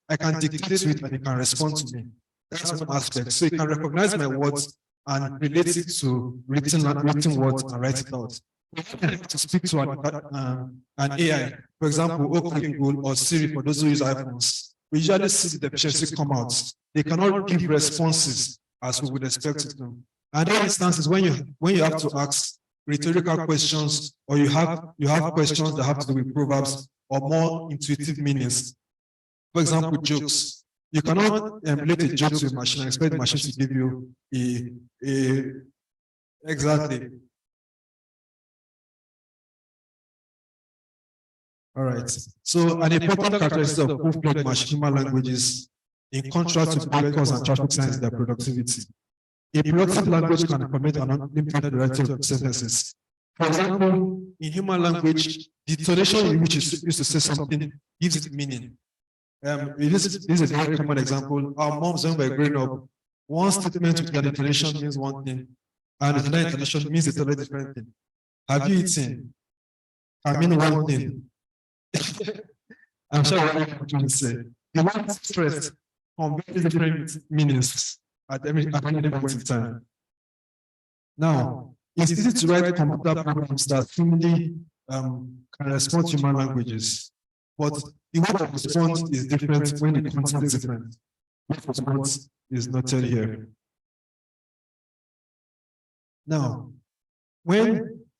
I can dictate to it and it can respond to me. That's one aspect. So it can recognize my words and relate it to written words and write it out. To speak to an AI, for example, OK Google or Siri for those who use iPhones, we usually see the deficiency come out. They cannot give responses as we would expect it to. And in instances when you have to ask rhetorical questions or you have questions that have to do with proverbs or more intuitive meanings. For example, jokes. You cannot relate a joke to a machine and expect the machine to give you exactly. All right. So an important characteristic of full-fledged machine human languages, in contrast to vehicles and traffic signs, is their productivity. A productive language can comment on an unlimited variety of sentences. For example, in human language, the tonation in which you used to say something gives it meaning. This is a very common example. Our moms, when we were growing up, one statement with an intonation means one thing, and another intonation means a totally different thing. Have you eaten? I mean one thing. I'm sure what I'm trying to say. The word stress conveys different meanings at any point in time. Now, it's easy to write computer programs that seemingly can respond to human languages, but the way of response is different when the content is different. What response is noted here. Now,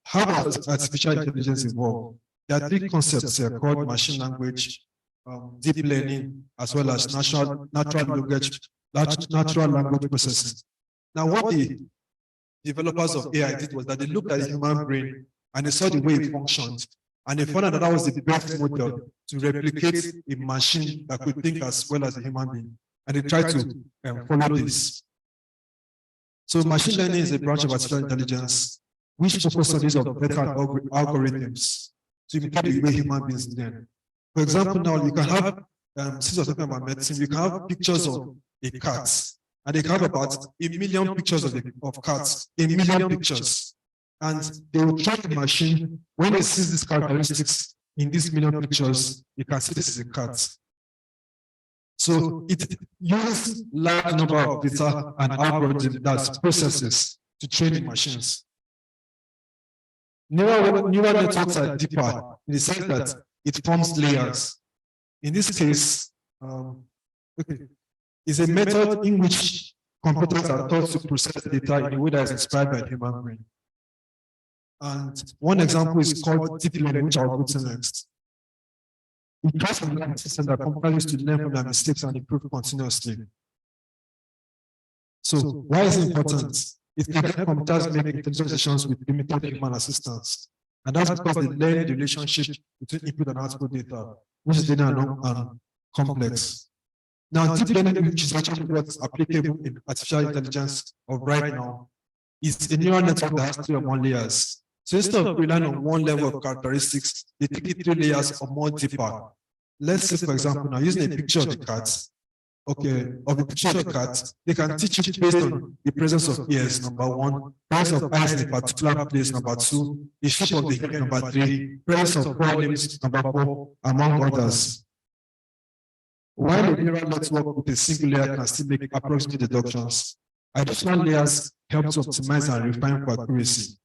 how does artificial intelligence evolve? There are three concepts here called machine language, deep learning, as well as natural language processing. Now, what the developers of AI did was that they looked at the human brain and they saw the way it functioned, and they found out that that was the best model to replicate a machine that could think as well as a human being. And they tried to follow this. So machine learning is a branch of artificial intelligence which focuses on the use of better algorithms to imitate the way human beings learn. For example, now you can have, since we're talking about medicine, you can have pictures of a cat, and they can have about 1 million pictures of cats, 1 million pictures. And they will train the machine, when it sees these characteristics in these million pictures, you can see this is a cat. So it uses large number of data and algorithms, that's processes, to train the machines. Neural networks are deeper in the sense that it forms layers. In this case, is a method in which computers are taught to process data in a way that is inspired by the human brain. And one example is called deep learning, which I'll go to next. It tries to learn a system that computers to learn from their mistakes and improve continuously. So why is it important? It can help computers make intelligent decisions with limited human assistance. And that's because they learn the relationship between input and output data, which is linear and complex. Now, deep learning, which is actually what's applicable in artificial intelligence of right now, is a neural network that has 3 or more layers. So instead of relying on one level of characteristics, they take it 3 layers or more deeper. Let's say, for example, now using a picture of the cat, of the picture of the cat, they can teach it based on the presence of ears, number 1, presence of eyes in a particular place, number 2, the shape of the head, number 3, presence of limbs, number 4, among others. While the neural network with a single layer can still make approximate deductions, additional layers help to optimize and refine for accuracy.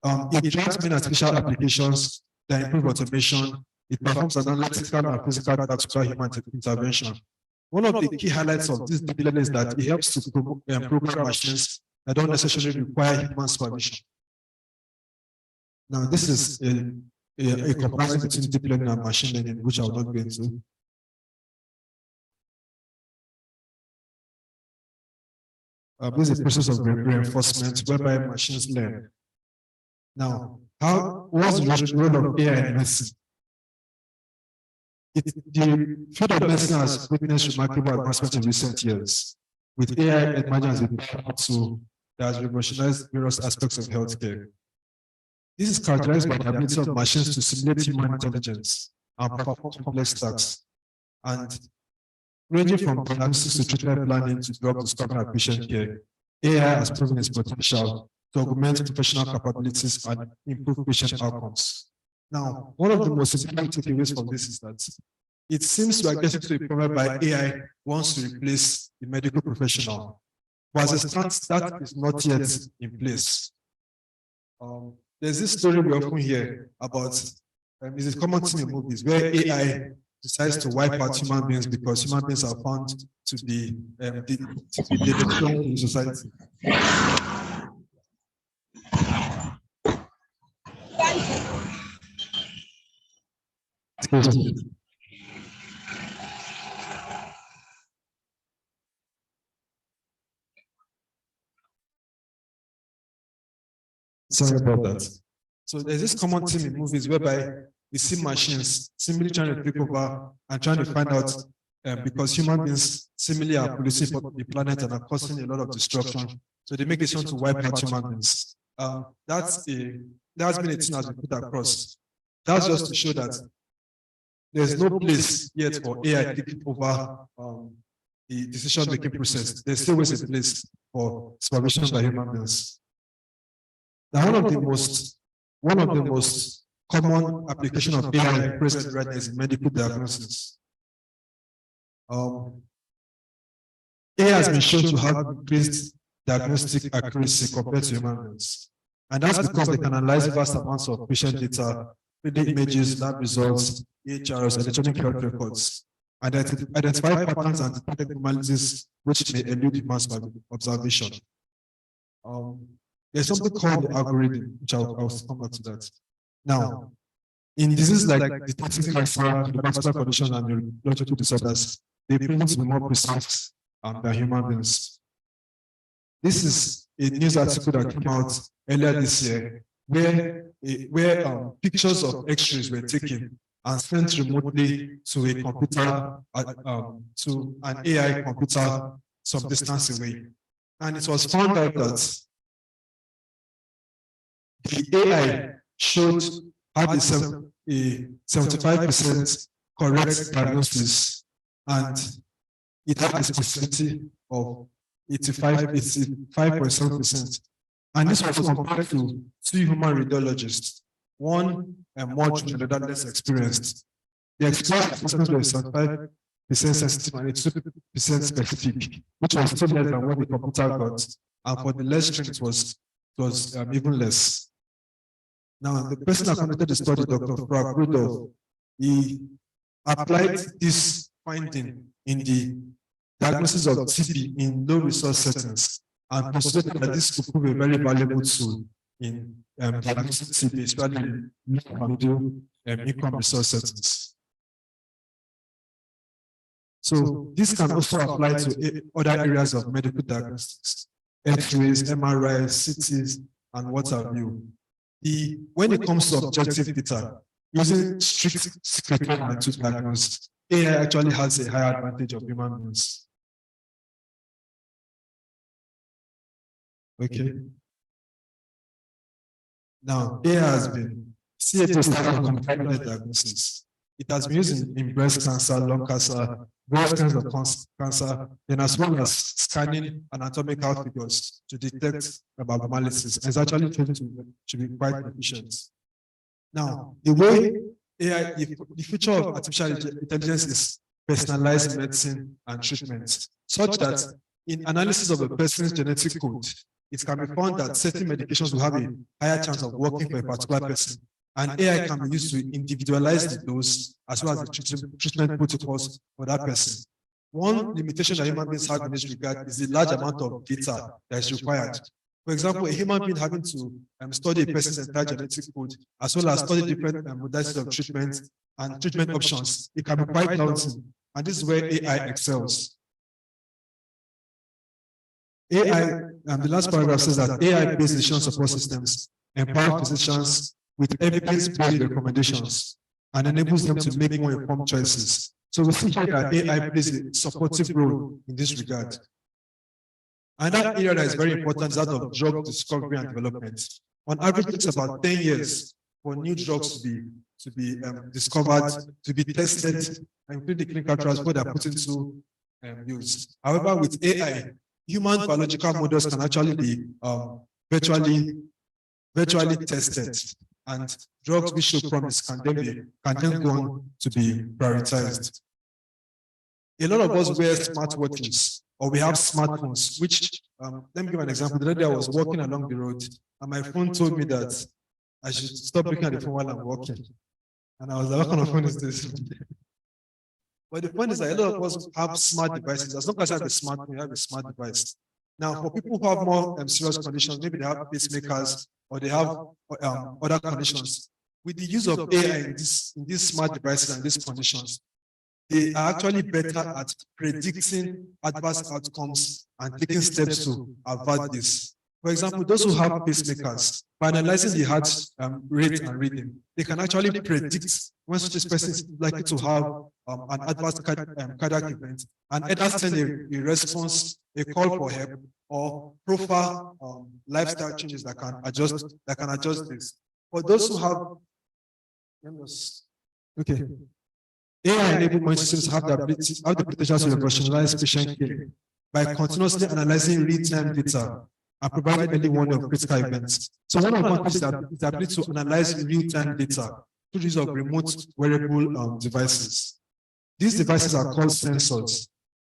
It trains many artificial applications that improve automation. It performs analytical and physical tasks without human intervention. One of the key highlights of this deep learning is that it helps to program machines that don't necessarily require human supervision. Now, this is a comparison between deep learning and machine learning, which I will not go into. This is a process of reinforcement whereby machines learn. Now, what's the role of AI in medicine? The field of medicine has witnessed remarkable advancement in recent years, with AI emerging as a powerful tool that has revolutionized various aspects of healthcare. This is characterized by the ability of machines to simulate human intelligence and perform complex tasks, and ranging from diagnosis to treatment planning to drug discovery and patient care, AI has proven its potential to augment professional capabilities and improve patient outcomes. Now, one of the most important takeaways from this is that it seems we are getting to a point whereby AI wants to replace the medical professional, but as a start, that is not yet in place. There's this story we often hear about, is it common thing in movies where AI decides to wipe out human beings because human beings are found to be detrimental in society. Sorry about that. So there's this common theme in movies whereby you see machines seemingly trying to take over and trying to find out because human beings seemingly are polluting the planet and are causing a lot of destruction. So they make decisions to wipe out human beings. That's been a thing that's been put across. That's just to show that there's no place yet for AI taking over the decision-making process. There's still ways in place for supervision by human beings. Now, one of the most common application of AI present right now is in medical diagnosis. AI has been shown to have increased diagnostic accuracy compared to human beings. And that's because they can analyze vast amounts of patient data, 3D images, lab results, EHRs, electronic health records, and identify patterns and detect anomalies which may elude human observation. There's something called the algorithm, which I'll come back to that. Now, in diseases like detecting cancer, the vascular condition, and neurological disorders, they prove to be more precise than human beings. This is a news article that came out earlier this year, where pictures of X-rays were taken and sent remotely to a computer, to an AI computer some distance away. And it was found out that the AI had a 75% correct diagnosis, and it had a specificity of 85.7%. And this was compared to 2 human radiologists, one more junior, the other less experienced. The experienced assessments were 75% sensitive and 82% specific, which was still less than what the computer got. And for the less trained, it was even less. Now, the person that conducted the study, Dr. Rudolph, he applied this finding in the diagnosis of TB in low resource settings and postulated that this could prove a very valuable tool in diagnosing TB, especially in low and middle income resource settings. So this can also apply to other areas of medical diagnostics, X-rays, MRIs, CTs, and what have you. When it comes to objective data, using strict criteria to diagnose, AI actually has a higher advantage of human beings. Okay. Now, AI has been comparative diagnosis. It has been used in breast cancer, lung cancer, various kinds of cancer, and as well as scanning anatomical figures to detect abnormalities. It's actually shown to be quite efficient. Now, the way AI, the future of artificial intelligence is personalized medicine and treatment, such that in analysis of a person's genetic code, it can be found that certain medications will have a higher chance of working for a particular person. And AI can be used to individualize the dose as well as the treatment protocols for that person. One limitation that human beings have in this regard is the large amount of data that is required. For example, a human being having to study a person's entire genetic code, as well as study different modalities of treatment and treatment options, it can be quite daunting. And this is where AI excels. AI, the last paragraph says that AI-based decision support systems empower physicians with evidence-based recommendations and enables them to make more informed choices. So we see here that AI plays a supportive role in this regard. Another area that is very important is that of drug discovery and development. On average, it takes about 10 years for new drugs to be discovered, to be tested, including the clinical trials where they are put into use. However, with AI, human biological models can actually be virtually tested, and drugs which show promise can then go on to be prioritized. A lot of us wear smartwatches, or we have smartphones, which, let me give an example. The other day I was walking along the road, and my phone told me that I should stop looking at the phone while I'm walking. And I was like, what kind of phone is this? But the point is that a lot of us have smart devices. As long as you have a smartphone, you have a smart device. Now, for people who have more serious conditions, maybe they have pacemakers or they have other conditions, with the use of AI in these smart devices and these conditions, they are actually better at predicting adverse outcomes and taking steps to avert this. For example, those who have pacemakers, by analyzing the heart rate and rhythm, they can actually predict when such a person is likely to have an adverse cardiac event, and either send a response, a call for help, or profile lifestyle changes that can adjust this. For those who have, AI-enabled monitoring systems have the potential to revolutionize patient care by continuously analyzing real-time data and providing early warning of critical events. So one of the advantages is the ability to analyze real-time data through the use of remote wearable devices. These devices are called sensors,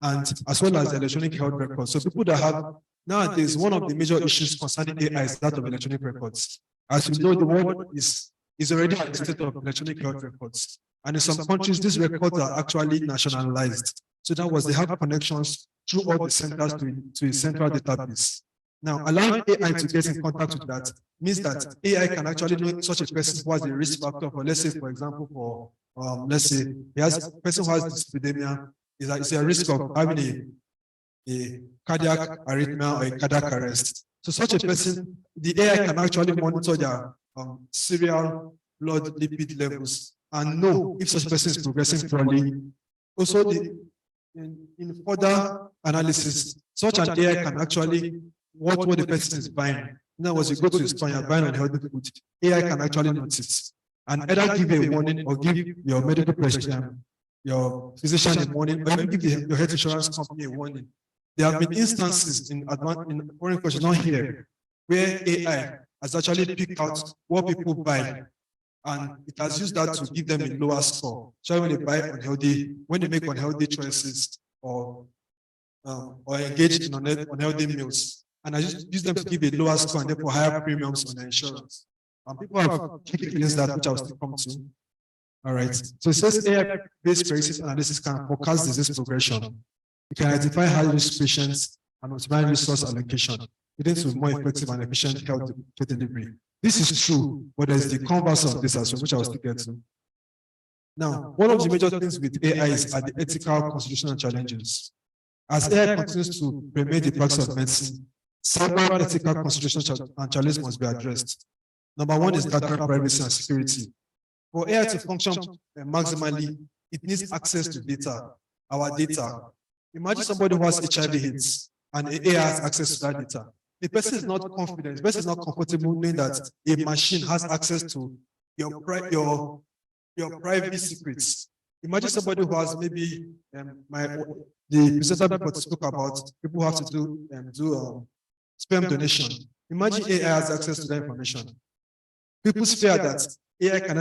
and as well as electronic health records. So people that have nowadays, one of the major issues concerning AI is that of electronic records. As you know, the world is already at the state of electronic health records. And in some countries, these records are actually nationalized. So that was, they have connections through all the centers to a central database. Now, allowing AI to get in contact with that means that AI can actually know such a person who has a risk factor for, let's say, for example, for, let's say, a person who has dyslipidemia is a risk of having a cardiac arrhythmia or a cardiac arrest. So such a person, the AI can actually monitor their serial blood lipid levels and know if such a person is progressing poorly. Also, in further analysis, such an AI can actually watch what the person is buying. In other words, you go to the store and you're buying unhealthy food, AI can actually notice and either give a warning or give your medical prescription, your physician a warning, or even give your health insurance company a warning. There have been instances in foreign countries, not here, where AI has actually picked out what people buy, and it has used that to give them a lower score. So when they buy unhealthy, when they make unhealthy choices or engage in unhealthy meals, and I use them to give a lower score and therefore higher premiums on their insurance. People have kicked against that, which I will still come to. All right. So it says AI-based predictive analysis can forecast disease progression. It can identify high-risk patients and optimize resource allocation, leading to more effective and efficient health delivery. This is true, but there's the converse of this as well, which I will still get to. Now, one of the major things with AI are the ethical constitutional challenges. As AI continues to permeate the practice of medicine, several ethical constitutional challenges must be addressed. Number one is data privacy and security. For AI to function maximally, it needs access to data, our data. Imagine somebody who has HIV/AIDS and AI has access to that data. The person is not confident, the person is not comfortable knowing that a machine has access to your private secrets. Imagine somebody who has maybe the presenter before spoke about people who have to do sperm donation. Imagine AI has access to that information. People fear that AI can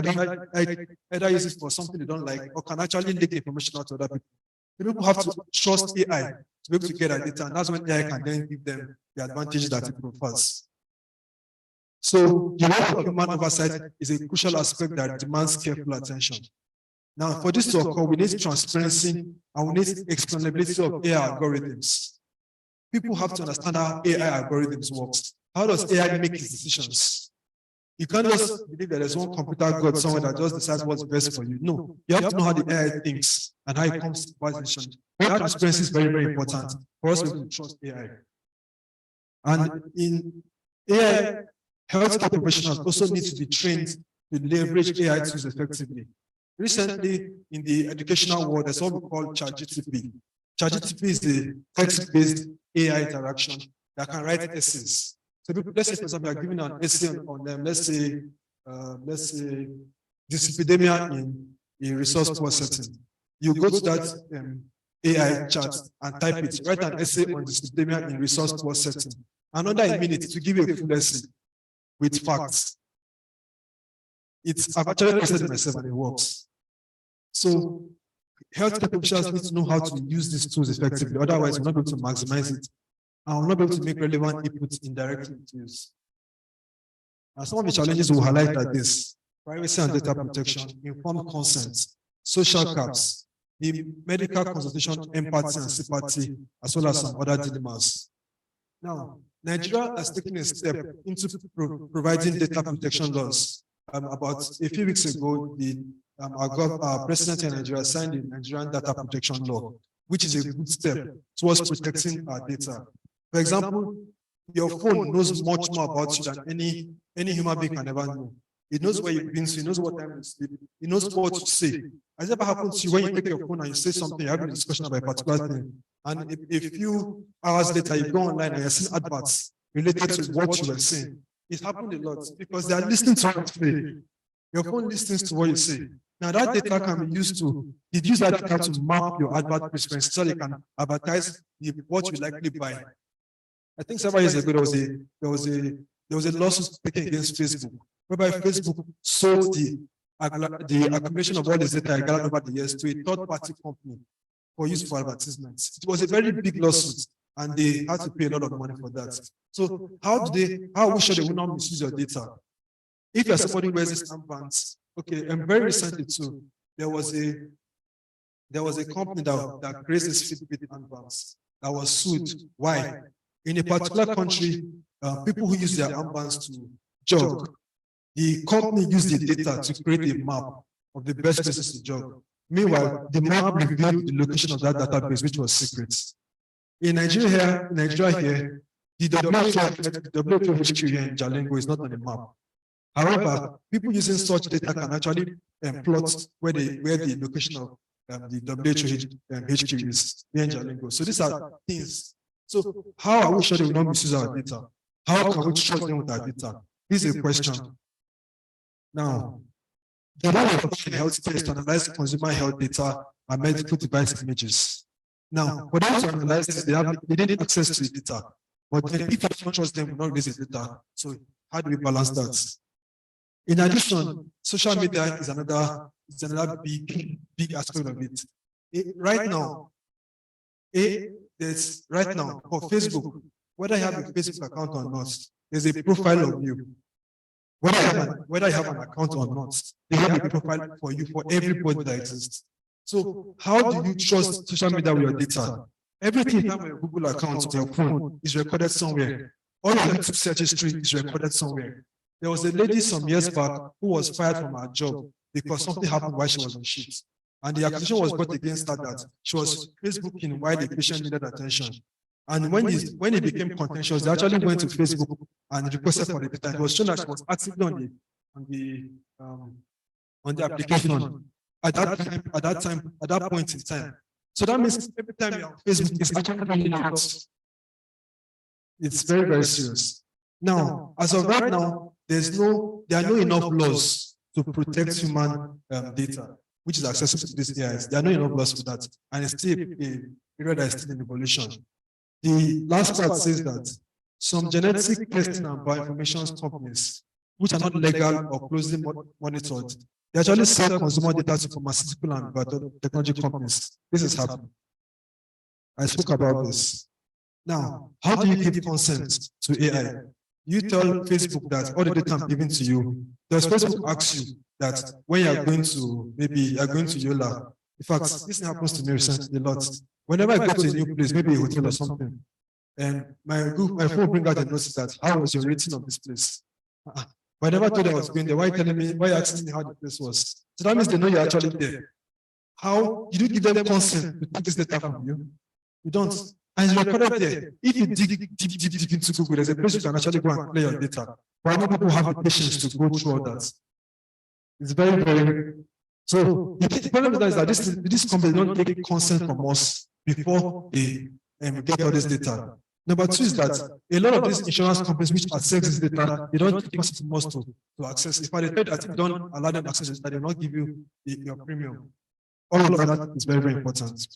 either use it for something they don't like or can actually leak information out to other people. The people have to trust AI to be able to get that data, and that's when AI can then give them the advantage that it provides. So the role of human oversight is a crucial aspect that demands careful attention. Now, for this to occur, we need transparency and we need explainability of AI algorithms. People have to understand how AI algorithms works. How does AI make its decisions? You can't just believe that there's one computer god somewhere that just decides what's best for you. No, you have to know how the AI thinks and how it comes to decisions. That transparency is very, very important for us to trust AI. And in AI, healthcare professionals also need to be trained to leverage AI tools effectively. Recently, in the educational world, there's what we call ChatGPT. ChatGPT is the text-based AI interaction that can write essays. So let's say, for example, you're giving an essay on them, let's say dyslipidemia in a resource poor setting. You go to that AI chat and type it, write an essay on dyslipidemia in resource poor setting. And under a minute to give you a full essay with facts. I've actually tested myself and it works. So healthcare professionals need to know how to use these tools effectively. Otherwise, we're not able to maximize it. And we're not able to make relevant inputs indirectly to use. And some of the challenges we'll highlight are this: privacy and data protection, informed consent, social caps, the medical consultation, empathy and sympathy, as well as some other dilemmas. Now, Nigeria has taken a step into providing data protection laws. About a few weeks ago, our president in Nigeria signed the Nigerian Data Protection Law, which is a good step towards protecting our data. For example, your phone knows much more about you than any human being can ever know. It knows where you've been, so it knows what time you sleep. It knows what to say. Has it ever happened to you when you take your phone and you say something, you're having a discussion about a particular thing, and a few hours later you go online and you're seeing adverts related to what you were saying? It happened a lot because they are listening to what you say. Your phone listens to what you say. Now that data can be used to, use that data to map your advert preference so you can advertise what you likely buy. I think several years ago there was a lawsuit taken against Facebook, whereby Facebook sold the accumulation of all this data gathered over the years to a third-party company for use for advertisements. It was a very big lawsuit, and they had to pay a lot of money for that. So how are we sure they will not misuse your data? If you're somebody who wears these armbands, okay, and very recently too, there was a company that creates these Fitbit armbands that was sued. Why? In a particular country, people who use their armbands to jog, the company used the data to create a map of the best places to jog. Meanwhile, the map revealed the location of that database, which was secret. In Nigeria here, the WHO HQ here in Jalingo is not on the map. However, people using such data can actually plot where the location of the WHO HQ is here in Jalingo. So these are things. So how are we sure they will not misuse our data? How can we trust them with our data? This is a question. Now, the role of healthcare is to analyze consumer health data and medical device images. Now, for them to analyze this, they didn't access to the data. But then if you don't trust them, we will not release the data. So how do we balance that? In addition, social media is another big aspect of it. Right now, for Facebook, whether you have a Facebook account or not, there's a profile of you. Whether you have an account or not, they have a profile for you for everybody that exists. So how do you trust social media with your data? Everything you have on your Google account or your phone is recorded somewhere. All your YouTube search history is recorded somewhere. There was a lady some years back who was fired from her job because something happened while she was on shift. And the accusation was brought against her that she was Facebooking while the patient needed attention. And when it became contentious, they actually went to Facebook and requested for the data. It was shown that she was actively on the application at that point in time. So that means every time you're on Facebook, it's actually running out. It's very, very serious. Now, as of right now, there are no enough laws to protect human data, which is accessible to these AIs. There are no enough laws for that. And it's still a period that is still in evolution. The last part says that some genetic testing and bioinformation companies, which are not legal or closely monitored, they actually sell consumer data to pharmaceutical and biotechnology companies. This is happening. I spoke about this. Now, how do you give consent to AI? You tell Facebook that all the data I'm giving to you, does Facebook ask you that when you're going to Yola? In fact, this happens to me recently a lot. Whenever I go to a new place, maybe a hotel or something, and my phone brings out a notice that how was your rating of this place? But I never told I was going there. Why you asking me how the place was? So that means they know you're actually there. How you do give them consent to take this data from you? You don't. And it's recorded there. If you dig deep into Google, there's a place you can actually go and play your data. But not people have the patience to go through all that. It's very, very. So the problem is that this company don't take consent from us before they get all this data. Number two is that a lot of these insurance companies which access this data, they don't take consent from us to access. If I said that you don't allow them access it, they will not give you your premium. All of that is very, very important.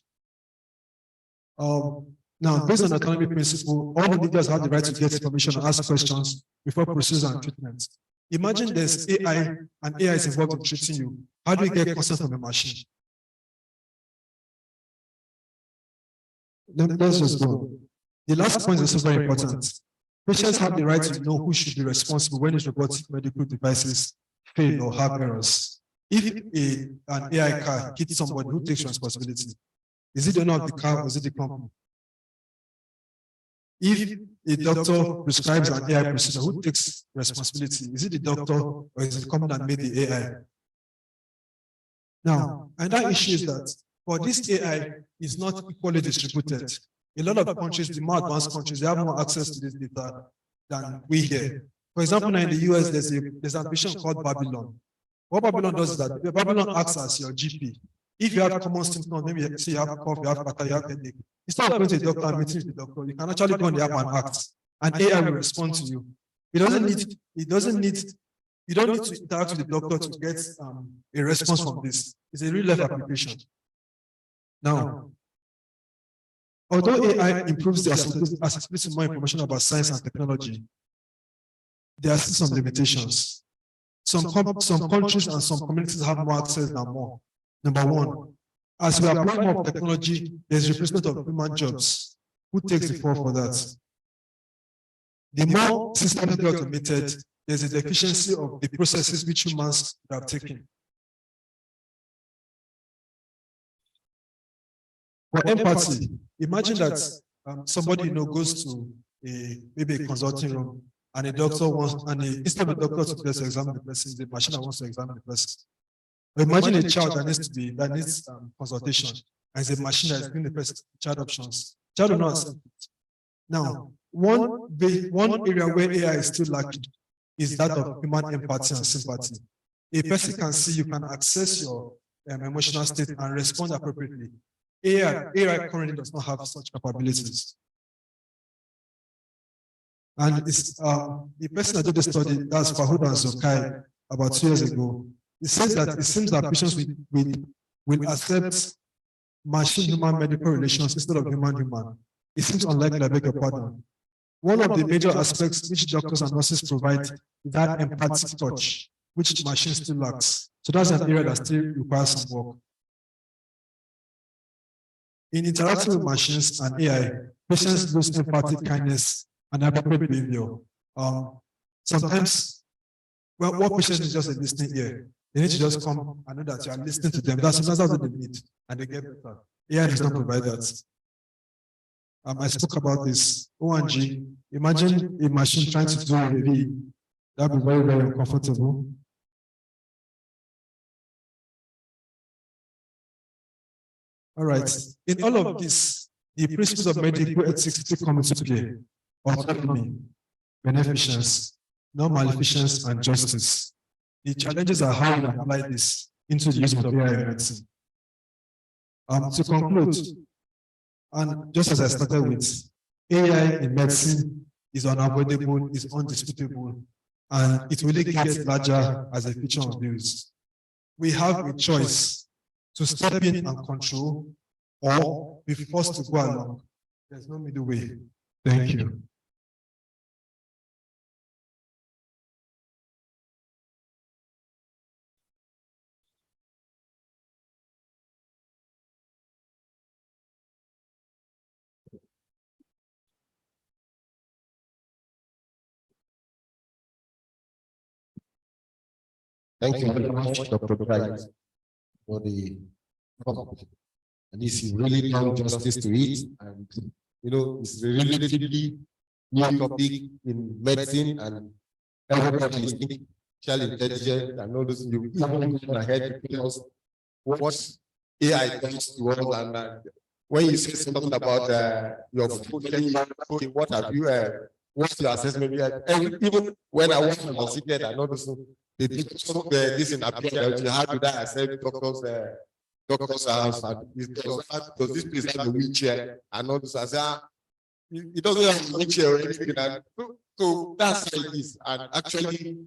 Now, based on the autonomy principle, all the leaders have the right to get information and ask questions before procedure and treatment. Imagine there's AI and AI is involved in treating you. How do we get consent from a machine? Let's just go. The last point is also very important. Patients have the right to know who should be responsible when his robotic medical devices fail or have errors. If an AI car hits somebody, who takes responsibility? Is it the owner of the car or is it the company? If a doctor prescribes an AI procedure, who takes responsibility? Is it the doctor or is it the company that made the AI? Now, and that issue is that for this AI is not equally distributed. A lot of countries, the more advanced countries, they have more access to this data than we here. For example, now in the US, there's an ambition called Babylon. What Babylon does is that Babylon acts as your GP. If you have common symptoms, maybe you have cough, you have catarrh, you have headache, instead of going to the doctor and meeting with the doctor, you can actually go on the app and act, and AI will respond to you. It doesn't need You don't need to interact with the doctor to get a response from this. It's a real life application. Now, although AI improves the accessibility to more information about science and technology, there are still some limitations. Some countries and some communities have more access than more. Number one, as we apply more technology, there's replacement of human jobs. Who takes the fall for that? The more systematically automated, there's a deficiency of the processes which humans have taken. For empathy, imagine that somebody goes to maybe a consulting room and a doctor wants, instead of the doctor to examine the person, the machine that wants to examine the person. Imagine a child that needs consultation, and it's a machine that is giving the person child options. Child will not accept it. Now, one area where AI is still lacking is that of human empathy and sympathy. A person can see, you can access your emotional state and respond appropriately. AI currently does not have such capabilities. And it's the person that did the study, that's Fahud and Zokai, about 2 years ago. It says that it seems that patients will accept machine-human medical relations instead of human-human. It seems unlikely, I beg your pardon. One of the major aspects which doctors and nurses provide is that empathic touch, which machines still lacks. So that's an area that still requires some work. In interacting with machines and AI, patients lose empathy, kindness, and appropriate behavior. Sometimes, well, what patients is just a listening ear. They need to just come and know that you are listening to them. That's what they need, and they get better. AI does not provide that. I spoke about this. ONG, imagine a machine trying to do a review. That would be very, very uncomfortable. All right. In all of this, the principles of medical ethics still come into play. Autonomy, beneficence, non-maleficence, and justice. The challenges are how we apply this into the use of AI in medicine. To conclude, and just as I started with, AI in medicine is unavoidable, is undisputable, and it really gets larger as a feature of use. We have a choice to step in and control, or be forced to go along. There's no middle way. Thank you. Thank you very much, Dr. Bright, for the topic. And this is really done justice to it. And, it's a relatively new topic in medicine, and everybody is thinking artificial intelligence and all those. You even go ahead to tell us what AI does to us. And when you say something about your food, okay, what have you, what's your assessment? Even when I was considered and all those. This in appearance, how do I accept doctor's house? Does this place have a wheelchair? And all this, I say, it doesn't have a wheelchair or anything. So that's how it is. And actually,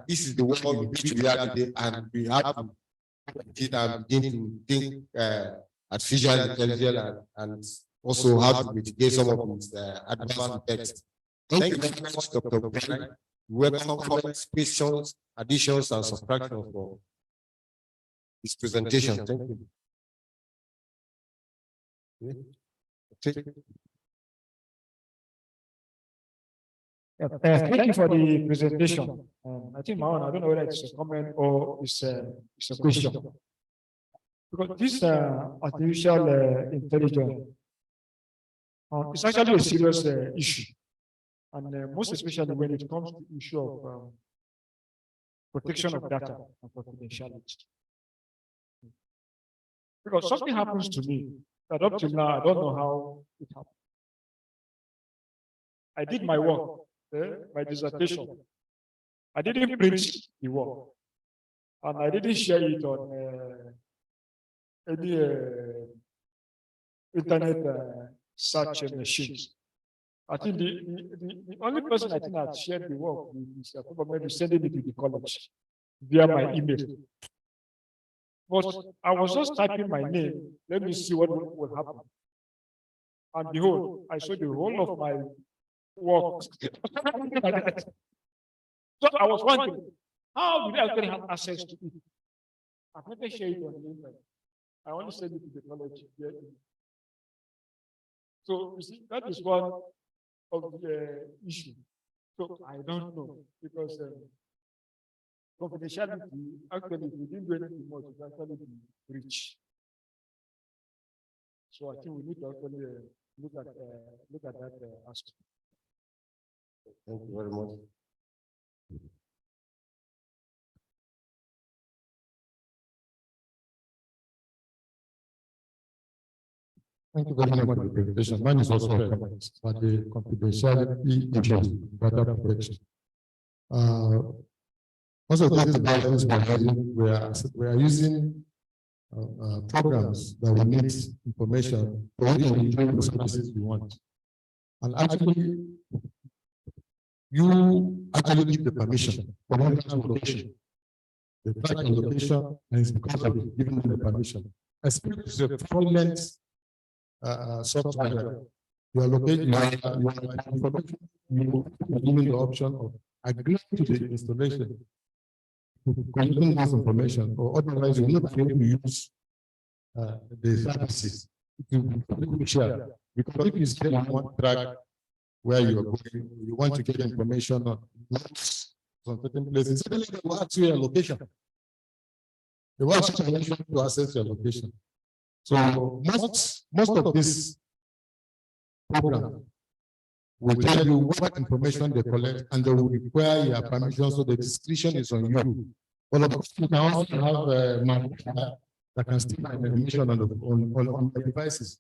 this is the world in which we are today, and we have to begin to think artificial intelligence and also how to mitigate some of its adverse effects. Thank you very much, Dr. Bright. Welcome comments, questions, additions, and subtractions for this presentation. Thank you. Thank you for the presentation. I think, Mawan, I don't know whether it's a comment or it's a question. Because this artificial intelligence is actually a serious issue. And most especially when it comes to the issue of protection of data and confidentiality. Because something happens to me that up till now, I don't know how it happened. I did my work, my dissertation. I didn't print the work. And I didn't share it on any internet search machines. I think the only person I think I've shared the work with is probably sending it to the college via my email. But I was just typing my name. Let me see what will happen. And behold, I saw the whole of my work. So I was wondering, how did I actually have access to it? I've never shared it on the internet. I only sent it to the college. So you see, that is one of the issue. So I don't know, because confidentiality, actually, we didn't do anything much, it's actually breach. So I think we need to actually look at that aspect. Thank you very much. Thank you very much for the presentation. Mine is also a comment, but the confidentiality issues, data protection. Most of these devices we are using programs that will need information for the services we want. And actually, you actually give the permission for one location. They track the location, and it's because of giving them the permission. Especially if it's a fraudulent software. You are located, you are given the option of agreeing to the installation, collecting this information, or otherwise you will not be able to use the services to share. Because if you say you want to track where you are going, you want to get information on certain places, suddenly they will ask you your location. They will ask you to access your location. So most of this program will tell you what information they collect, and they will require your permission, so the discretion is on you. But of course, you can also have that can steal information on the devices.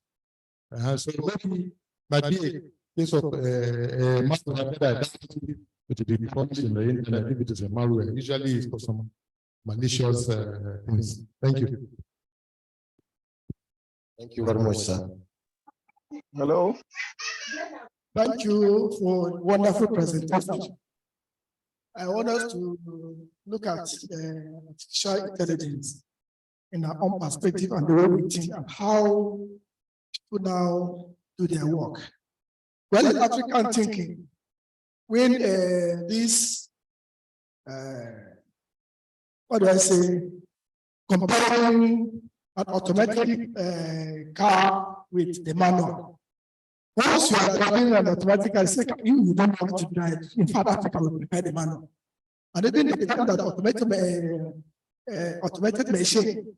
So maybe might be a case of malware that it will be published in the internet if it is a malware. Usually it's for some malicious things. Thank you. Thank you very much, sir. Hello. Thank you for wonderful presentation. I want us to look at artificial intelligence in our own perspective and the way we think and how people now do their work. Well, in African thinking, when this, what do I say, comparing an automatic car with the manual. Once you are driving an automatic car, you don't want to drive. In fact, Africa will prepare the manual. And even the time that automated machine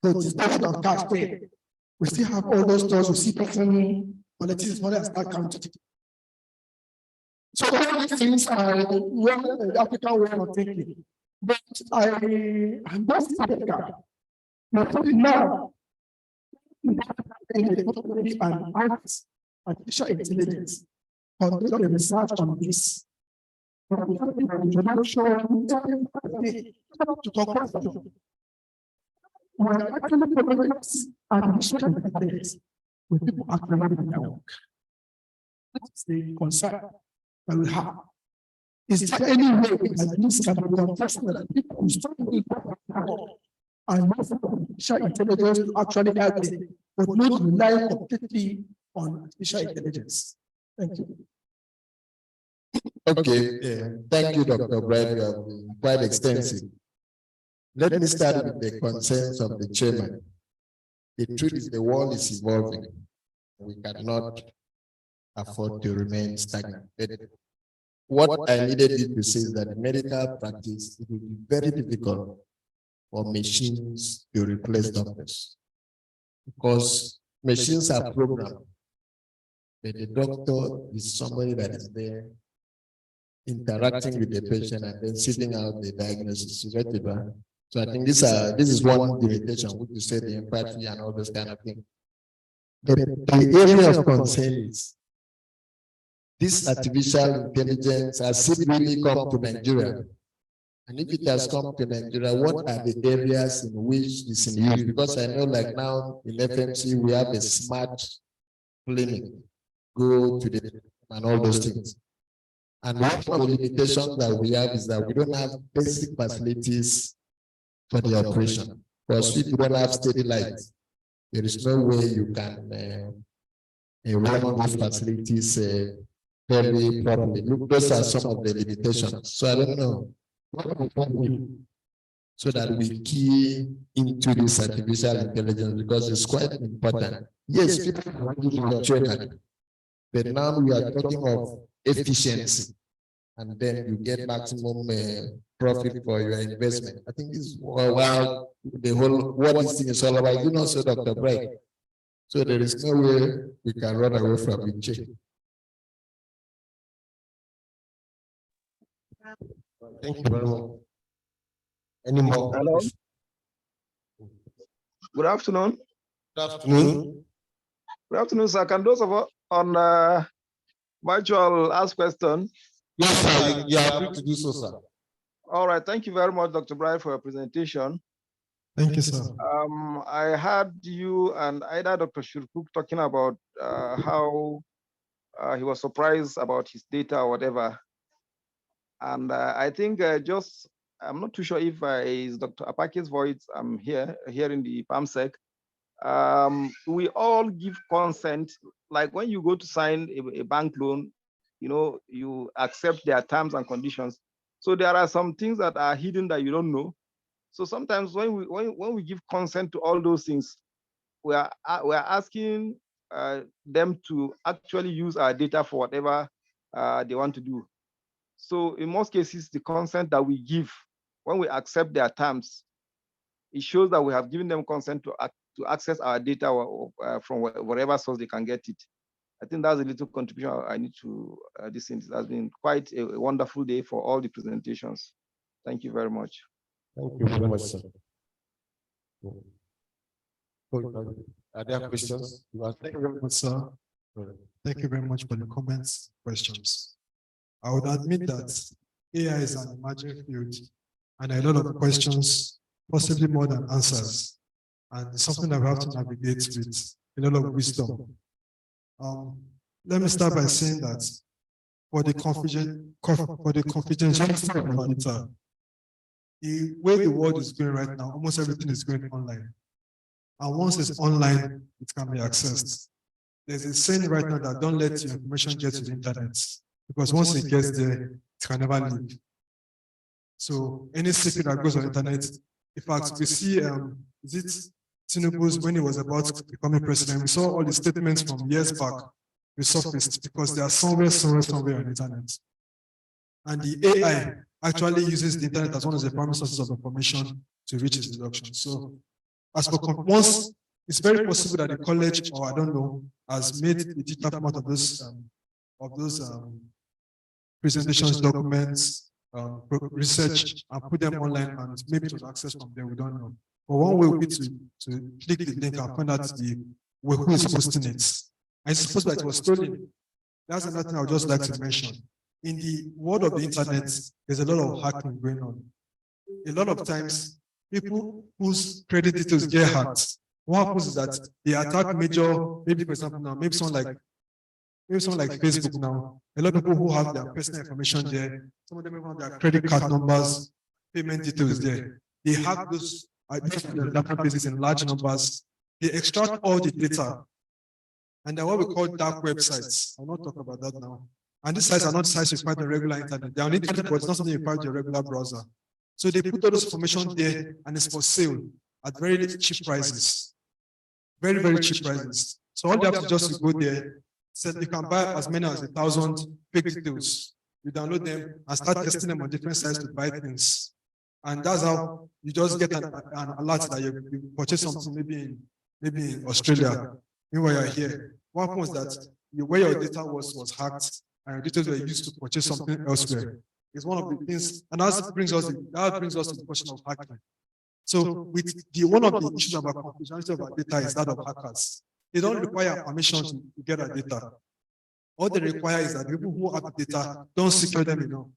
to dispatch of cars, we still have all those stores we see person politics money and start counting. So all these things are the African way of thinking. But I'm just Africa. Now, and artificial intelligence conduct the research on this. Introduction to conclusion. When actually progress artificial intelligence with people actually in their work. That's the concern that we have. Is there any way that this can be contested that people who start to be and artificial intelligence to actually help them, but not rely completely on artificial intelligence? Thank you. Okay, thank you, Dr. Bright. You have been quite extensive. Let me start with the concerns of the chairman. The truth is the world is evolving. We cannot afford to remain stagnant. What I needed you to say is that in medical practice, it will be very difficult for machines to replace doctors, because machines are programmed, but the doctor is somebody that is there interacting with the patient and then sitting out the diagnosis. So I think this is one limitation, which you say the empathy and all those kind of things. But the area of concern is this artificial intelligence has it really come to Nigeria? And if it has come to Nigeria, what are the areas in which it's in use? Because I know like now in FMC, we have a smart clinic. Go to the and all those things. And one of the limitations that we have is that we don't have basic facilities for the operation. Because if you don't have steady lights, there is no way you can run those facilities very properly. Look, those are some of the limitations. So I don't know what we can do so that we key into this artificial intelligence, because it's quite important. Yes, people want to do training, but now we are talking of efficiency, and then you get maximum profit for your investment. I think this is well, the whole what this thing is all about. You know, so Dr. Bright. So there is no way we can run away from it. Thank you very much. Any more? Hello. Good afternoon. Good afternoon. Good afternoon, sir. Can those of us on virtual ask questions? Yes, sir. You are free to do so, sir. All right. Thank you very much, Dr. Bright, for your presentation. Thank you, sir. I heard you and either Dr. Shurkuk talking about how he was surprised about his data or whatever. And I think I'm not too sure if it's Dr. Apake's voice I'm hearing the PAMSEC. We all give consent, like when you go to sign a bank loan, you know, you accept their terms and conditions. So there are some things that are hidden that you don't know. So sometimes when we give consent to all those things, we are asking them to actually use our data for whatever they want to do. So in most cases, the consent that we give when we accept their terms, it shows that we have given them consent to access our data from whatever source they can get it. I think that's a little contribution I need to this. It has been quite a wonderful day for all the presentations. Thank you very much. Thank you very much, sir. Are there questions? Thank you very much, sir. Thank you very much for the comments, questions. I would admit that AI is an emerging field, and a lot of questions, possibly more than answers. And it's something that we have to navigate with a lot of wisdom. Let me start by saying that for the confidentiality of our data, the way the world is going right now, almost everything is going online. And once it's online, it can be accessed. There's a saying right now that don't let your information get to the internet, because once it gets there, it can never leave. So any secret that goes on the internet, in fact, we see, is it Tinubu's, when he was about becoming president, we saw all the statements from years back resurfaced because they are somewhere on the internet. And the AI actually uses the internet as one of the primary sources of information to reach its deduction. So as for once, it's very possible that the college, or I don't know, has made the digital format of those presentations, documents, research, and put them online, and maybe it was accessed from there, we don't know. But one way would be to click the link and find out who is posting it. I suppose that it was stolen. That's another thing I would just like to mention. In the world of the internet, there's a lot of hacking going on. A lot of times, people whose credit details get hacked, what happens is that they attack major, maybe for example now, maybe someone like Facebook now. A lot of people who have their personal information there, some of them even have their credit card numbers, payment details there. They hack those databases in large numbers. They extract all the data. And then what we call dark websites. I'll not talk about that now. And these sites are not sites required on regular internet. They are on internet, but it's not something required on your regular browser. So they put all those information there, and it's for sale at very cheap prices. Very, very cheap prices. So all they have to just go there, so you can buy as many as 1,000 fake details. You download them and start testing them on different sites to buy things. And that's how you just get an alert that you purchase something maybe in Australia. Meanwhile, you're here. What happens is that where your data was hacked and your details were used to purchase something elsewhere. It's one of the things, and that brings us to the question of hacking. So with one of the issues about confidentiality of our data is that of hackers. They don't require permission to get our data. All they require is that people who have the data don't secure them enough.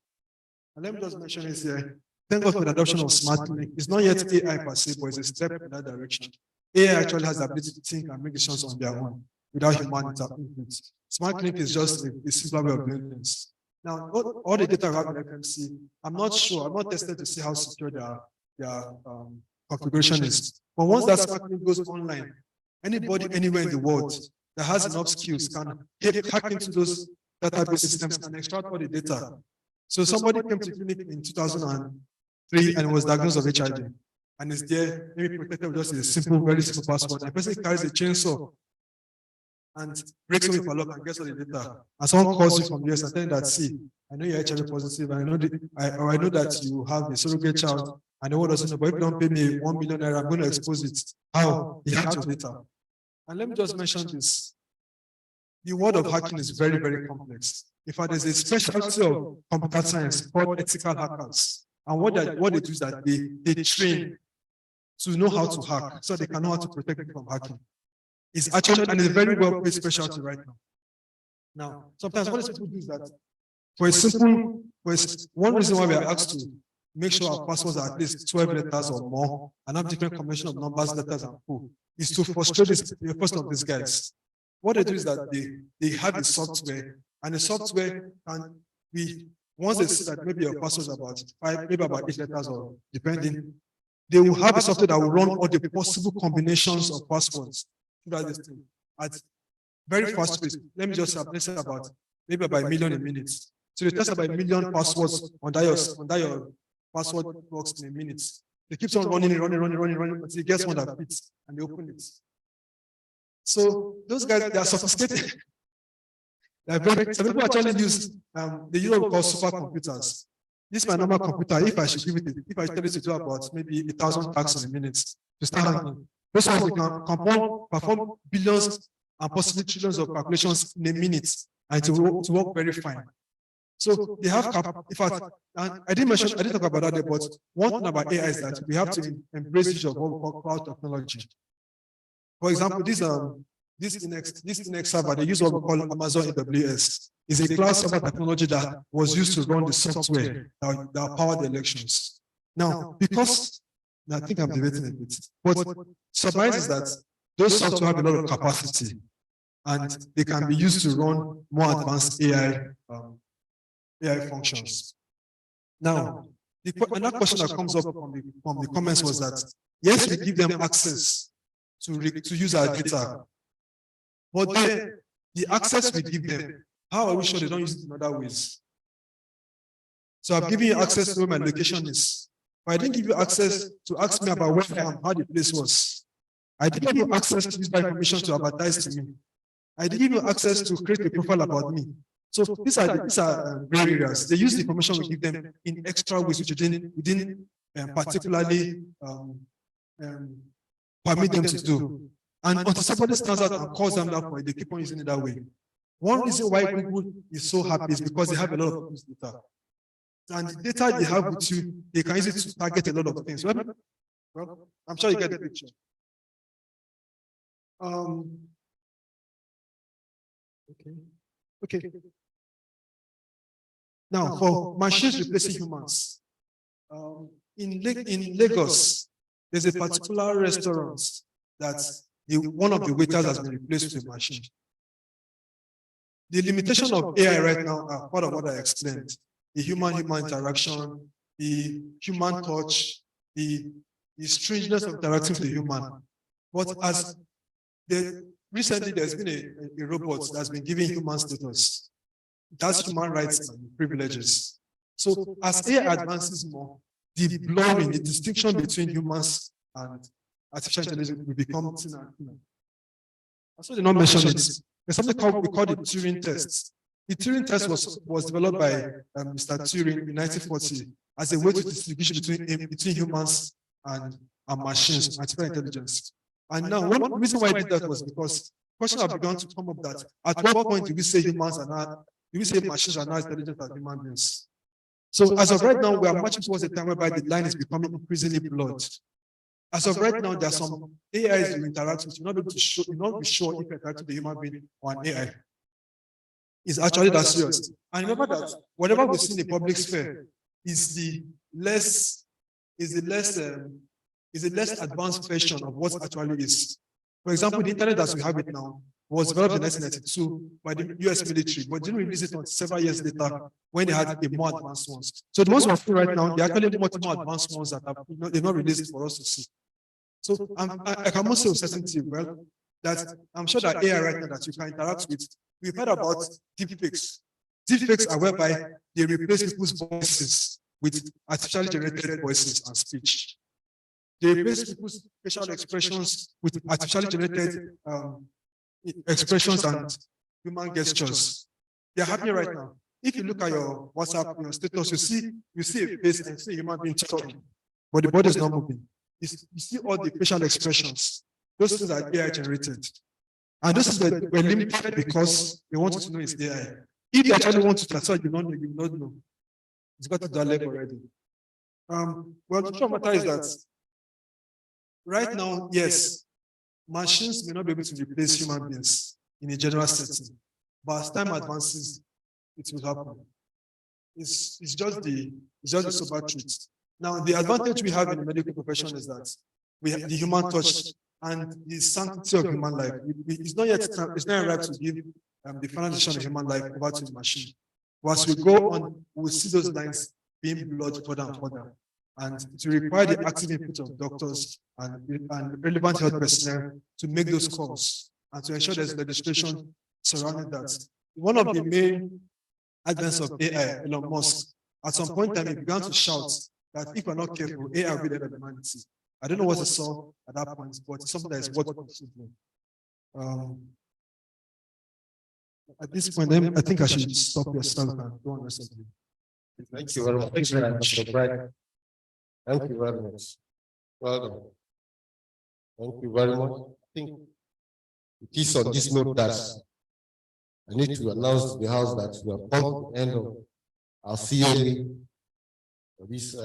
And let me just mention this here. Thank God for the adoption of smart link. It's not yet AI per se, but it's a step in that direction. AI actually has the ability to think and make decisions on their own without human input. Smart clinic is just a simpler way of doing things. Now, all the data I have in FMC, I'm not sure, I'm not tested to see how secure their configuration is. But once that smart clinic goes online, anybody anywhere in the world that has enough skills can hack into those database systems and extract all the data. So somebody came to clinic in 2003 and was diagnosed of HIV, and is there maybe protected with just a simple, very simple password. And the person carries a chainsaw and breaks away for lock and gets all the data. And someone calls you from the US and tells that, see, I know you're HIV positive, and I know that you have a surrogate child, and the world doesn't know, but if you don't pay me 1 million naira, I'm going to expose it. How? He hacked your data. And let me just mention this. The world of hacking is very, very complex. In fact, there's a specialty of computer science called ethical hackers. And what they do is that they train to know how to hack, so they can know how to protect people from hacking. It's actually, and it's a very well-paid specialty right now. Now, sometimes what people do is that one reason why we are asked to make sure our passwords are at least 12 letters or more, and have different combination of numbers, letters, and code, is to frustrate the first of these guys. What they do is that they have a software, and the software can be, once they see that maybe your password is about 5, maybe about 8 letters, or depending, they will have a software that will run all the possible combinations of passwords this thing at very fast pace. Let me just say about maybe about 1 million a minute. So they test about 1 million passwords under your password box in a minute. They keep on running until it gets one that fits, and they open it. So those guys, they are sophisticated. Some people actually use they use what we call supercomputers. This is my normal computer. If I should give it, if I tell it to do about maybe 1,000 tasks in a minute, to start hacking. Those ones, they can perform billions and possibly trillions of calculations in a minute, and to work very fine. So they have, in fact, and I didn't talk about that there, but one thing about AI is that we have to embrace the use of what we call cloud technology. For example, this Inex server, they use what we call Amazon AWS. Is a cloud server technology that was used to run the software that powered the elections. Now, because I think I'm debating a bit, but surprise is that those software have a lot of capacity, and they can be used to run more advanced AI functions. Now, another question that comes up from the comments was that, yes, we give them access to use our data, but then the access we give them, how are we sure they don't use it in other ways? So I've given you access to where my location is. But I didn't give you access to ask me about where I am, how the place was. I didn't give you access to use that information to advertise to me. I didn't give you access to create a profile about me. So these are gray areas. They use the information we give them in extra ways, which we didn't particularly permit them to do. And until somebody stands out and calls them that point, they keep on using it that way. One reason why Google is so happy is because they have a lot of people's data. And the data they have with you, they can use it to target a lot of things. Well, I'm sure you get the picture. Okay. Now, for machines replacing humans, in Lagos, there's a particular restaurant that one of the waiters has been replaced with a machine. The limitation of AI right now are part of what I explained. The human-human interaction, the human touch, the strangeness of interacting with the human. But recently there's been a robot that's been giving human status. That's human rights and privileges. So as AI advances more, the blurring, the distinction between humans and artificial intelligence will become thinner. So they not mention it. There's something we call the Turing test. The Turing test was developed by Mr. Turing in 1940 as a way to distinguish between humans and machines, artificial intelligence. And now, one reason why I did that was because questions have begun to come up that at what point do we say machines are not intelligent as human beings? So as of right now, we are marching towards a time whereby the line is becoming increasingly blurred. As of right now, there are some AIs you interact with, you're not able to show, you're not sure if you interact with a human being or an AI. It's actually that serious. And remember that whatever we see in the public sphere is the less advanced version of what actually is. For example, the internet as we have it now was developed in 1992 by the US military, but didn't release it until several years later when they had a more advanced ones. So the ones we're seeing right now, they're actually much more advanced ones that are, they're not released for us to see. So I can also say with certainty, well, that I'm sure that AI right now that you can interact with, we've heard about deepfakes. Deepfakes are whereby they replace people's voices with artificially generated voices and speech. They replace people's facial expressions with artificially generated expressions and human gestures. They're happening right now. If you look at your WhatsApp, your status, you see a face and see a human being talking, but the body is not moving. You see all the facial expressions. Those things are AI generated. And those things were limited because they wanted to know it's AI. If they actually want to transfer, you don't know. It's got to that level already. Well, the truth of the matter is that right now, yes, machines may not be able to replace human beings in a general setting, but as time advances, it will happen. It's just the sober truth. Now, the advantage we have in the medical profession is that we have the human touch and the sanctity of human life. It's not right to give the final decision of human life over to the machine. But as we go on, we'll see those lines being blurred further and further. And to require the active input of doctors and relevant health personnel to make those calls and to ensure there's legislation surrounding that. One of the main advances of AI, Elon Musk, at some point in time, he began to shout that if we're not careful, AI will be the end of humanity. I don't know what he saw at that point, but it's something that is worth considering. At this point, I think I should stop yourself and go on the rest of it. Thank you very much. Thank you very much, Mr. Bright. Thank you very much. Well done. Thank you very much. I think it is on this note that I need to announce to the House that we have come to the end of our CME for this.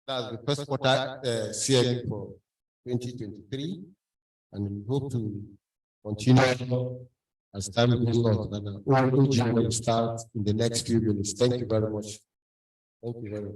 That's the first quarter CME for 2023, and we hope to continue as time goes on. And OG will start in the next few minutes. Thank you very much. Thank you very much.